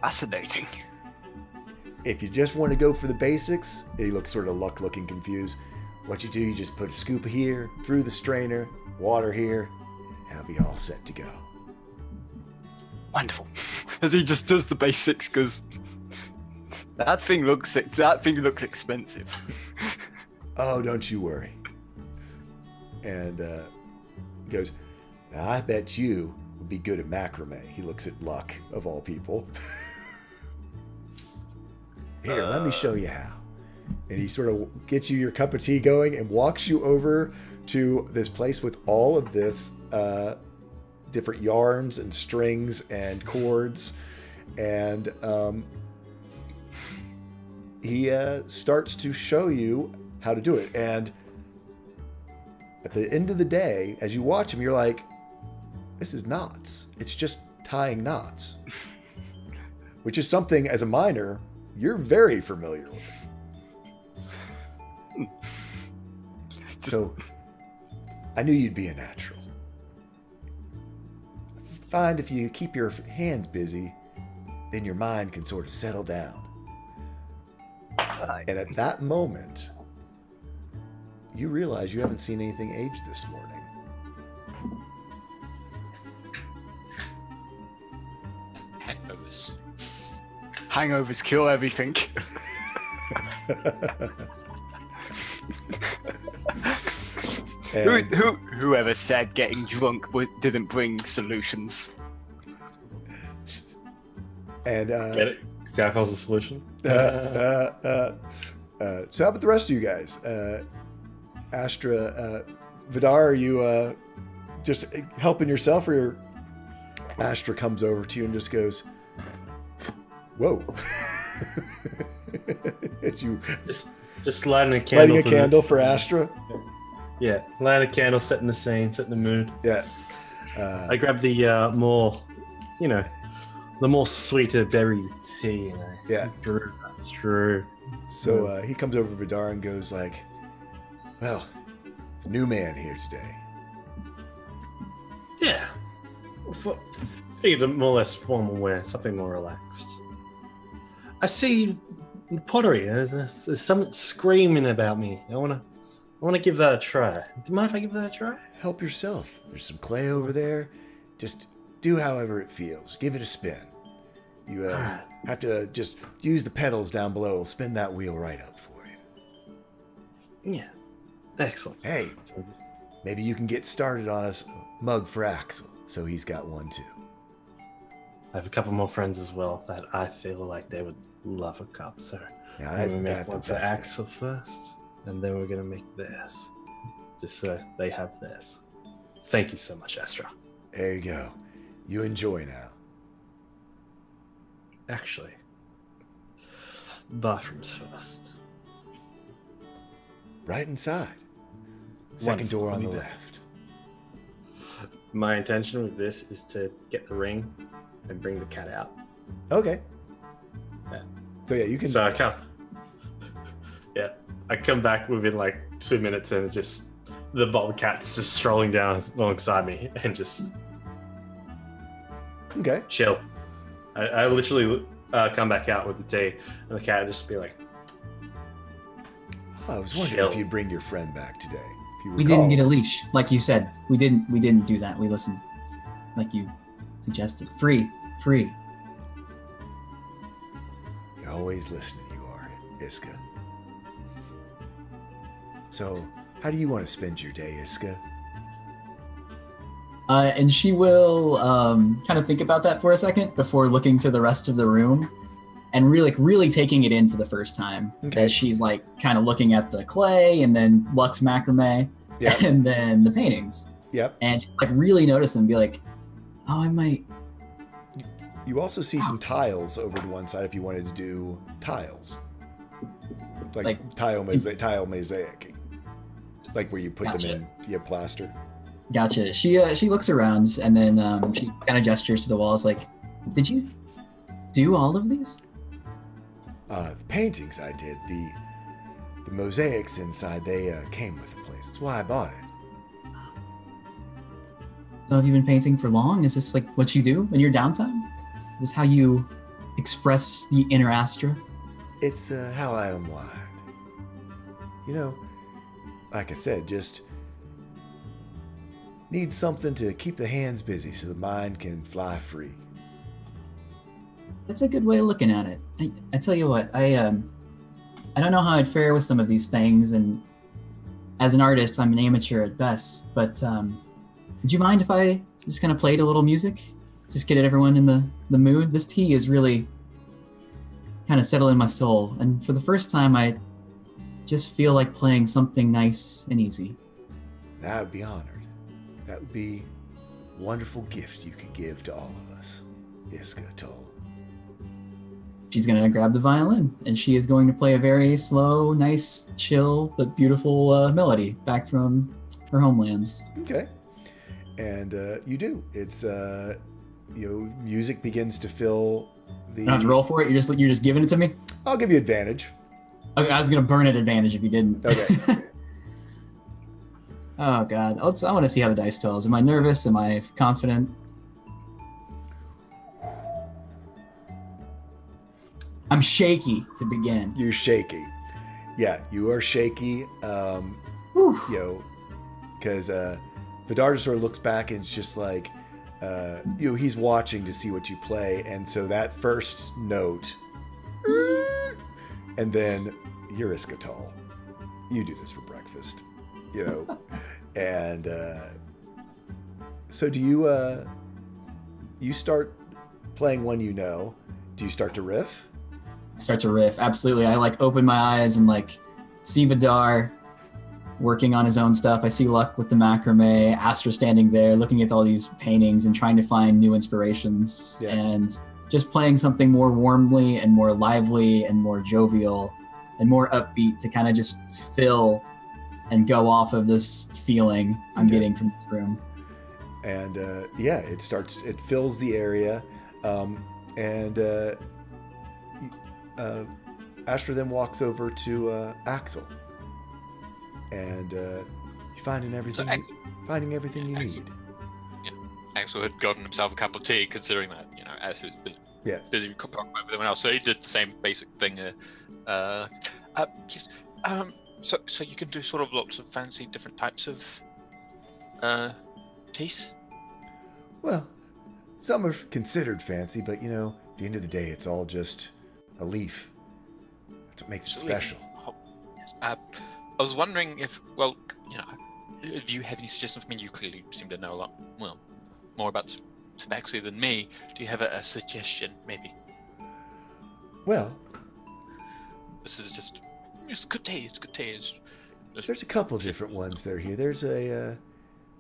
Fascinating. If you just want to go for the basics, he looks sort of looking confused. What you do, you just put a scoop here, through the strainer, water here, and it'll be all set to go. Wonderful. As he just does the basics, because that thing looks expensive. Oh, don't you worry. And he goes, now, I bet you would be good at macrame. He looks at Luck, of all people. Here, let me show you how. And he sort of gets you your cup of tea going and walks you over to this place with all of this different yarns and strings and cords. And he starts to show you how to do it. And at the end of the day, as you watch him, you're like, this is knots. It's just tying knots. Which is something, as a miner, you're very familiar with. So, I knew you'd be a natural. Find if you keep your hands busy, then your mind can sort of settle down. And at that moment, you realize you haven't seen anything age this morning. hangovers. Hangovers cure everything. And Whoever said getting drunk didn't bring solutions? and Get it? See how the solution? so how about the rest of you guys? Astra, Vidar, are you just helping yourself, or Astra comes over to you and just goes, "Whoa!" As you Just lighting a candle. lighting a candle for Astra. Yeah, light a candle, setting the scene, setting the mood. Yeah. I grab the more, the more sweeter berry tea. Yeah. Brew that through. So he comes over to Vidar and goes like, "Well, it's a new man here today." Yeah. Figure the more or less formal wear, something more relaxed. I see pottery. There's something screaming about me. I wanna give that a try. Do you mind if I give that a try? Help yourself. There's some clay over there. Just do however it feels. Give it a spin. You have to just use the pedals down below. It'll spin that wheel right up for you. Yeah. Excellent. Hey, maybe you can get started on a mug for Axel, so he's got one too. I have a couple more friends as well that I feel like they would love a cup. So Now we're that's gonna make not the one for best thing. Axel first, and then we're gonna make theirs, just so they have theirs. Thank you so much, Astra. There you go. You enjoy now. Actually, bathrooms first. Right inside. Second Wonderful. door on I'll the be back. left. My intention with this is to get the ring and bring the cat out. Okay. Yeah. So yeah, you can. So I come. Yeah, I come back within like 2 minutes, and just the bobcat's just strolling down alongside me and just Okay. chill. I literally come back out with the tea, and the cat would just be like, Oh, I was wondering Chill. if you'd bring your friend back today. If you We didn't recall. get a leash, like you said. We didn't do that. We listened, like you suggested. Free. You're always listening, you are, Iska. So, how do you want to spend your day, Iska? And she will kind of think about that for a second before looking to the rest of the room, and really taking it in for the first time. Okay. As she's like kind of looking at the clay, and then Lux macrame, Yeah. and then the paintings, Yep. and like really notice them, and be like, oh, I might. You also see some tiles over to one side if you wanted to do tiles. Like tile mosaicing. Like where you put Gotcha. them in, you have plaster. Gotcha. She looks around, and then she kind of gestures to the walls, like, did you do all of these? The paintings I did, the mosaics inside, they came with the place. That's why I bought it. So have you been painting for long? Is this like what you do in your downtime? Is this how you express the inner Astra? It's how I unwind. You know, like I said, just need something to keep the hands busy so the mind can fly free. That's a good way of looking at it. I tell you what, I don't know how I'd fare with some of these things, and as an artist, I'm an amateur at best. But would you mind if I just kind of played a little music, just get everyone in the mood? This tea is really kind of settling my soul, and for the first time, I just feel like playing something nice and easy. I would be honored. That would be a wonderful gift you could give to all of us, Iska told. She's gonna grab the violin, and she is going to play a very slow, nice, chill, but beautiful melody back from her homelands. Okay. And you do. It's, music begins to fill the... You don't have to roll for it. You're just giving it to me. I'll give you advantage. Okay, I was gonna burn at advantage if you didn't. Okay. Oh god, I want to see how the dice tells. Am I nervous? Am I confident? I'm shaky to begin. You're shaky. Yeah, you are shaky. Whew. Because Vidar just sort of looks back and it's just like, he's watching to see what you play, and so that first note, and then you're Iskatal. You do this for breakfast, and so do you? You start playing one you know. Do you start to riff? Start to riff. Absolutely. I open my eyes and see Vidar working on his own stuff. I see Luck with the macrame, Astra standing there looking at all these paintings and trying to find new inspirations, and just playing something more warmly and more lively and more jovial and more upbeat to kind of just fill and go off of this feeling I'm getting from this room. And it fills the area, and Astra then walks over to Axel, and finding everything you need. Yeah, Axel had gotten himself a cup of tea, considering that Astra has been busy talking with everyone else, so he did the same basic thing. So you can do sort of lots of fancy different types of teas. Well, some are considered fancy, but at the end of the day, it's all just a leaf. That's what makes it special. I was wondering if, do you have any suggestions? I mean, you clearly seem to know a lot, more about Tabaxi than me. Do you have a suggestion, maybe? Well, it's good tea. It's good tea. There's a couple different ones that are here. There's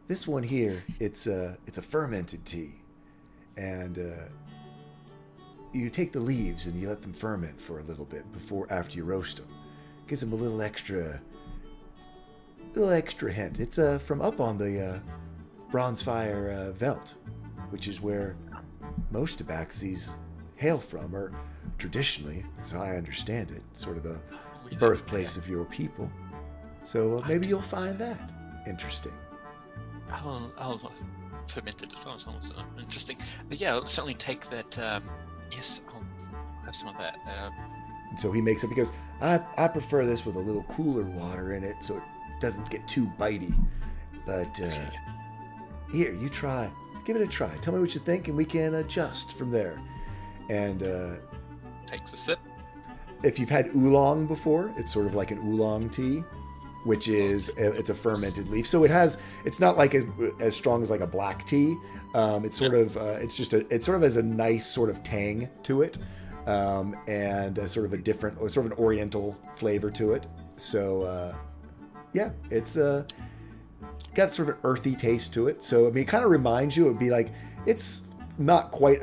this one here. It's a fermented tea, and you take the leaves and you let them ferment for a little bit after you roast them. Gives them a little extra hint. It's from up on the Bronzefire Veldt, which is where most Tabaxis hail from, or traditionally, as I understand it, sort of the birthplace of your people. So maybe you'll find that interesting. I'll ferment it as well. Sounds interesting. But yeah, I'll certainly take that. Yes, I'll have some of that. And so he makes it because I prefer this with a little cooler water in it, so it doesn't get too bitey. But here, you try. Give it a try. Tell me what you think, and we can adjust from there. And takes a sip. If you've had oolong before, it's sort of like an oolong tea, which is it's a fermented leaf. So it's not like as strong as like a black tea. It's sort of it sort of has a nice sort of tang to it, and a sort of a different, or sort of an oriental flavor to it. So it's got sort of an earthy taste to it. So I mean, it kind of reminds you. It would be like, it's not quite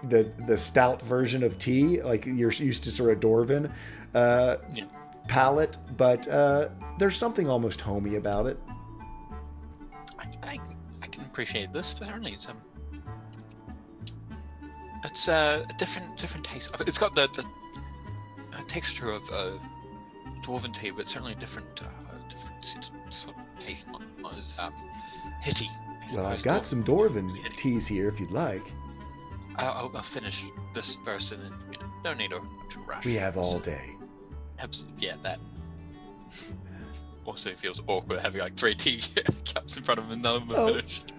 the stout version of tea like you're used to, sort of Dwarven palate, but there's something almost homey about it. I can appreciate this. Certainly, it's a different taste. It's got the texture of Dwarven tea, but certainly a different sort of taste. Not as hitty. Well, I've got some Dwarven teas here if you'd like. I'll finish this verse and then no need to rush. We have all day. Yeah, that. Also, it feels awkward having like 3 tea cups in front of him and none of them are finished.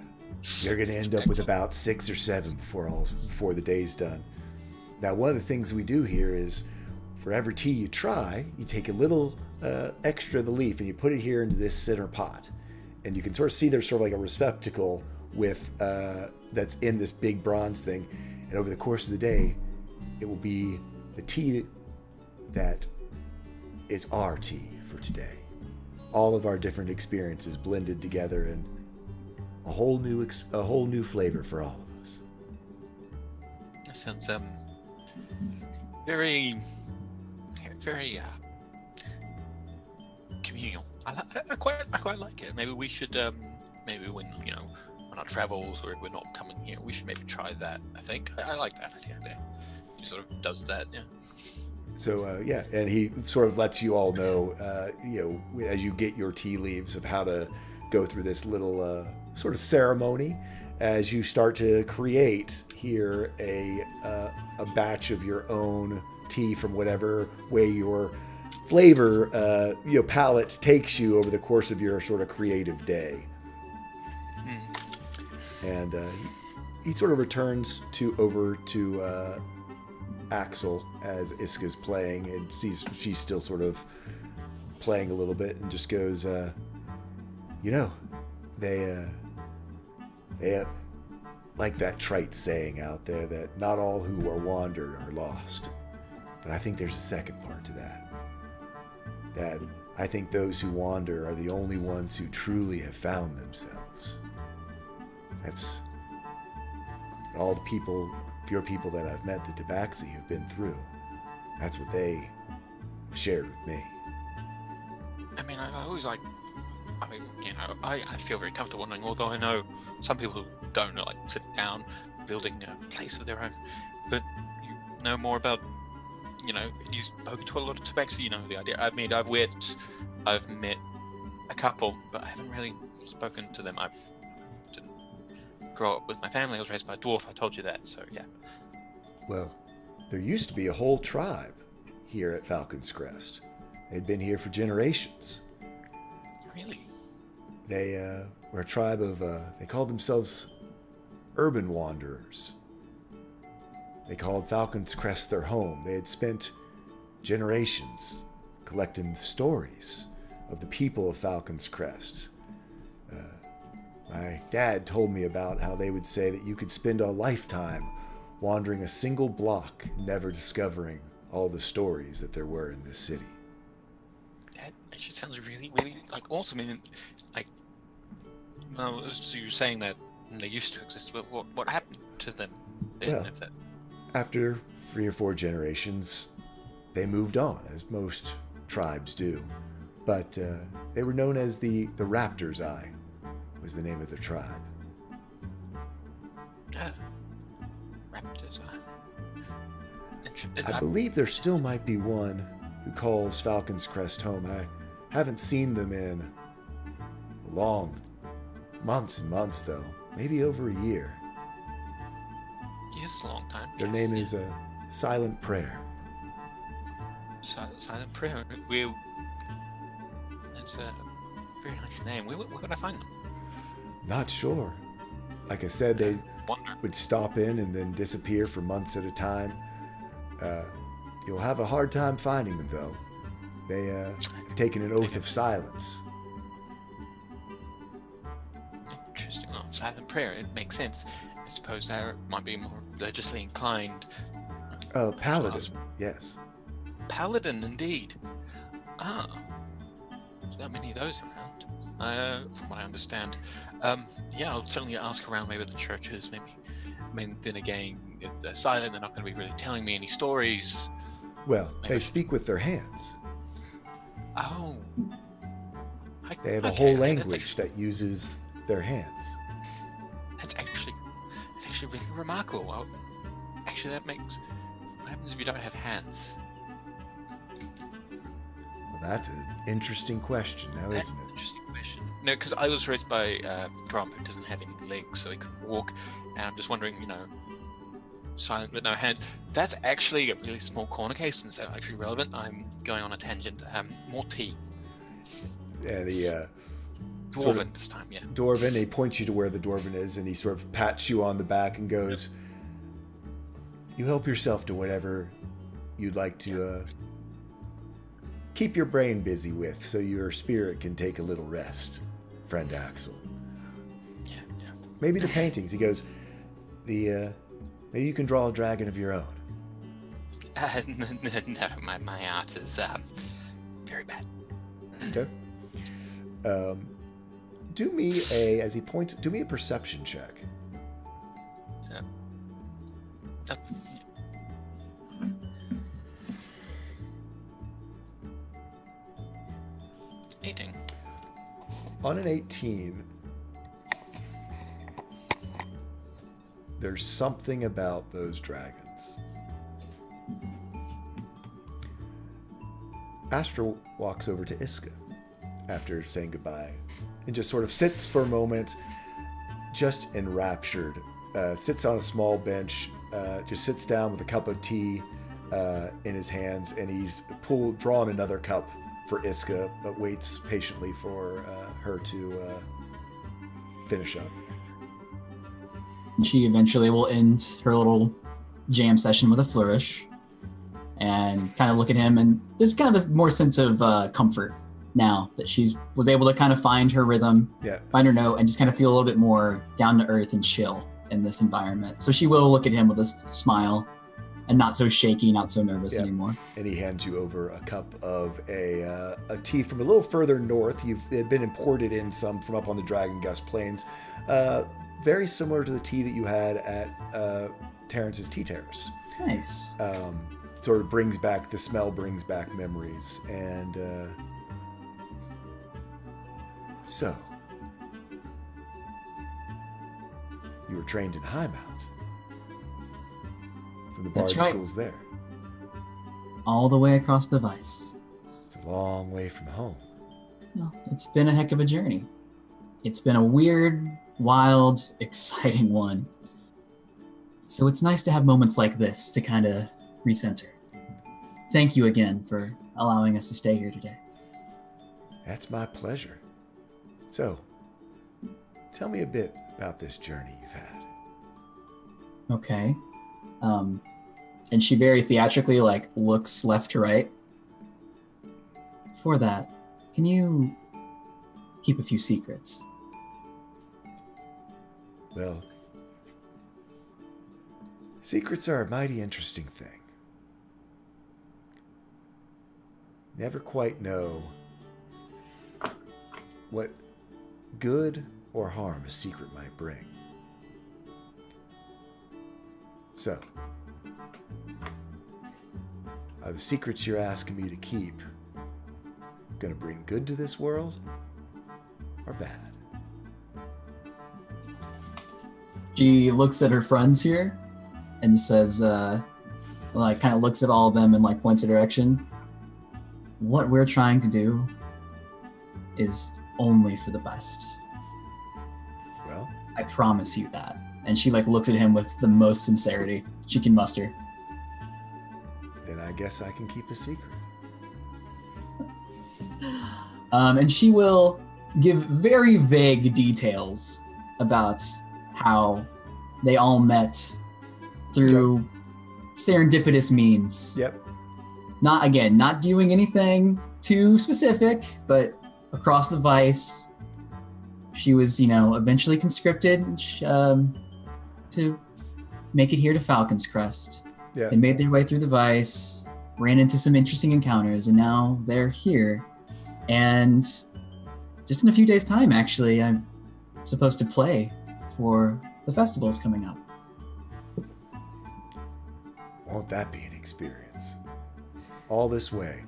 You're going to end up with about 6 or 7 before the day's done. Now, one of the things we do here is, for every tea you try, you take a little extra of the leaf and you put it here into this center pot. And you can sort of see there's sort of like a receptacle with that's in this big bronze thing. And over the course of the day, it will be the tea that is our tea for today. All of our different experiences blended together in a whole new flavor for all of us. That sounds very communal. I quite like it. Maybe we should maybe when on our travels, or if we're not coming here, we should maybe try that. I think I like that idea. He sort of does that, yeah. So and he sort of lets you all know, as you get your tea leaves, of how to go through this little sort of ceremony as you start to create here a batch of your own tea from whatever way your flavor palate takes you over the course of your sort of creative day. And he sort of returns over to Axel as Iska's playing, and she's still sort of playing a little bit, and just goes, they like that trite saying out there that not all who are wandered are lost. But I think there's a second part to that. That I think those who wander are the only ones who truly have found themselves. That's all the people, pure people that I've met, the Tabaxi, have been through. That's what they shared with me. I mean, I feel very comfortable knowing, although I know some people who don't like sitting down, building a place of their own. But you know more about, you've spoken to a lot of Tabaxi, you know the idea. I've met a couple, but I haven't really spoken to them. I didn't grow up with my family. I was raised by a dwarf. I told you that, so yeah. Well, there used to be a whole tribe here at Falcon's Crest. They'd been here for generations. Really? They were a tribe of, they called themselves urban wanderers. They called Falcon's Crest their home. They had spent generations collecting the stories of the people of Falcon's Crest. My dad told me about how they would say that you could spend a lifetime wandering a single block, never discovering all the stories that there were in this city. That actually sounds really, really awesome. And so you're saying that they used to exist, but what happened to them then? Well, after 3 or 4 generations, they moved on, as most tribes do. But they were known as the Raptor's Eye, was the name of the tribe. Raptor's Eye. I believe there still might be one who calls Falcon's Crest home. I haven't seen them in months and months, though. Maybe over a year. Yes, a long time. Their name is Silent Prayer. Silent Prayer. That's a very nice name. Where could I find them? Not sure. Like I said, they Wonder. would stop in and then disappear for months at a time. You'll have a hard time finding them, though. They have taken an oath of silence. Interesting. Oh, Silent Prayer. It makes sense. I suppose they might be more religiously inclined. Paladin, yes. Paladin, indeed. Ah. There's not many of those around, from what I understand. Yeah, I'll certainly ask around maybe the churches, maybe. I mean, then again, if they're silent, they're not going to be really telling me any stories. Well, Maybe. they speak with their hands. Oh. They have a Okay, whole okay, language that uses their hands. That's actually really remarkable. Well, actually, that makes... What happens if you don't have hands? Well, that's an interesting question, now, That's isn't an it? interesting question. No, because I was raised by Grump, who doesn't have any legs, so he couldn't walk. And I'm just wondering, silent but no hands. That's actually a really small corner case, and so actually relevant. I'm going on a tangent. More tea. Yeah, the Dwarven sort of this time, yeah. Dwarven, he points you to where the Dwarven is, and he sort of pats you on the back and goes, you help yourself to whatever you'd like to keep your brain busy with, so your spirit can take a little rest, friend Axel. Yeah. Maybe the paintings. He goes, maybe you can draw a dragon of your own. No, my art is very bad. Okay. Do me a perception check. Uh, 18. On an 18, there's something about those dragons. Astra walks over to Iska after saying goodbye and just sort of sits for a moment, just enraptured. Sits on a small bench, just sits down with a cup of tea in his hands, and he's drawn another cup for Iska, but waits patiently for her to finish up. And she eventually will end her little jam session with a flourish and kind of look at him. And there's kind of a more sense of comfort now that she's was able to kind of find her rhythm, find her note, and just kind of feel a little bit more down to earth and chill in this environment. So she will look at him with a smile and not so shaky, not so nervous anymore. And he hands you over a cup of a tea from a little further north. It had been imported in some from up on the Dragon Gust Plains. Very similar to the tea that you had at Terrence's Tea Terrace. Nice. Sort of brings back, the smell brings back memories. And so, you were trained in Highmount. From the Bard schools there. All the way across the Vice. It's a long way from home. Well, it's been a heck of a journey. It's been a weird, wild, exciting one. So it's nice to have moments like this to kind of recenter. Thank you again for allowing us to stay here today. That's my pleasure. So, tell me a bit about this journey you've had. Okay. And she very theatrically looks left to right. For that, can you keep a few secrets? Well, secrets are a mighty interesting thing. Never quite know what good or harm a secret might bring. So, are the secrets you're asking me to keep going to bring good to this world or bad? She looks at her friends here and says, kind of looks at all of them and points a direction. What we're trying to do is only for the best. Well, I promise you that. And she looks at him with the most sincerity she can muster. Then I guess I can keep a secret. And she will give very vague details about how they all met through serendipitous means. Yep. Not doing anything too specific, but across the Vice, she was, eventually conscripted to make it here to Falcon's Crest. Yeah. They made their way through the Vice, ran into some interesting encounters, and now they're here. And just in a few days' time, actually, I'm supposed to play for the festivals coming up. Won't that be an experience? All this way.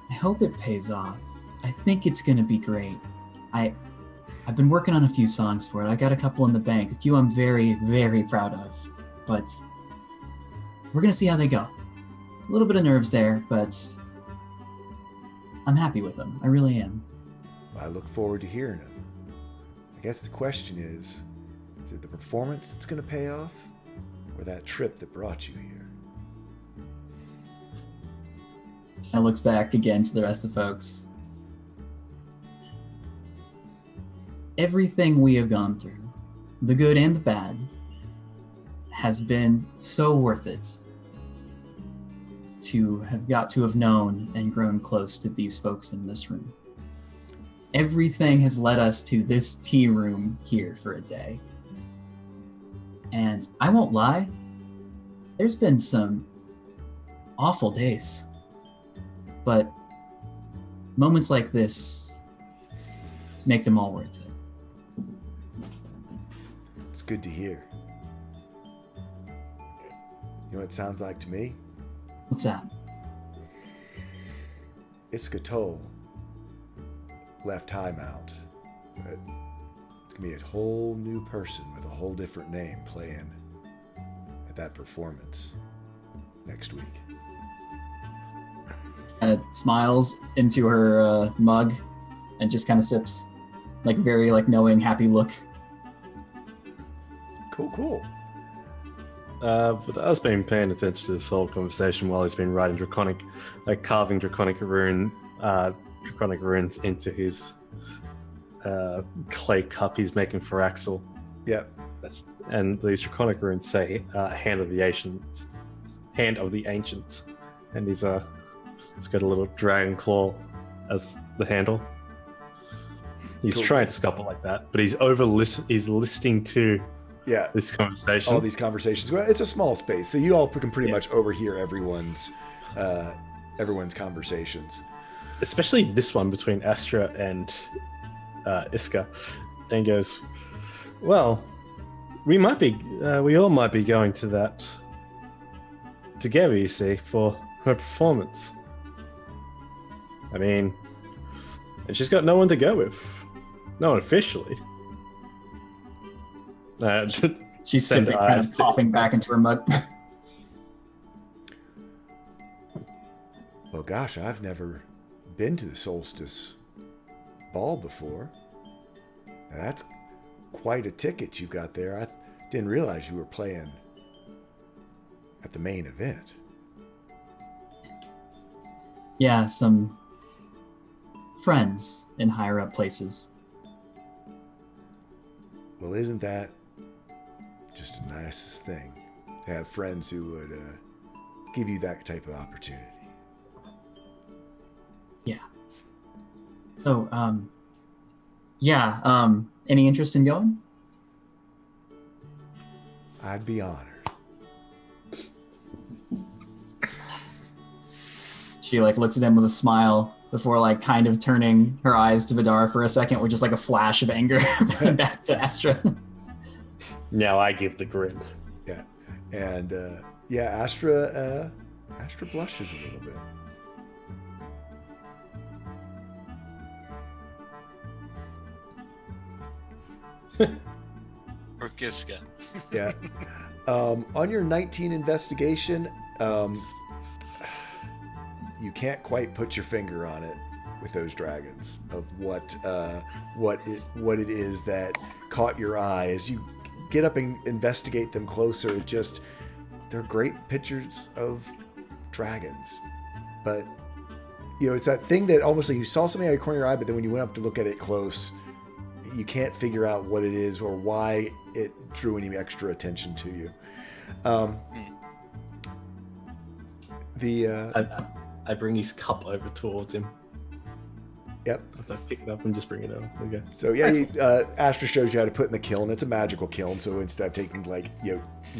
I hope it pays off. I think it's gonna be great. I've been working on a few songs for it. I got a couple in the bank. A few I'm very, very proud of. But we're gonna see how they go. A little bit of nerves there, but I'm happy with them. I really am. I look forward to hearing them. I guess the question is it the performance that's going to pay off, or that trip that brought you here? And looks back again to the rest of the folks. Everything we have gone through, the good and the bad, has been so worth it to have known and grown close to these folks in this room. Everything has led us to this tea room here for a day. And I won't lie, there's been some awful days. But moments like this make them all worth it. It's good to hear. You know what it sounds like to me? What's that? Iskatol left Highmount, but it's gonna be a whole new person with a whole different name playing at that performance next week. Kind of smiles into her mug and just kind of sips, very knowing, happy look. Cool. But I've been paying attention to this whole conversation while he's been writing carving draconic runes into his clay cup he's making for Axel. Yep. And these draconic runes say "Hand of the Ancients," "Hand of the Ancients," and it's got a little dragon claw as the handle. He's Cool. trying to sculpt it like that, but he's he's listening to Yeah. this conversation. All these conversations. Well, it's a small space, so you all can pretty much overhear everyone's conversations. Especially this one between Astra and Iska, and goes, "Well, we all might be going to that together. You see, for her performance. I mean, and she's got no one to go with, no one officially." She's Send simply kind of eyes to- coughing back into her mug. Well, gosh, I've never been to the Solstice Ball before. Now, that's quite a ticket you got there. I didn't realize you were playing at the main event. Yeah, some friends in higher up places. Well, isn't that just the nicest thing to have friends who would give you that type of opportunity? So, any interest in going? I'd be honored. She looks at him with a smile before kind of turning her eyes to Vidar for a second with just a flash of anger back to Astra. Now I give the grin. Yeah, and Astra blushes a little bit. Or Kiska. Yeah. On your 19 investigation, you can't quite put your finger on it with those dragons of what it is that caught your eye as you get up and investigate them closer. They're great pictures of dragons, but it's that thing that almost you saw something out of the corner of your eye, but then when you went up to look at it close, you can't figure out what it is or why it drew any extra attention to you. I bring his cup over towards him. Yep. After I pick it up and just bring it over. Okay. So Astra shows you how to put in the kiln. It's a magical kiln, so instead of taking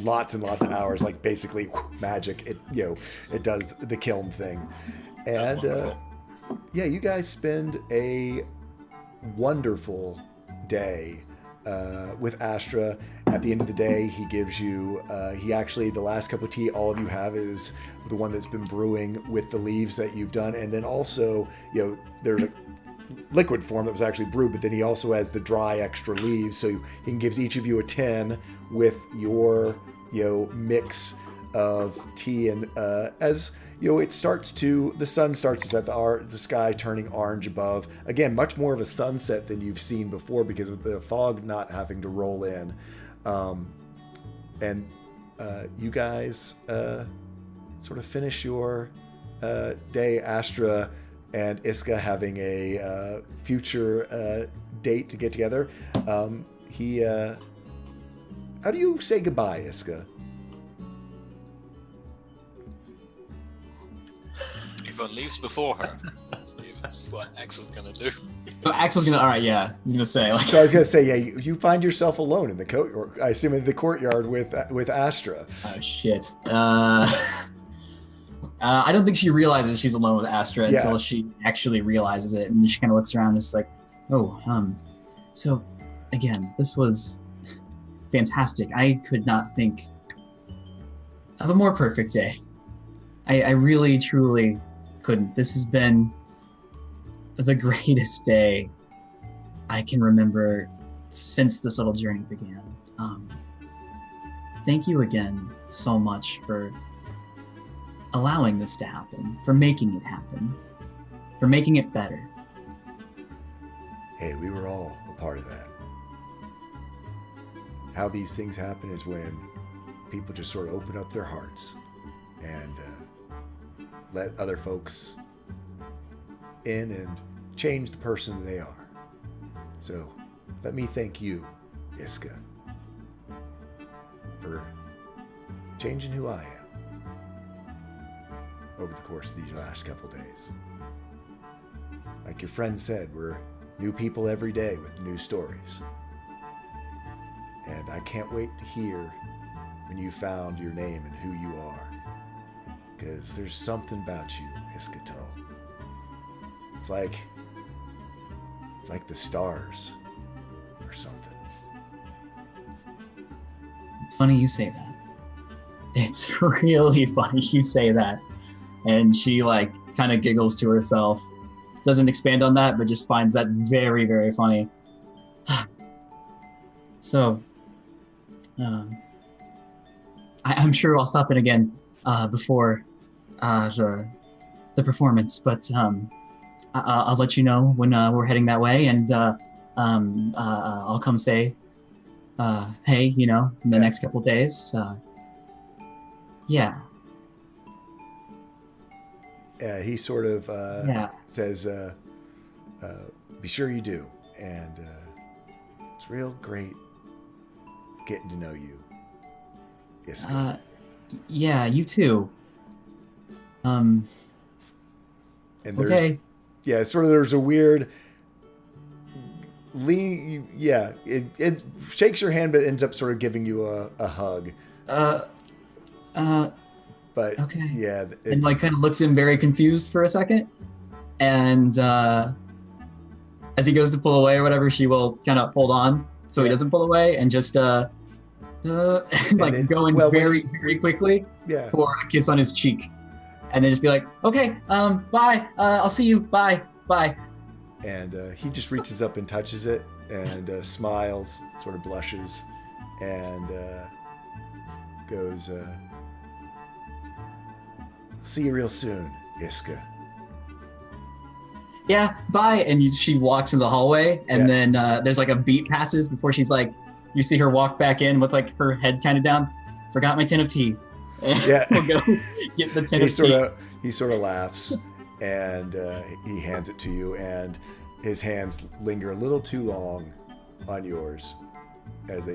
lots and lots of hours, basically magic, it does the kiln thing. And you guys spend a wonderful day with Astra. At the end of the day, he gives you the last cup of tea all of you have is the one that's been brewing with the leaves that you've done, and then also there's a liquid form that was actually brewed, but then he also has the dry extra leaves, so he gives each of you a tin with your mix of tea. And as the sun starts to set, the sky turning orange above. Again, much more of a sunset than you've seen before because of the fog not having to roll in. And you guys sort of finish your day. Astra and Iska having a future date to get together. How do you say goodbye, Iska? Everyone leaves before her. That's what Axel's gonna do. So Axel's gonna. All right, yeah. I'm gonna say So I was gonna say, you find yourself alone in the courtyard. I assume in the courtyard with Astra. Oh shit. I don't think she realizes she's alone with Astra until she actually realizes it, and she kind of looks around, and just so again, this was fantastic. I could not think of a more perfect day. I really, truly couldn't. This has been the greatest day I can remember since this little journey began. Thank you again so much for allowing this to happen, for making it happen, for making it better. Hey, we were all a part of that. How these things happen is when people just sort of open up their hearts and let other folks in and change the person they are. So let me thank you, Iska, for changing who I am over the course of these last couple days. Like your friend said, we're new people every day with new stories. And I can't wait to hear when you found your name and who you are. Because there's something about you, Iskatul. It's like the stars or something. It's funny you say that. It's really funny you say that. And she like kind of giggles to herself. Doesn't expand on that, but just finds that very, very funny. So, I'm sure I'll stop in again before the performance, but I'll let you know when we're heading that way, and I'll come say, hey, in the next couple days. Yeah. He sort of Yeah. says, be sure you do. And it's real great getting to know you, Iska. Yeah, you too. And there's, Okay. yeah, sort of there's a weird lean. Yeah, it shakes your hand, but ends up sort of giving you a hug. But Okay. yeah, And like kind of looks at him very confused for a second, and as he goes to pull away or whatever, she will kind of hold on so he Yeah. doesn't pull away, and just like then- going well, when very very quickly yeah. for a kiss on his cheek, and then just be like, okay, bye, I'll see you, bye. And he just reaches up and touches it and smiles, sort of blushes, and goes, see you real soon, Iska. Yeah, bye. And she walks in the hallway, and Yeah. then there's like a beat passes before she's like, you see her walk back in with like her head kind of down. Forgot my tin of tea. Yeah. We'll go get the tin He of tea. sort of laughs, and he hands it to you, and his hands linger a little too long on yours as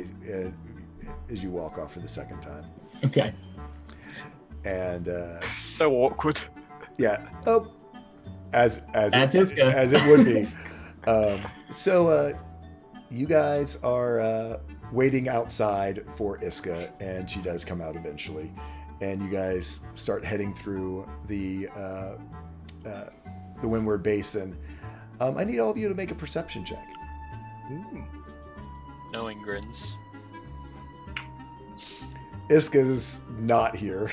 you walk off for the second time. Okay. And So awkward. yeah, oh, as That's Iska. as it would be. So you guys are waiting outside for Iska, and she does come out eventually, and you guys start heading through the Windward Basin. I need all of you to make a perception check. Knowing grins. Iska's not here.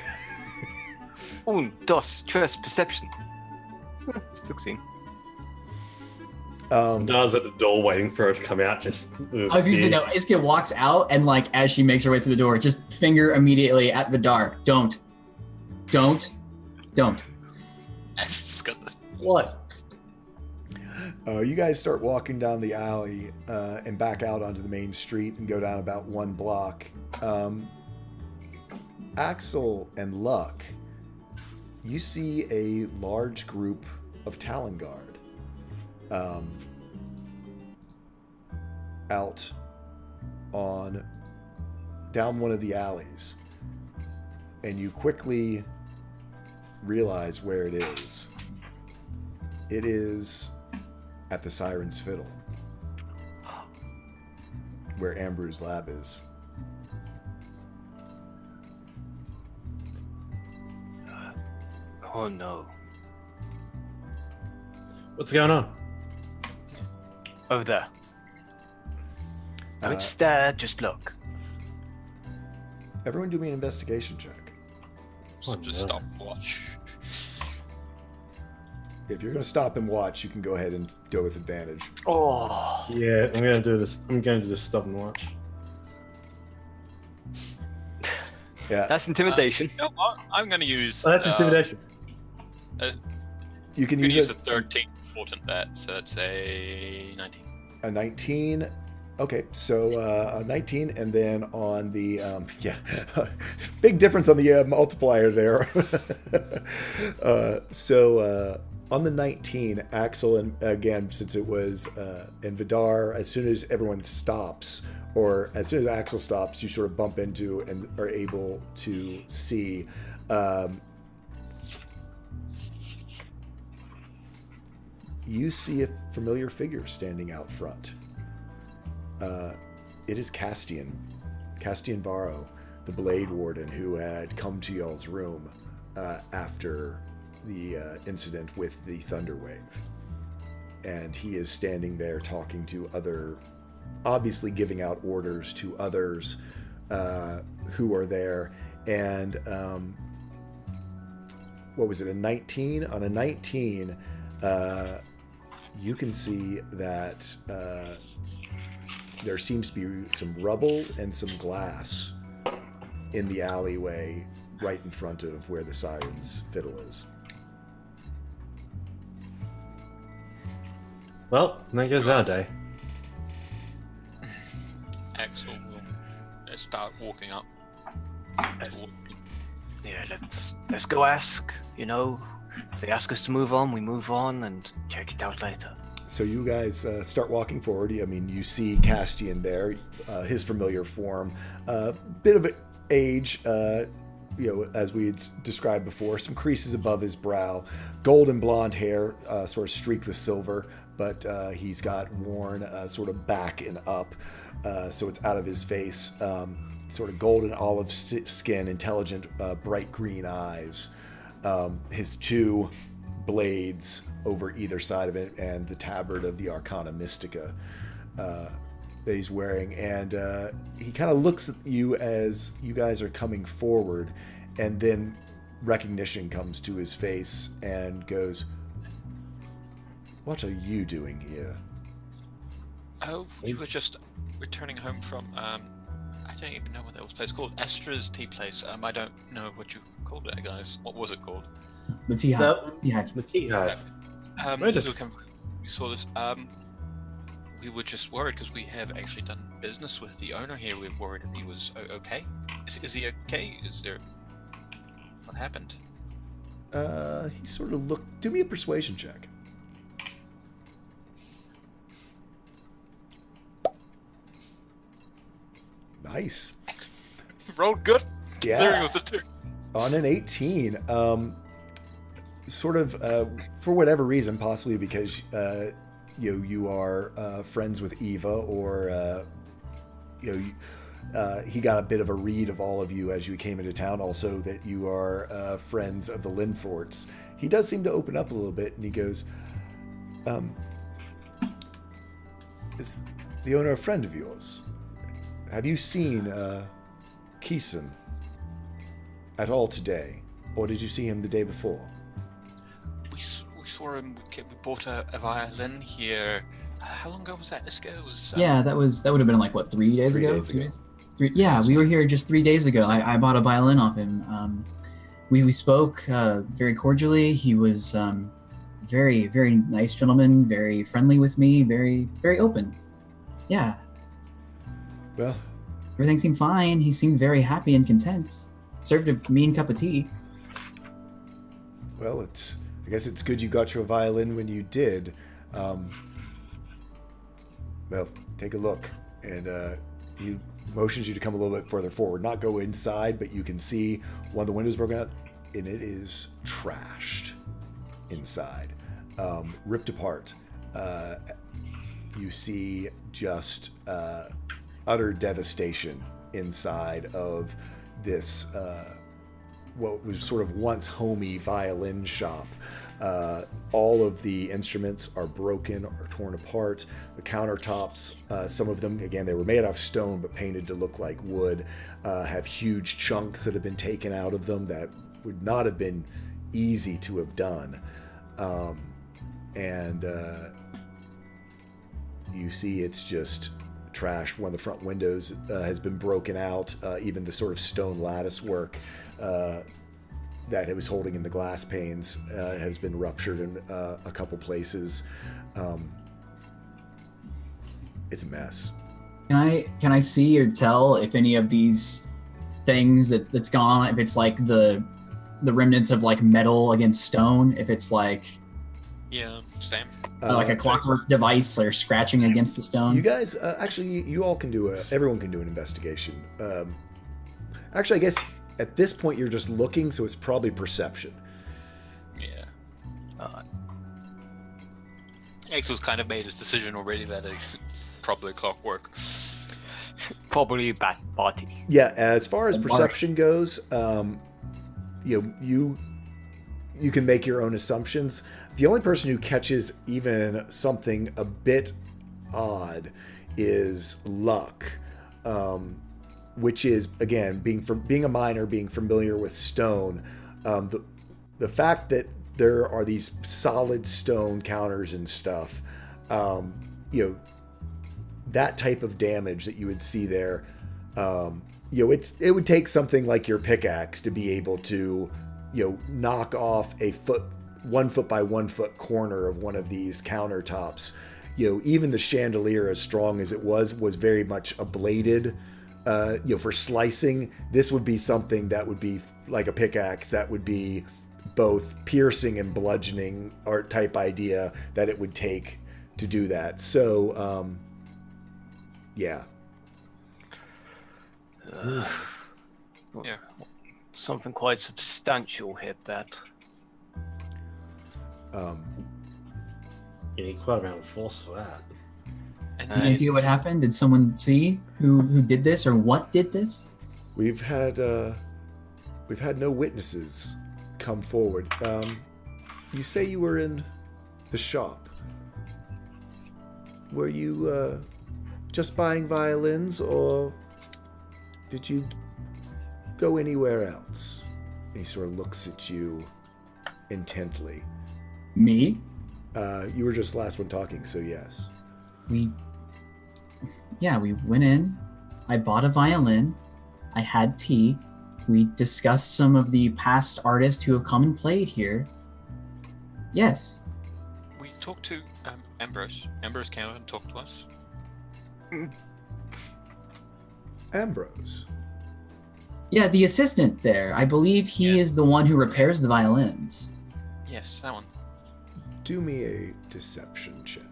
1, 2, 3, perception. 16. Nara's at the door waiting for her to come out. Just I was gonna say no. Iska walks out, and like as she makes her way through the door, just finger immediately at Vidar. Don't. It's got the What? You guys start walking down the alley and back out onto the main street and go down about 1 block. Axel and Luck, you see a large group of Talon Guard out down one of the alleys, and you quickly realize where it is. It is at the Siren's Fiddle, where Ambrew's lab is. Oh no. What's going on? Over there. Don't Uh, stare, just look. Everyone do me an investigation check. Oh, just no. stop watch. If you're going to stop and watch, you can go ahead and go with advantage. Oh. Yeah, I'm going to do this. I'm going to just stop and watch. Yeah, That's intimidation. You know what? I'm going to use. Oh, that's intimidation. you can I'm going to use use a 13 important that, so that's a 19. a 19. Okay, so a 19, and then on the big difference on the multiplier there. So On the 19, Axel, and again, since it was and Vidar, as soon as everyone stops, or as soon as Axel stops, you sort of bump into and are able to see you see a familiar figure standing out front. It is Castian Varro, the Blade Warden, who had come to y'all's room after the incident with the Thunderwave. And he is standing there talking to other, obviously giving out orders to others who are there. And what was it, a 19? On a 19, you can see that there seems to be some rubble and some glass in the alleyway right in front of where the Siren's fiddle is. Well, there goes our day. Axel will start walking up. Yeah, let's go ask. You know, if they ask us to move on, we move on and check it out later. So you guys start walking forward. I mean, you see Castian there, his familiar form, bit of age, as we had described before, some creases above his brow, golden blonde hair, sort of streaked with silver, but he's got worn sort of back and up, so it's out of his face, sort of golden olive skin, intelligent, bright green eyes, his two blades over either side of it, and the tabard of the Arcana Mystica that he's wearing. And he kind of looks at you as you guys are coming forward, and then recognition comes to his face and goes, "What are you doing here?" Oh, we were just returning home from, I don't even know what that was place called. Estra's tea place. I don't know what you called it, guys. What was it called? The tea hive. The tea hive. We saw this. We were just worried because we have actually done business with the owner here. We're worried if he was okay. Is he okay? Is there... What happened? He sort of looked... Do me a persuasion check. Nice. Rolled good. Yeah. Considering it was a 2. On an 18, sort of for whatever reason, possibly because you are friends with Eva, or he got a bit of a read of all of you as you came into town. Also, that you are friends of the Linforts. He does seem to open up a little bit, and he goes, "Is the owner a friend of yours? Have you seen Keeson at all today, or did you see him the day before?" We saw him. We bought a violin here. How long ago was that? It was. Yeah, that would have been like what, 3 days 3 ago? days ago. 2 days? Yeah, we were here just 3 days ago. I bought a violin off him. We spoke very cordially. He was very, very nice gentleman, very friendly with me, very, very open. Yeah. Well, Everything seemed fine. He seemed very happy and content. Served a mean cup of tea. well, I guess it's good you got your violin when you did. Well, take a look, and he motions you to come a little bit further forward. Not go inside, but you can see one of the windows broken out, and it is trashed inside, ripped apart. You see just utter devastation inside of this what was sort of once homey violin shop. All of the instruments are broken or torn apart. The countertops, some of them, again, they were made out of stone but painted to look like wood, have huge chunks that have been taken out of them that would not have been easy to have done. And you see it's just trashed. One of the front windows has been broken out. Even the sort of stone lattice work that it was holding in the glass panes has been ruptured in a couple places. It's a mess. Can I see or tell if any of these things that's gone on, if it's like the remnants of like metal against stone, if it's like Yeah, same. Like a clockwork device or scratching against the stone. You guys, actually, you all can do everyone can do an investigation. Actually, I guess at this point you're just looking, so it's probably perception. Yeah. Axel's kind of made his decision already that it's probably clockwork. Probably bad party. Yeah, as far as perception goes, you can make your own assumptions. The only person who catches even something a bit odd is Luck, which is, again, being a miner, being familiar with stone, the fact that there are these solid stone counters and stuff, that type of damage that you would see there, it would take something like your pickaxe to be able to, knock off a 1 foot by 1 foot corner of one of these countertops. Even the chandelier, as strong as it was very much a bladed, for slicing. This would be something that would be like a pickaxe that would be both piercing and bludgeoning art type idea that it would take to do that. So, yeah. Yeah. Something quite substantial hit that. You need quite a amount of force for that. And Any idea what happened? Did someone see who did this or what did this? We've had no witnesses come forward. You say you were in the shop. Were you just buying violins, or did you go anywhere else? He sort of looks at you intently. Me? You were just the last one talking, so yes. We went in. I bought a violin. I had tea. We discussed some of the past artists who have come and played here. Yes. we talked to Ambrose. Ambrose came out and talked to us. Ambrose. Yeah, the assistant there. I believe he is the one who repairs the violins. Yes, that one. Do me a deception check.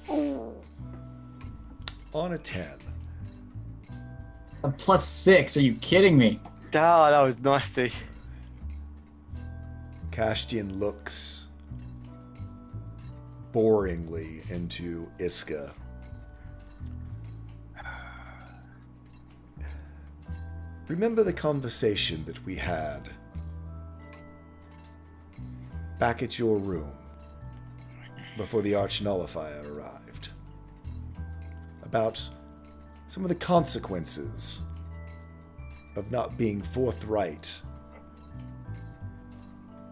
On a 10. A +6. Are you kidding me? Ah, that was nasty. Castian looks boringly into Iska. Remember the conversation that we had back at your room before the Arch Nullifier arrived? About some of the consequences of not being forthright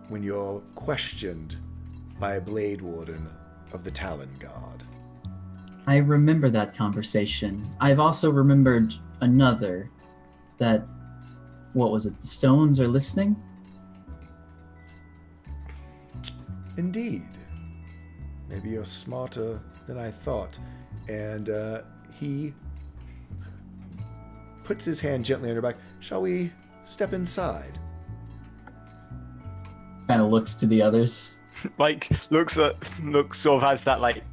when you're questioned by a Blade Warden of the Talon Guard. I remember that conversation. I've also remembered another that, what was it, the stones are listening? Indeed. Maybe you're smarter than I thought. And he puts his hand gently on her back. Shall we step inside? Kind of looks to the others. Like, looks sort of has that, like,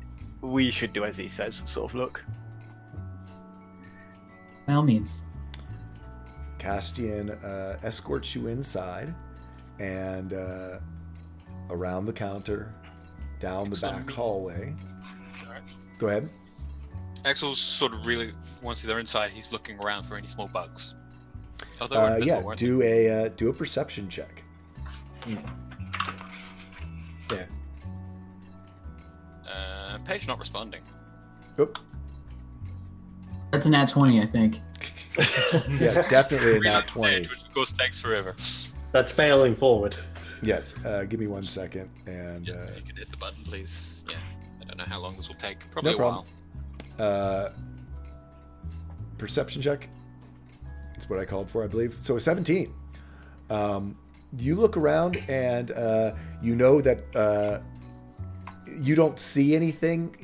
we should do as he says sort of look. By all means. Castian escorts you inside and around the counter, down the back hallway. Alright. Go ahead. Axel's sort of really, once they're inside, he's looking around for any small bugs. Oh, they were invisible, Yeah, weren't do a perception check. they? Page not responding. Oop. That's a nat 20, I think. Yes, definitely a Reload nat 20. Page, which of course takes forever. That's failing forward. Yes, give me 1 second. And Yeah, you can hit the button, please. Yeah, I don't know how long this will take. Probably No a problem. while. Perception check. That's what I called for, I believe. So a 17. You look around and you know that you don't see anything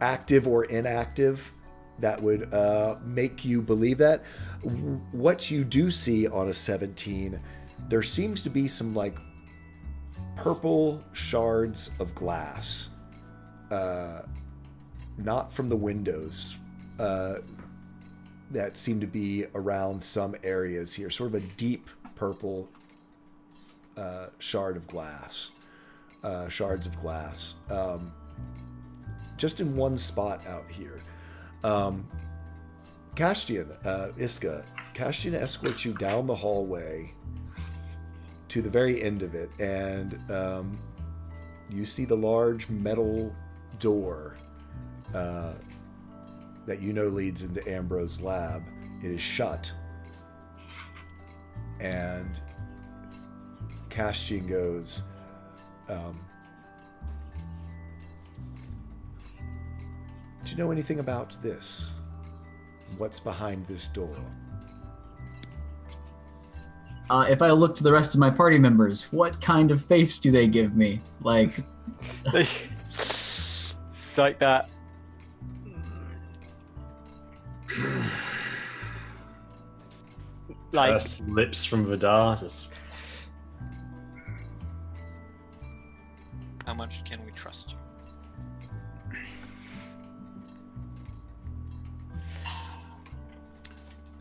active or inactive that would make you believe that. What you do see on a 17, there seems to be some like purple shards of glass, not from the windows, that seem to be around some areas here. Sort of a deep purple shards of glass. Just in one spot out here. Castian, Iska, Castian escorts you down the hallway to the very end of it, and you see the large metal door that you know leads into Ambrose's lab. It is shut, and Castian goes, do you know anything about this? What's behind this door? If I look to the rest of my party members, what kind of face do they give me? Like, It's like that. Like, Pursed lips from Vidar. Just How much can we trust you?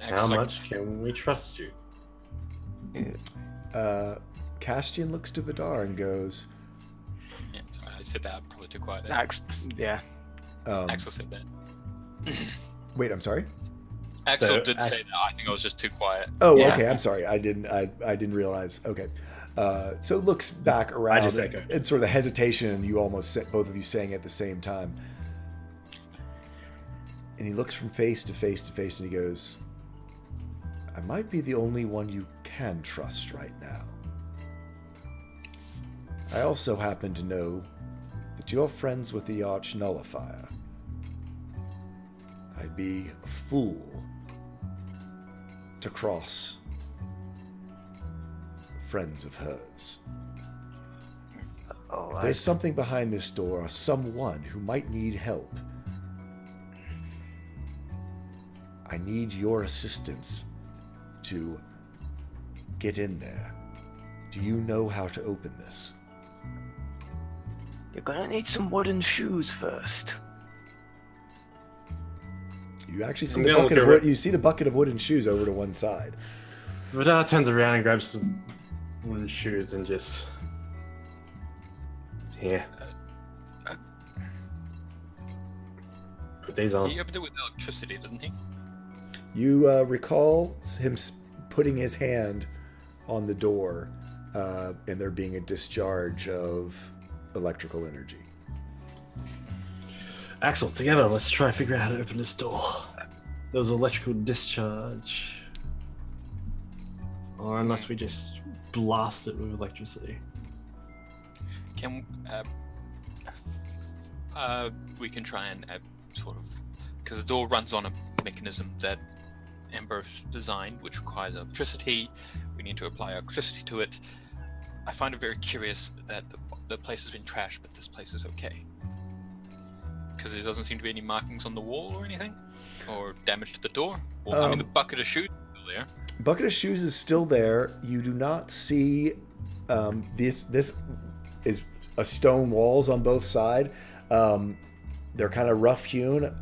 how much can we trust you? Castian looks to Vidar and goes, Yeah, I said that probably too quiet. yeah. Axel said that. wait, I'm sorry? Axel did say that. I think I was just too quiet. Oh, Yeah. okay. I'm sorry. I didn't realize. Okay. So looks back around just and, echoed. and sort of hesitation, and you almost both of you saying at the same time. And he looks from face to face to face, and he goes, "I might be the only one you can trust right now. I also happen to know that you're friends with the Arch Nullifier. I'd be a fool to cross friends of hers. Oh, If there's something behind this door or someone who might need help, I need your assistance to get in there. Do you know how to open this?" you're gonna need some wooden shoes first. You actually see I'm the gonna bucket of look wood. You see the bucket of wooden shoes over to one side. Vidar turns around and grabs some wooden shoes and just here. Put these on. He opened it with electricity, didn't he? You recall him putting his hand on the door, and there being a discharge of electrical energy. Axel, together, let's try and figure out how to open this door. There's electrical discharge. Or unless we just blast it with electricity. Can we can try and sort of, because the door runs on a mechanism that Ambrose designed, which requires electricity. We need to apply electricity to it. I find it very curious that the place has been trashed, but this place is okay. Because there doesn't seem to be any markings on the wall or anything, or damage to the door. Well, I mean, the bucket of shoes is still there. Bucket of shoes is still there. You do not see this. This is a stone walls on both sides. They're kind of rough hewn.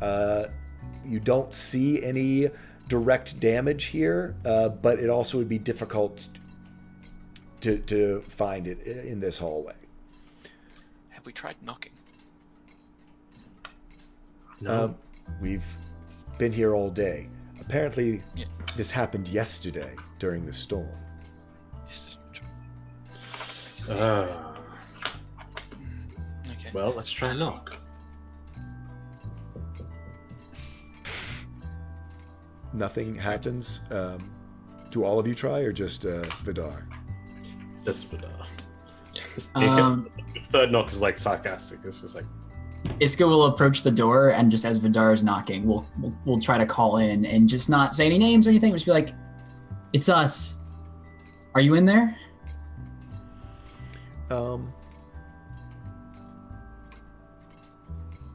You don't see any direct damage here, but it also would be difficult to find it in this hallway. Have we tried knocking? No. We've been here all day. Apparently, Yeah. this happened yesterday during the storm. Okay. Well, let's try and knock. Nothing happens. Do all of you try, or just Vidar? Just Vidar. um, The third knock is like sarcastic. It's just like, Iska will approach the door, and just as Vidar is knocking, we'll try to call in and just not say any names or anything. Just be like, "It's us. Are you in there?"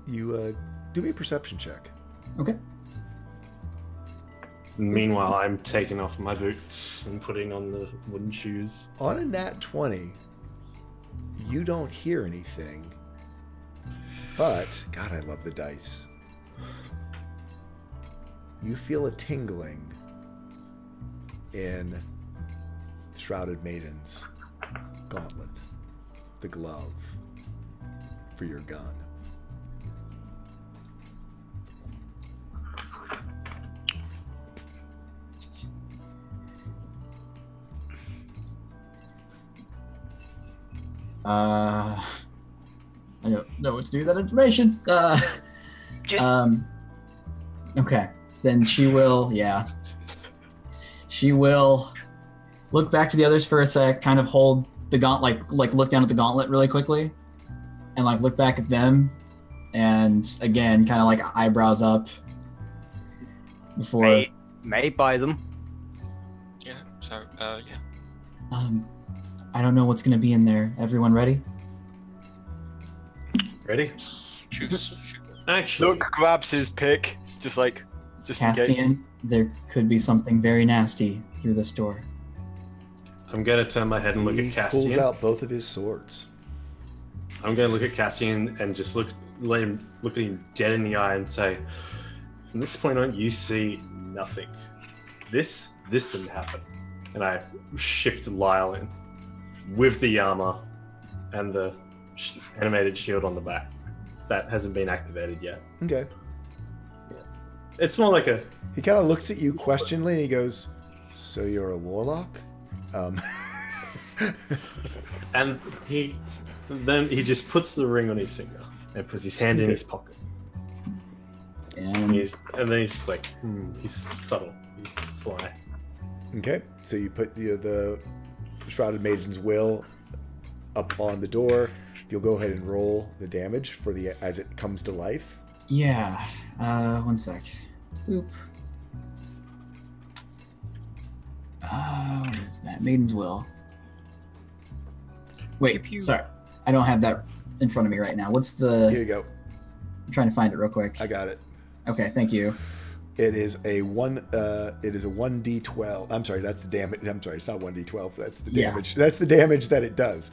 You do me a perception check. Okay. meanwhile, I'm taking off my boots and putting on the wooden shoes. On a nat 20, You don't hear anything. But, God, I love the dice. You feel a tingling in Shrouded Maiden's gauntlet, the glove for your gun. I don't know what to do with that information. Just Okay. Then she will, She will look back to the others for a sec, kind of hold the gauntlet, like look down at the gauntlet really quickly, and like look back at them, and again, kind of like eyebrows up before. May buy them. Yeah. So yeah. I don't know what's gonna be in there. Everyone ready? Ready? Shoot. Actually, Luke grabs his pick, just in case. Castian, there could be something very nasty through this door. I'm gonna turn my head and look He at pulls Castian. out both of his swords. I'm gonna look at Castian and just look at him dead in the eye and say, from this point on, you see nothing. This didn't happen. And I shift Lyle in with the armor and the animated shield on the back. That hasn't been activated yet. Okay. It's more like a... He kind of looks at you questioningly and he goes, "So you're a warlock?" And then he just puts the ring on his finger and puts his hand in his pocket. And And then he's just like, he's subtle, he's sly. Okay, so you put the Shrouded Maiden's will up on the door. You'll go ahead and roll the damage for the as it comes to life. yeah, 1 sec. Oop. What is that? Maiden's Will. Wait, sorry. I don't have that in front of me right now. What's Here the... you go. I'm trying to find it real quick. I got it. Okay, thank you. It is a 1d12. I'm sorry, that's the damage. I'm sorry, it's not 1d12. That's the Yeah. damage. That's the damage that it does.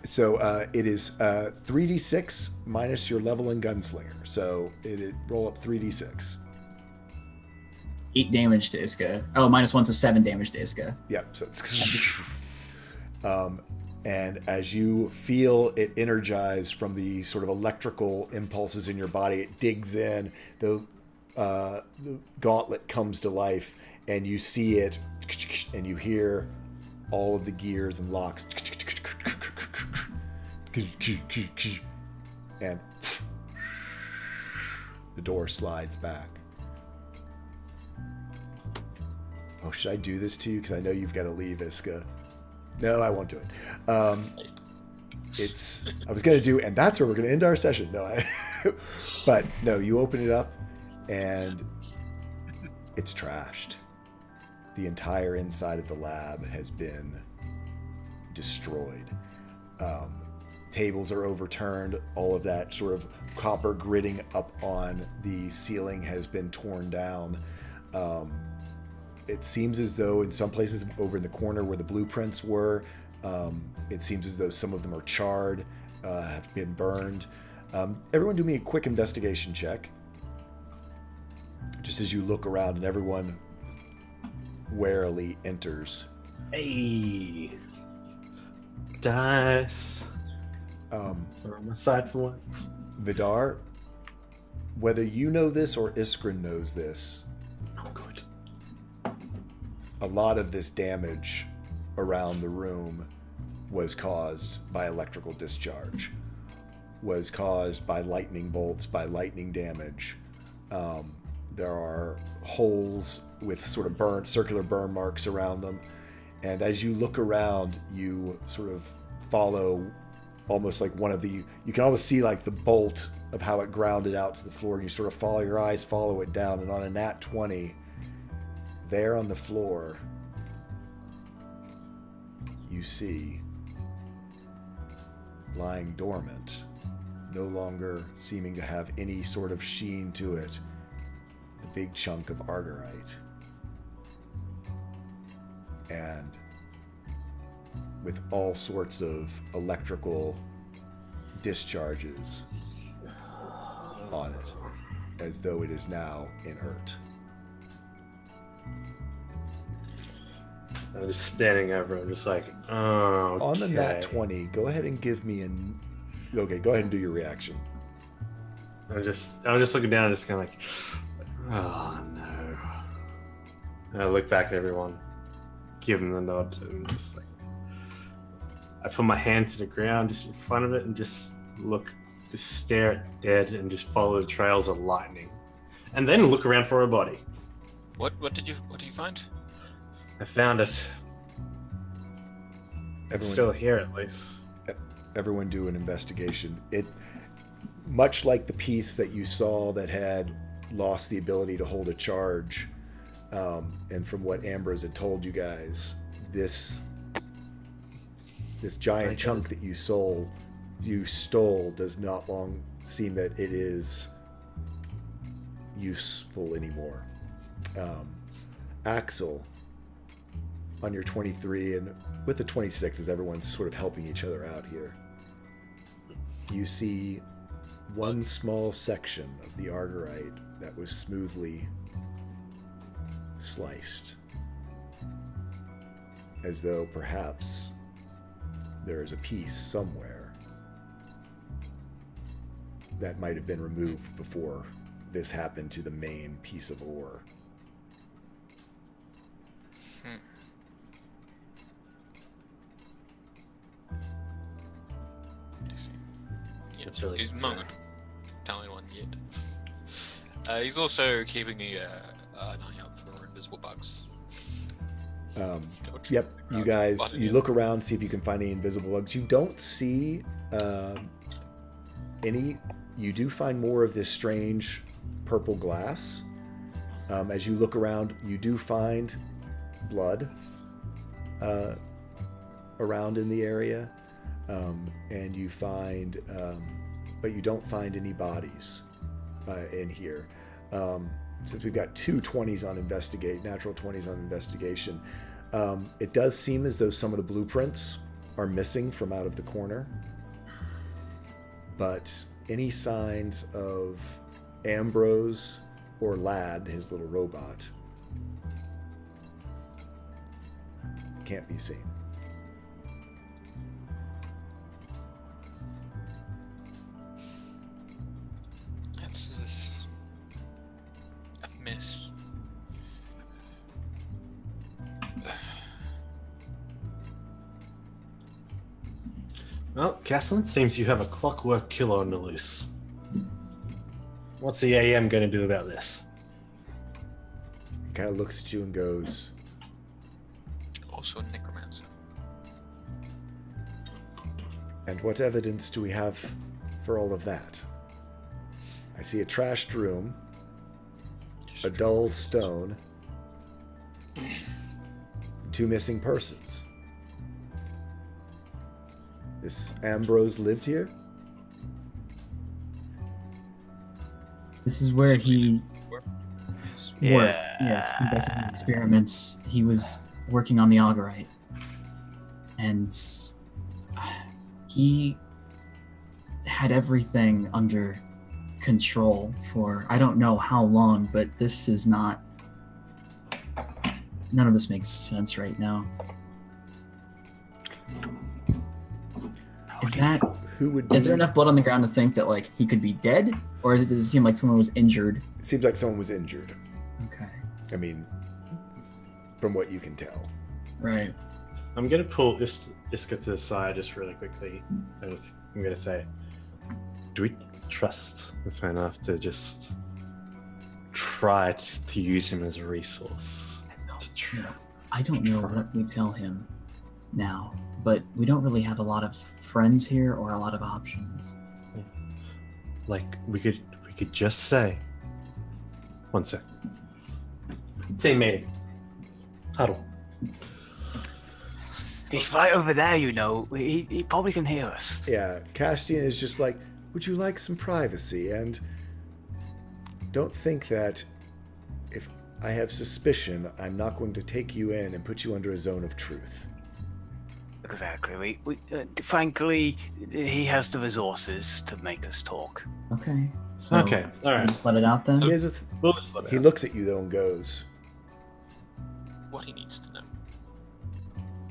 So it is 3d6 minus your level in gunslinger. So roll up 3d6. 8 damage to Iska. Oh, -1, so 7 damage to Iska. Yep. So and as you feel it energize from the sort of electrical impulses in your body, it digs in. The gauntlet comes to life, and you see it, and you hear all of the gears and locks, and the door slides back. Oh, should I do this to you? Because I know you've got to leave, Iska. No, I won't do it. I was going to do, and that's where we're going to end our session. But no, you open it up, and it's trashed. The entire inside of the lab has been destroyed. Tables are overturned. All of that sort of copper gritting up on the ceiling has been torn down. It seems as though in some places over in the corner where the blueprints were, it seems as though some of them are charred, have been burned. Everyone do me a quick investigation check. Just as you look around and everyone warily enters. Hey, dice. They're on my side for once. Vidar, whether you know this or Iskrin knows this, Oh, good. a lot of this damage around the room was caused by electrical discharge, was caused by lightning bolts, by lightning damage. There are holes with sort of circular burn marks around them. And as you look around, you sort of follow almost like you can almost see like the bolt of how it grounded out to the floor. And you sort of follow your eyes, follow it down. And on a nat 20, there on the floor, you see lying dormant, no longer seeming to have any sort of sheen to it, the big chunk of argyrite. And with all sorts of electrical discharges on it, as though it is now inert. I'm just standing over him, just like, oh. On the nat 20, go ahead and give me an. Okay, go ahead and do your reaction. I'm just looking down, just kind of like, oh no. And I look back at everyone, give them the nod, and just like, I put my hand to the ground just in front of it and just stare at dead and just follow the trails of lightning, and then look around for a body. What did you find? I found it. It's still here, at least. Everyone do an investigation. It, much like the piece that you saw that had lost the ability to hold a charge, and from what Ambrose had told you guys, this giant chunk that you stole does not long seem that it is useful anymore. Axel, on your 23 and with the 26, as everyone's sort of helping each other out here, you see one small section of the Argyrite that was smoothly sliced, as though perhaps there is a piece somewhere that might have been removed before this happened to the main piece of ore. That's really He's concerning. not telling anyone yet. He's also keeping an eye out for invisible bugs. Yep, you guys, you look around, see if you can find any invisible bugs. You don't see any. You do find more of this strange purple glass. As you look around, you do find blood around in the area, and you find, but you don't find any bodies in here. Since we've got two 20s on investigate, natural 20s on investigation, it does seem as though some of the blueprints are missing from out of the corner, but any signs of Ambrose or Lad, his little robot, can't be seen. That's just a mess. Well, Caslin, seems you have a clockwork killer on the loose. What's the AM going to do about this? He kind of looks at you and goes, Also a necromancer. "And what evidence do we have for all of that? I see a trashed room, a dull stone, two missing persons. This Ambrose lived here?" This is where he Yeah. worked. Yes, conducted his experiments. He was working on the Augerite. And he had everything under control for I don't know how long, but this is not. None of this makes sense right now. Is there enough blood on the ground to think that like he could be dead, or does it seem like someone was injured? It seems like someone was injured. Okay, I mean, from what you can tell. right. I'm going to pull Iska to the side just really quickly. I'm going to say, do we trust this man enough to just try to use him as a resource? I don't know what we tell him now, but we don't really have a lot of friends here or a lot of options. Like, we could just say, one sec. Team meeting. Huddle. He's right over there, you know. He probably can hear us. Yeah, Castian is just like, would you like some privacy? And don't think that if I have suspicion, I'm not going to take you in and put you under a zone of truth. Exactly. Frankly, he has the resources to make us talk. Okay. So Okay, all right. just let it out then. He, has We'll just let it he out. looks at you though and goes, What he needs to know.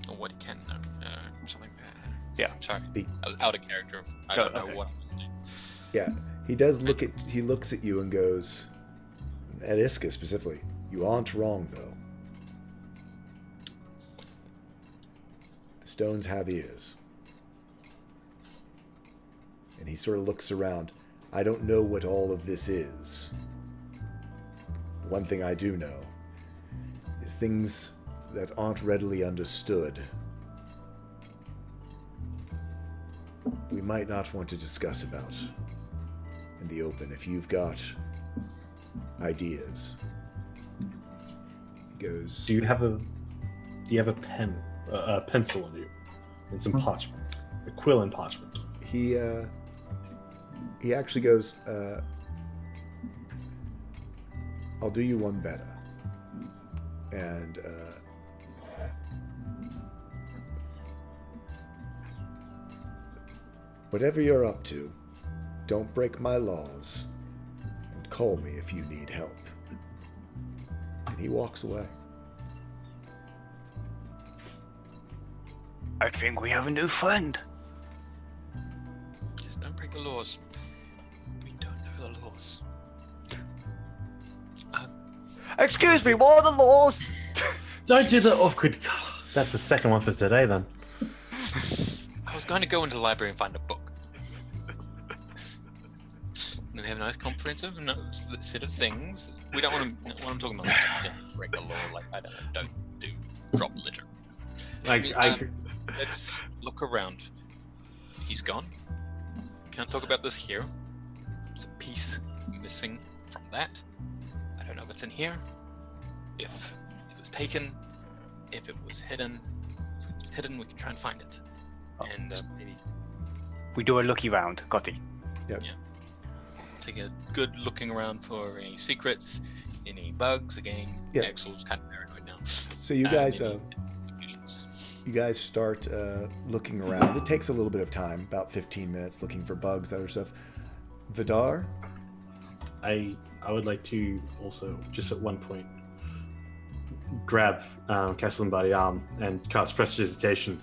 Or what he can know. Something. Yeah. Sorry. Be- I was out of character. I Go- don't know okay. what I was saying. yeah. He looks at you and goes, at Iska specifically, you aren't wrong though. The stones have ears. And he sort of looks around. I don't know what all of this is. One thing I do know is things that aren't readily understood. We might not want to discuss about in the open. If you've got ideas, he goes. Do you have a pen, a pencil on you, and some parchment, a quill and parchment? He actually goes. I'll do you one better, and whatever you're up to, don't break my laws, and call me if you need help. And he walks away. I think we have a new friend. Just don't break the laws. We don't know the laws. Excuse me, what are the laws? Don't do the awkward. That's the second one for today, then. I was going to go into the library and find a book. We have a nice comprehensive set of things. We don't want to. What I'm talking about, like, don't break the law. Like, I don't do drop litter. Let's look around. He's gone. Can't talk about this here. There's a piece missing from that. I don't know what's in here. If it was taken, if it was hidden. If it was hidden, we can try and find it. And maybe We do a looky round, got it. take a good looking around for any secrets, any bugs. Again, Yeah. Axel's kind of paranoid now. So you guys, Any confusions. you guys start looking around. It takes a little bit of time, about 15 minutes, looking for bugs, other stuff. Vidar, I would like to also just at one point grab Castellan by the arm and cast Prestidigitation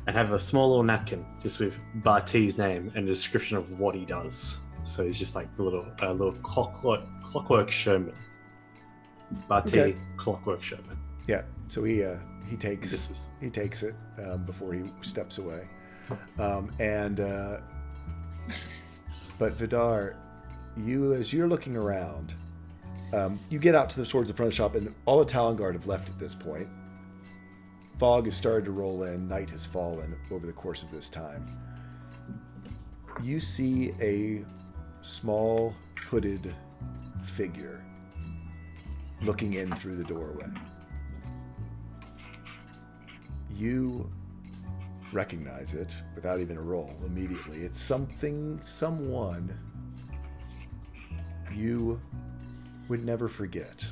and have a small little napkin just with Barty's name and a description of what he does. So he's just like the little clockwork showman. Barty, Okay. clockwork showman. yeah. So he takes This was he takes it before he steps away, but Vidar, as you're looking around, you get out to the towards the front of the shop, and all the Talon Guard have left at this point. Fog has started to roll in. Night has fallen over the course of this time. You see a small hooded figure looking in through the doorway. You recognize it without even a roll immediately. It's someone you would never forget.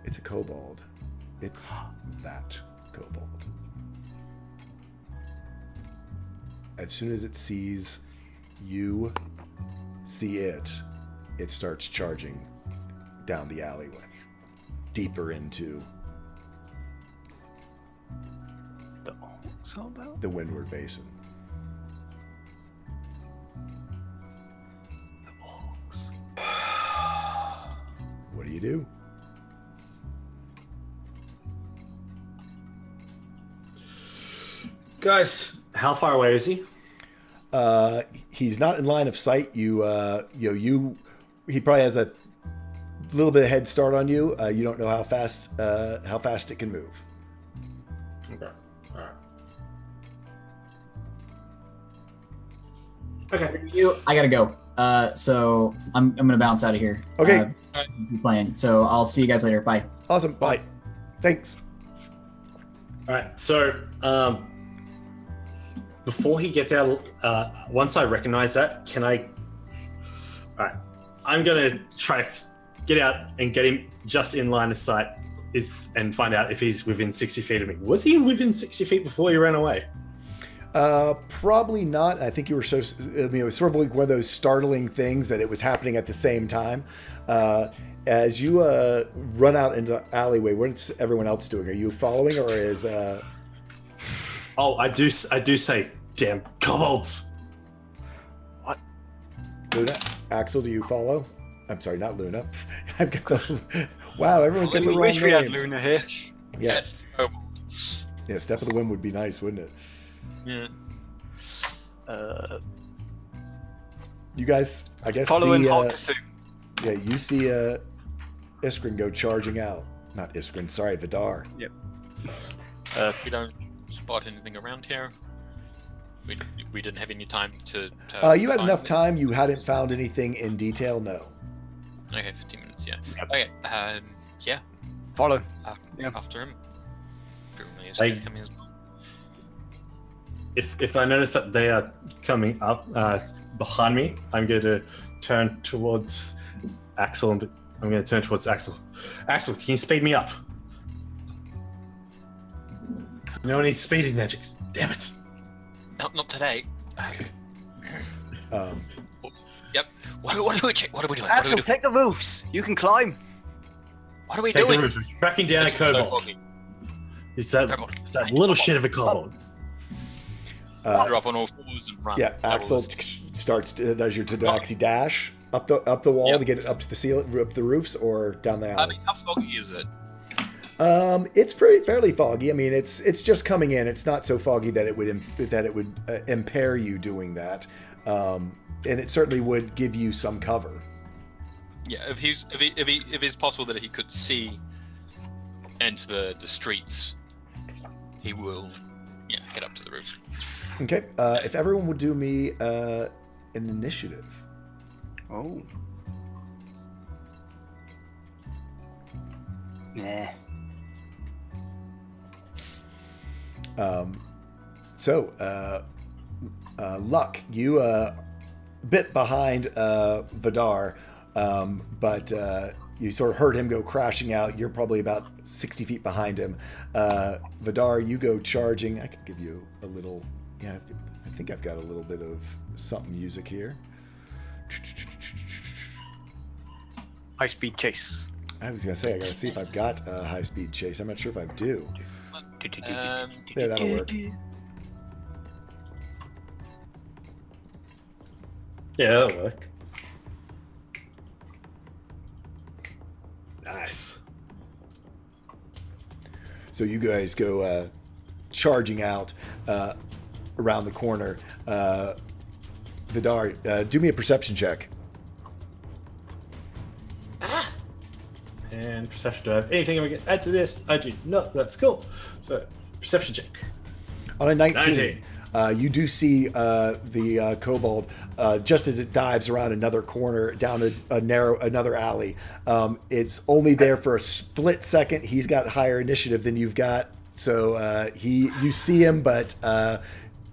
It's a kobold. It's that kobold. As soon as it sees you see it, it starts charging down the alleyway, deeper into So about the Windward Basin. the orcs. What do you do? guys. How far away is he? He's not in line of sight. He probably has a little bit of head start on you. You don't know how fast it can move. Okay. All right. Okay. I gotta go. So I'm gonna bounce out of here. Okay. Be playing. So I'll see you guys later. Bye. Awesome. Bye. Thanks. All right. So, before he gets out, once I recognize that, can I? All right. I'm gonna try get out and get him just in line of sight. and find out if he's within 60 feet of me. Was he within 60 feet before he ran away? Probably not. I think you were so. I mean, it was sort of like one of those startling things that it was happening at the same time. As you run out into the alleyway, what's everyone else doing? Are you following, or is? Oh, I do say, damn kobolds! Luna, Axel, do you follow? I'm sorry, not Luna. I've got the. Wow, everyone's got the I wrong wish we had names. Luna here. Yeah, Oh, yeah. Step of the Wind would be nice, wouldn't it? yeah. You guys, I guess. Following See, Hawkasu. yeah, you see Iskrin go charging out. Not Iskrin, sorry, Vidar. We don't spot anything around here. We didn't have any time to You had find enough them. time. You hadn't found anything in detail. No. Okay, 15 minutes. Yeah. Yep. Okay. Yeah. Follow. Yeah. After him. Presumably Hey. he's coming as well. If I notice that they are coming up behind me, I'm going to turn towards Axel. And I'm going to turn towards Axel. Axel, can you speed me up? No need speeding magics. Damn it. Not today. Um, Yep. What are we doing? What are we Axel, doing? take the roofs. You can climb. What are we Take the doing? roof. We're tracking down a It's so kobold. foggy. It's that Kobold. little shit of a kobold. Drop on all fours and run. yeah, Axel Doubles. starts does your Tabaxi dash up the wall Yep. to get it up to the ceiling, up the roofs, or down the I alley. mean, how foggy is it? It's fairly foggy. I mean, it's just coming in. It's not so foggy that it would impair you doing that, and it certainly would give you some cover. Yeah, if it's possible that he could see into the streets, he will, get up to the roof. Okay, if everyone would do me an initiative. Oh. Nah. Luck, you bit behind Vidar, but you sort of heard him go crashing out. You're probably about 60 feet behind him. Vidar, you go charging. I could give you a little. Yeah, I think I've got a little bit of something music here. High speed chase. I was gonna say I gotta see if I've got a high-speed chase. I'm not sure if I do. Yeah, that'll work. Yeah, that'll work. Nice. So you guys go charging out around the corner. Vidar, do me a perception check. And perception. Do I have anything I can add to this? I do not. That's cool. So, perception check. On a 19, you do see the kobold just as it dives around another corner down another alley. It's only there for a split second. He's got higher initiative than you've got, so you see him, but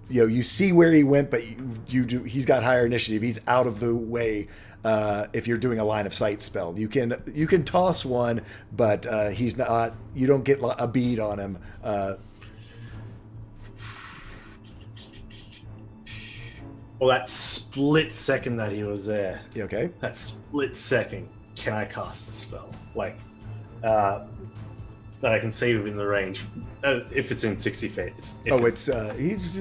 you see where he went, but he's got higher initiative. He's out of the way. If you're doing a line of sight spell, you can toss one, but he's not. You don't get a bead on him. Well, that split second that he was there, You okay? that split second, can I cast a spell? Like, that I can see within the range. If it's in 60 feet. He's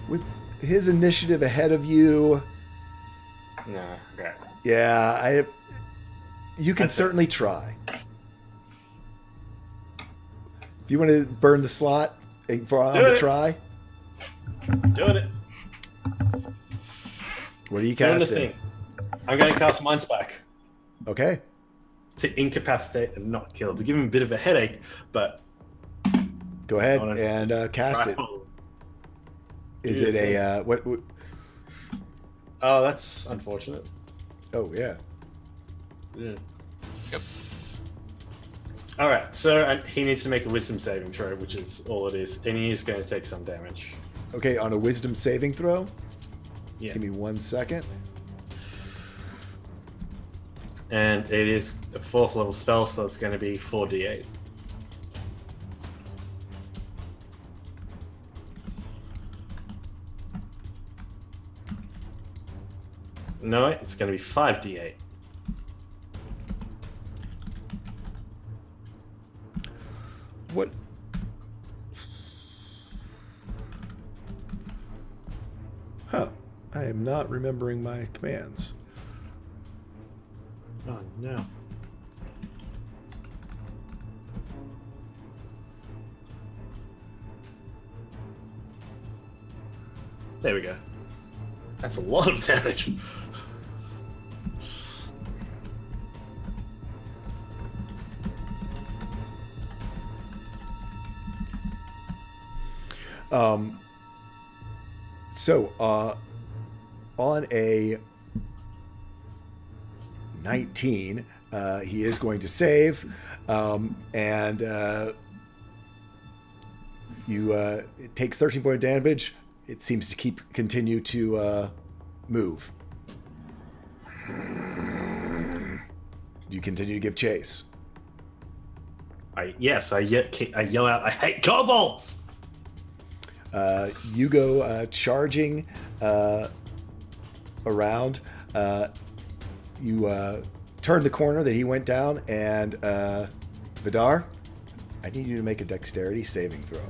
with his initiative ahead of you. No, okay. Yeah, you can That's certainly try. If you want to burn the slot on Do the it. try, Doing it. what are you Doing the casting? thing. I'm going to cast Mind Spike Okay. to incapacitate and not kill, to give him a bit of a headache, but Go ahead On it. and cast it. Rifle. Is it a what? Oh, that's unfortunate. Oh yeah. Yeah. Yep. All right, so he needs to make a Wisdom saving throw, which is all it is, and he is going to take some damage. Okay, on a Wisdom saving throw. Yeah. Give me 1 second. And it is a 4th level spell, so it's going to be 4d8. No, it's going to be 5d8. What? Huh. I am not remembering my commands. Oh no. There we go. That's a lot of damage. So, on a 19, he is going to save, and it takes 13 point of damage. It seems to continue to move. You continue to give chase. I yell out, I hate kobolds! You go charging around. You turn the corner that he went down, and Vidar, I need you to make a dexterity saving throw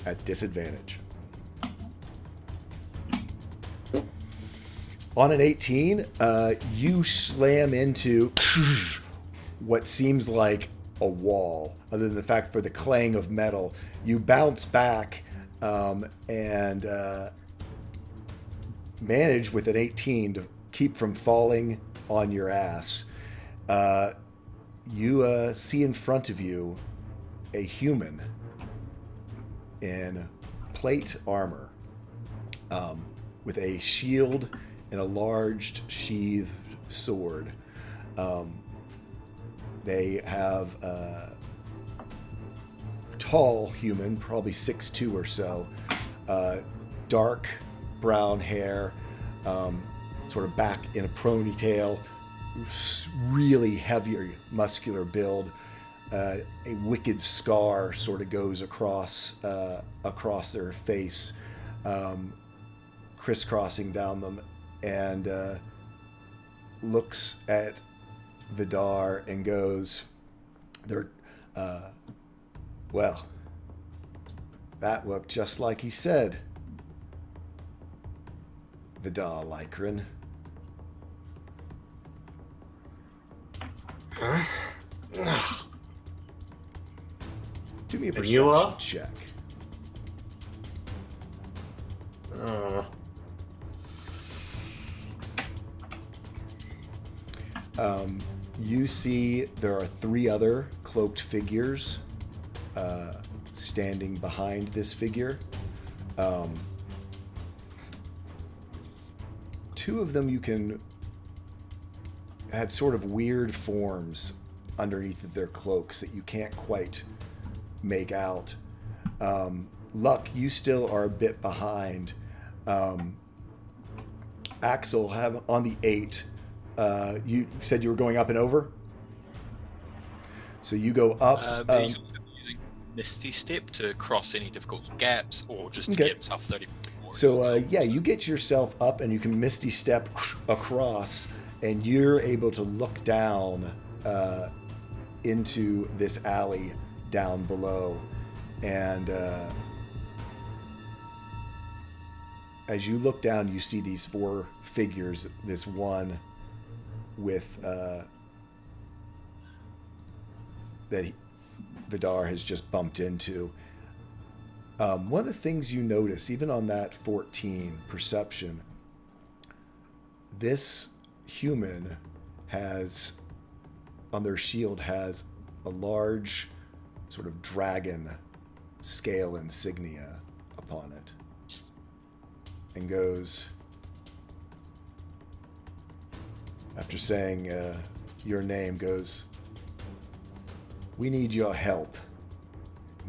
at disadvantage. On an 18, you slam into what seems like a wall, other than the fact for the clang of metal. You bounce back and manage with an 18 to keep from falling on your ass. You see in front of you a human in plate armor with a shield and a large sheathed sword. They have tall human, probably 6'2" or so, dark brown hair, sort of back in a ponytail, really heavier, muscular build. A wicked scar sort of goes across their face, crisscrossing down them, and looks at Vidar and goes, well, that worked just like he said. Vidar Lycran. Do me a And you are? perception check. You see there are 3 other cloaked figures standing behind this figure. 2 of them you can have sort of weird forms underneath of their cloaks that you can't quite make out. Luck, you still are a bit behind. Axel, have on the 8. You said you were going up and over? So you go up. He's using Misty Step to cross any difficult gaps, or just to Okay. get himself 30 more. So yeah, you get yourself up and you can Misty Step across, and you're able to look down into this alley down below. And as you look down, you see these 4 figures. This one with Vidar has just bumped into. One of the things you notice, even on that 14 perception, this human has, on their shield, has a large sort of dragon scale insignia upon it. And goes, after saying your name, goes, "We need your help.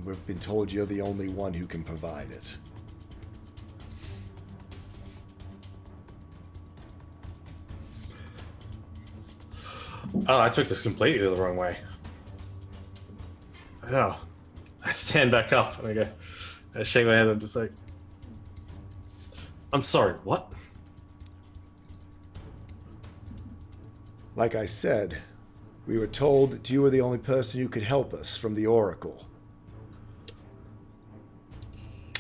We've been told you're the only one who can provide it." Oh, I took this completely the wrong way. Oh. I stand back up and I go, I shake my head and just like, I'm sorry, what? Like I said, we were told that you were the only person who could help us from the Oracle.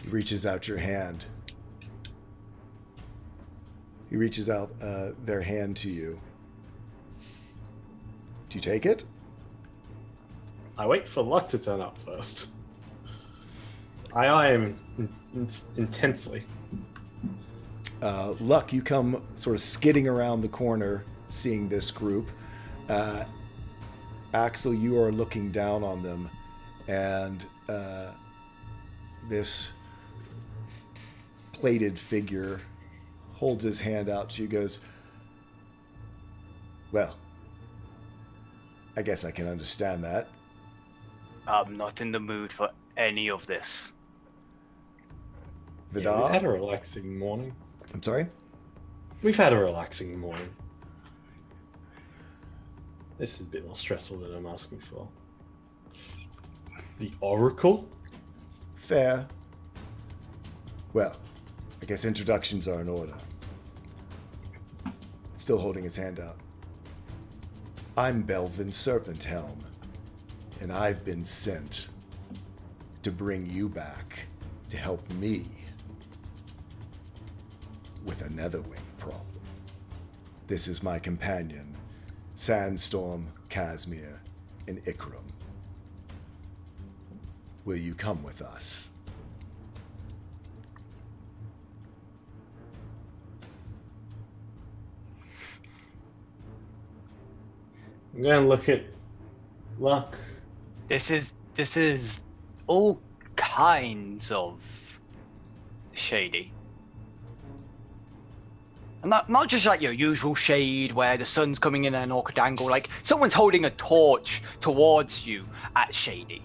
He reaches out your hand. He reaches out their hand to you. Do you take it? I wait for Luck to turn up first. I eye him intensely. Luck, you come sort of skidding around the corner, seeing this group. Axel, you are looking down on them, and this plated figure holds his hand out to you, goes, well, I guess I can understand that. I'm not in the mood for any of this. Vidar? Yeah, we've had a relaxing morning. I'm sorry? We've had a relaxing morning. This is a bit more stressful than I'm asking for. The Oracle? Fair. Well, I guess introductions are in order. Still holding his hand out. I'm Belvin Serpenthelm, and I've been sent to bring you back to help me with a Netherwing problem. This is my companion, Sandstorm, Casimir, and Ikram. Will you come with us? I'm gonna look at Luck. This is all kinds of shady. And not just like your usual shade where the sun's coming in at an awkward angle, like someone's holding a torch towards you at shady.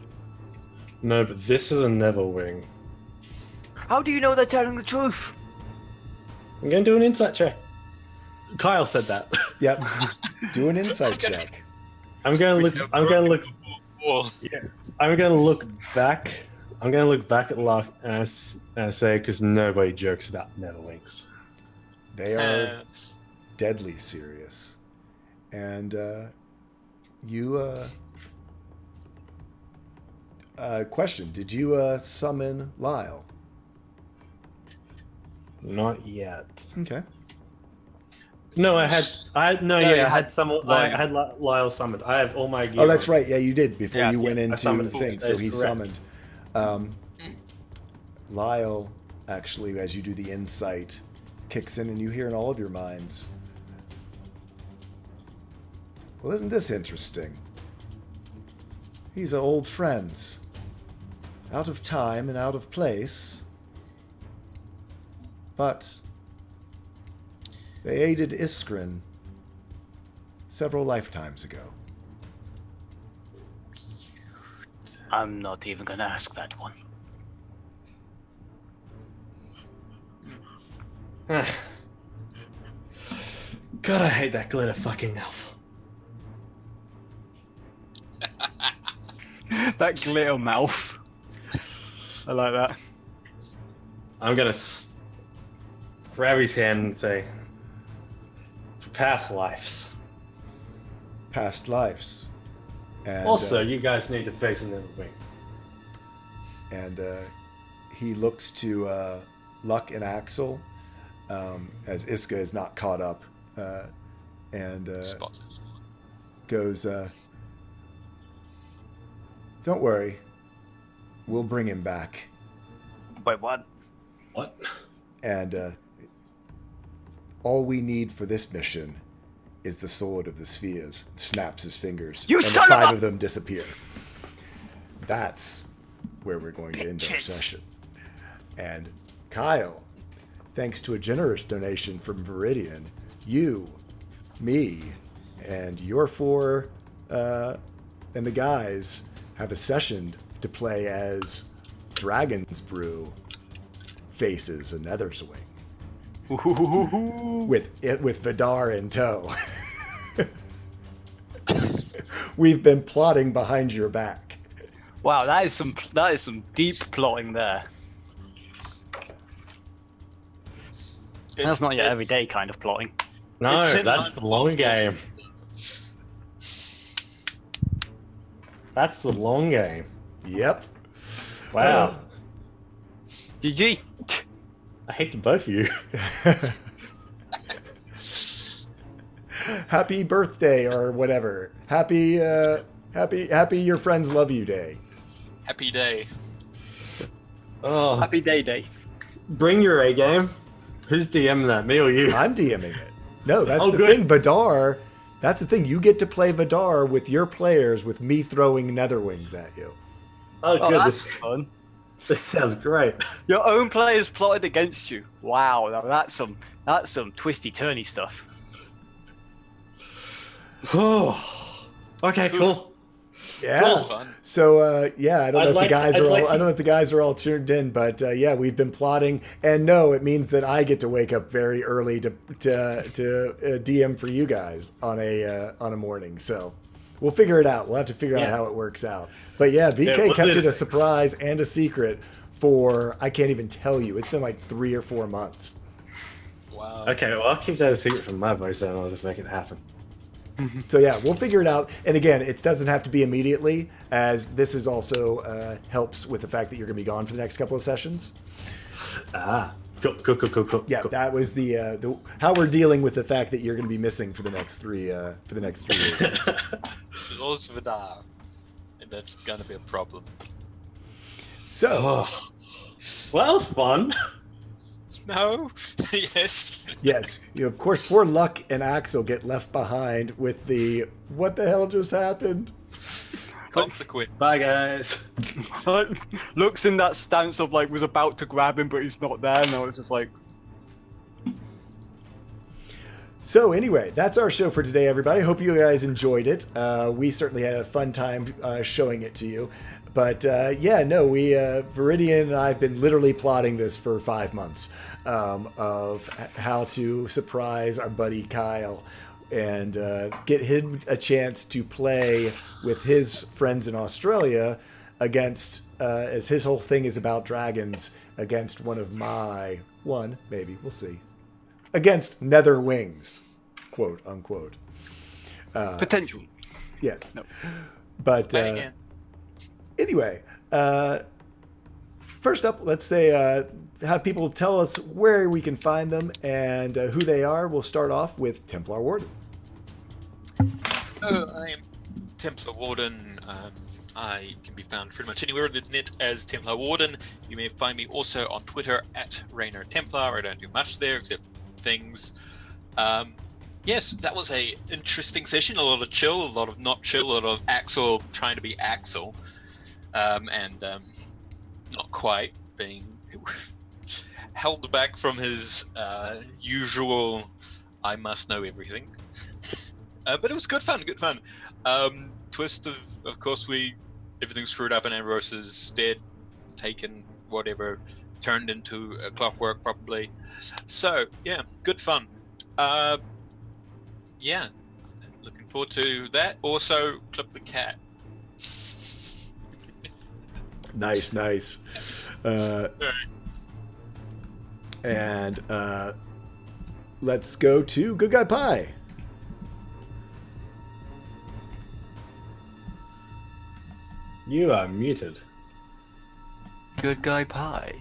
No, but this is a Netherwing. How do you know they're telling the truth? I'm gonna do an insight check. Kyle said that. Yep. Do an insight check. I'm gonna look back. I'm gonna look back at Luck and say, because nobody jokes about Netherwings. They are deadly serious. And question, did you summon Lyle? Not yet. Okay. No, I had someone. I Lyle. had Lyle summoned. I have all my gear. Oh, that's right. Yeah, you did before Yeah, you went into summoned the him. thing. That So is he correct. summoned. Lyle, actually, as you do the insight, kicks in and you hear in all of your minds, well, isn't this interesting? These are old friends. Out of time and out of place. But they aided Iskrin several lifetimes ago. I'm not even gonna ask that one. God, I hate that glitter fucking elf. That glitter mouth. I like that. I'm gonna grab his hand and say, for past lives. Past lives. And, Also, you guys need to face another wing. and he looks to Luck and Axel as Iska is not caught up, and Spotted. goes, don't worry, we'll bring him back. Wait, what? What? And all we need for this mission is the Sword of the Spheres. Snaps his fingers, You and the son of five a- of them disappear. That's where we're going to end our Bitches. session. And Kyle, thanks to a generous donation from Viridian, you, me, and your four and the guys have a session to play as Dragon's Brew faces a Netherswing with Vidar in tow. we've been plotting behind your back. Wow, that is some deep plotting there. That's not your everyday kind of plotting. No, It's in that's line the long with- game. That's the long game. Yep. Wow. GG. I hate both of you. Happy birthday or whatever. Happy your friends love you day. Happy day. Oh, Happy day. bring your A game. Who's DMing that, me or you? I'm DMing it. No, that's Oh, the good. thing, Vidar. That's the thing. You get to play Vidar with your players with me throwing Netherwings at you. Oh, Oh, good. that's This, fun. this sounds great. Your own players plotted against you. Wow, now that's some twisty turny stuff. Oh, okay, cool. Yeah. Cool. Fun. So yeah, I don't know if the guys are all. I'd like I don't know if the guys are all tuned in, but yeah, we've been plotting, and no, it means that I get to wake up very early to DM for you guys on a morning. So we'll figure it out. We'll have to figure out Yeah. how it works out. But yeah, VK what's kept it- it a surprise and a secret for I can't even tell you. It's been like 3 or 4 months. Wow. Okay, well, I'll keep that a secret from my voice and I'll just make it happen. So yeah, we'll figure it out. And again, it doesn't have to be immediately, as this is also helps with the fact that you're going to be gone for the next couple of sessions. Ah, cool. Yeah, cool. that was the how we're dealing with the fact that you're going to be missing for the next 3 weeks. Laws of Vidar. And that's gonna be a problem. So Oh. Well, that was fun. No. Yes. yes, of course, poor Luck and Axel get left behind with the what the hell just happened. Consequent. Bye, guys. Looks in that stance of like was about to grab him, but he's not there. And I was just like, So anyway, that's our show for today, everybody. Hope you guys enjoyed it. We certainly had a fun time showing it to you. But yeah, no, we Viridian and I have been literally plotting this for 5 months of how to surprise our buddy Kyle and get him a chance to play with his friends in Australia against, as his whole thing is about dragons, against maybe, we'll see, against Nether Wings, quote unquote. potential. Yes. No. But Bang again. anyway, first up, let's say have people tell us where we can find them and who they are. We'll start off with Templar Warden. I am Templar Warden. I can be found pretty much anywhere on the net as Templar Warden. You may find me also on Twitter at Rainer Templar. I don't do much there except things. Yes, that was a interesting session. A lot of chill, a lot of not chill, a lot of Axel trying to be Axel, and not quite being held back from his usual "I must know everything." But it was good fun. Twist of course, everything screwed up and Ambrose is dead, taken, whatever, turned into a clockwork probably. So yeah, good fun. Yeah, looking forward to that. Also, Clip the Cat. Nice. And let's go to Good Guy Pie. You are muted. Good guy pie.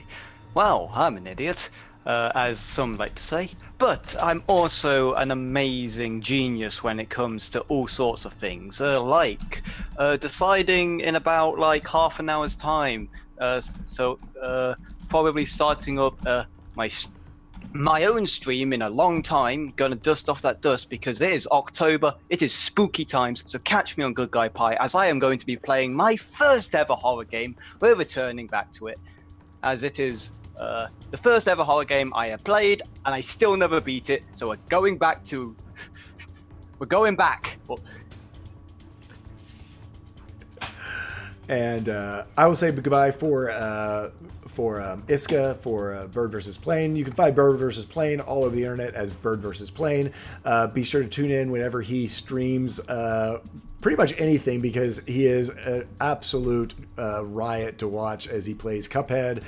Well, I'm an idiot, as some like to say, but I'm also an amazing genius when it comes to all sorts of things, like deciding in about like half an hour's time. So probably starting up my own stream in a long time, gonna dust off that dust because it is October, it is spooky times, so catch me on Good Guy Pie as I am going to be playing my first ever horror game. We're returning back to it as it is the first ever horror game I have played and I still never beat it, so we're going back. Well, And I will say goodbye for Iska, for Bird vs. Plane. You can find Bird vs. Plane all over the internet as Bird vs. Plane. Be sure to tune in whenever he streams pretty much anything, because he is an absolute riot to watch as he plays Cuphead.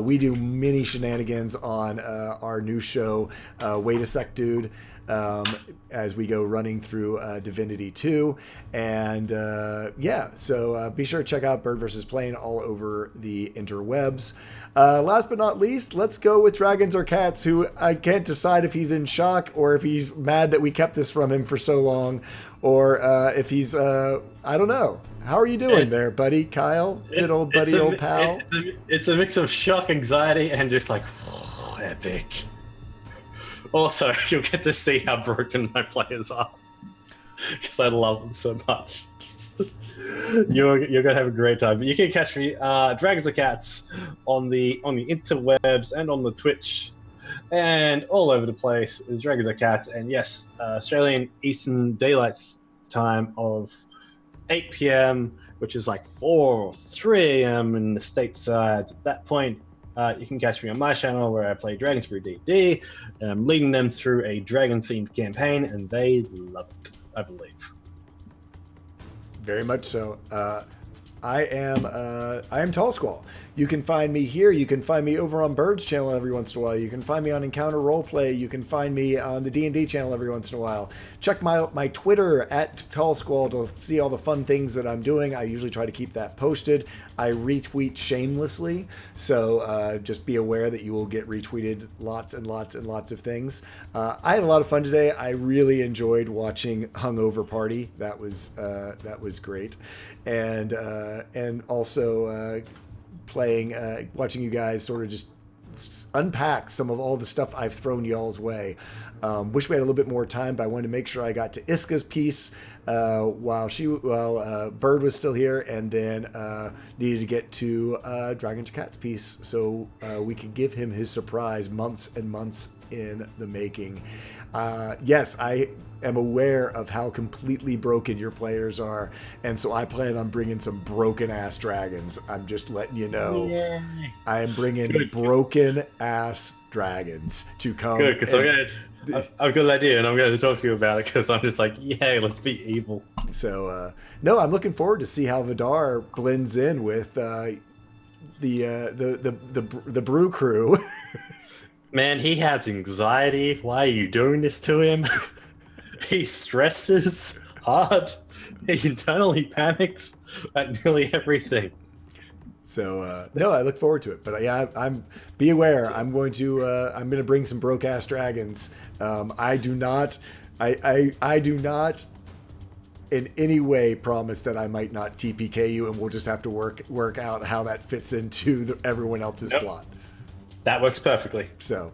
We do mini shenanigans on our new show, Wait a Sec Dude, as we go running through Divinity 2. And so be sure to check out Bird vs. Plane all over the interwebs. Last but not least, let's go with Dragons or Cats, who I can't decide if he's in shock or if he's mad that we kept this from him for so long, or if he's, I don't know. How are you doing there, buddy? Kyle? Good old buddy, old pal? It's a mix of shock, anxiety, and just like, epic. Also, you'll get to see how broken my players are, because I love them so much. You're gonna have a great time. But you can catch me, Dragons or Cats, on the interwebs and on the Twitch, and all over the place is Dragons or Cats. And yes, Australian Eastern Daylight Time of 8 p.m., which is like 4 or 3 a.m. in the stateside. At that point, you can catch me on my channel where I play Dragons Brew D&D, and I'm leading them through a dragon-themed campaign, and they love it, I believe. Very much so. I am Tall Squall. You can find me here. You can find me over on Bird's channel every once in a while. You can find me on Encounter Roleplay. You can find me on the D&D channel every once in a while. Check my Twitter at Tall Squall to see all the fun things that I'm doing. I usually try to keep that posted. I retweet shamelessly, so just be aware that you will get retweeted lots and lots and lots of things. I had a lot of fun today. I really enjoyed watching Hungover Party. That was great, and also watching you guys sort of just unpack some of all the stuff I've thrown y'all's way. Wish we had a little bit more time, but I wanted to make sure I got to Iska's piece while Bird was still here, and then needed to get to Dragon to Cat's piece so we could give him his surprise months and months in the making. Yes, I am aware of how completely broken your players are, and so I plan on bringing some broken ass dragons. I'm just letting you know. Yeah. I am bringing broken ass dragons to come. Good, because I've got an idea, and I'm going to talk to you about it, because I'm just like, yeah, let's be evil. So no, I'm looking forward to see how Vidar blends in with the brew crew. Man, he has anxiety. Why are you doing this to him? He stresses hard. He internally panics at nearly everything. So no, I look forward to it. But yeah, be aware. I'm going to bring some broke ass dragons. I do not in any way promise that I might not TPK you, and we'll just have to work out how that fits into everyone else's plot. That works perfectly. So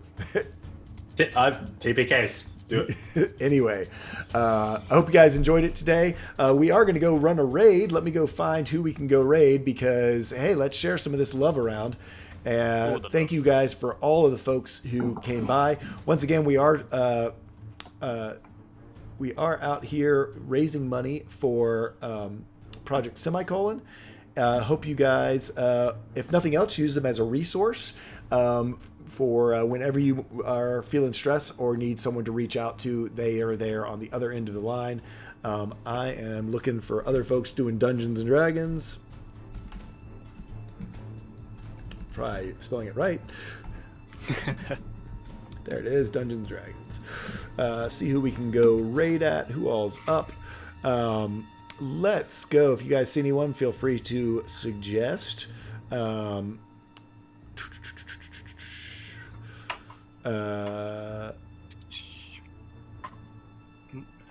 I've TPKs. Do it. Anyway, I hope you guys enjoyed it today. We are going to go run a raid. Let me go find who we can go raid, because, hey, let's share some of this love around. And thank you guys for all of the folks who came by. Once again, we are out here raising money for Project Semicolon. Hope you guys, if nothing else, use them as a resource for whenever you are feeling stress or need someone to reach out to. They are there on the other end of the line. I am looking for other folks doing Dungeons and Dragons. Try spelling it right. There it is, Dungeons and Dragons. See who we can go raid at, who all's up. Let's go. If you guys see anyone, feel free to suggest.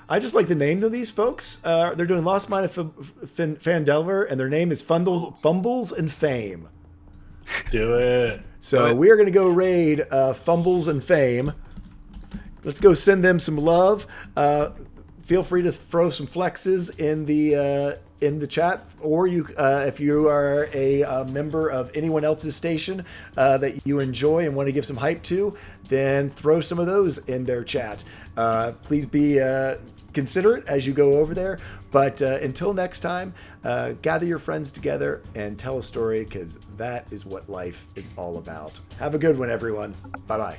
I just like the name of these folks. They're doing Lost Mine of Phandelver, and their name is Fumbles and Fame. Do it. So we are going to go raid Fumbles and Fame. Let's go send them some love. Feel free to throw some flexes in the chat, or you, if you are a member of anyone else's station that you enjoy and want to give some hype to, then throw some of those in their chat. Please be consider it as you go over there. But until next time, gather your friends together and tell a story, because that is what life is all about. Have a good one, everyone. Bye-bye.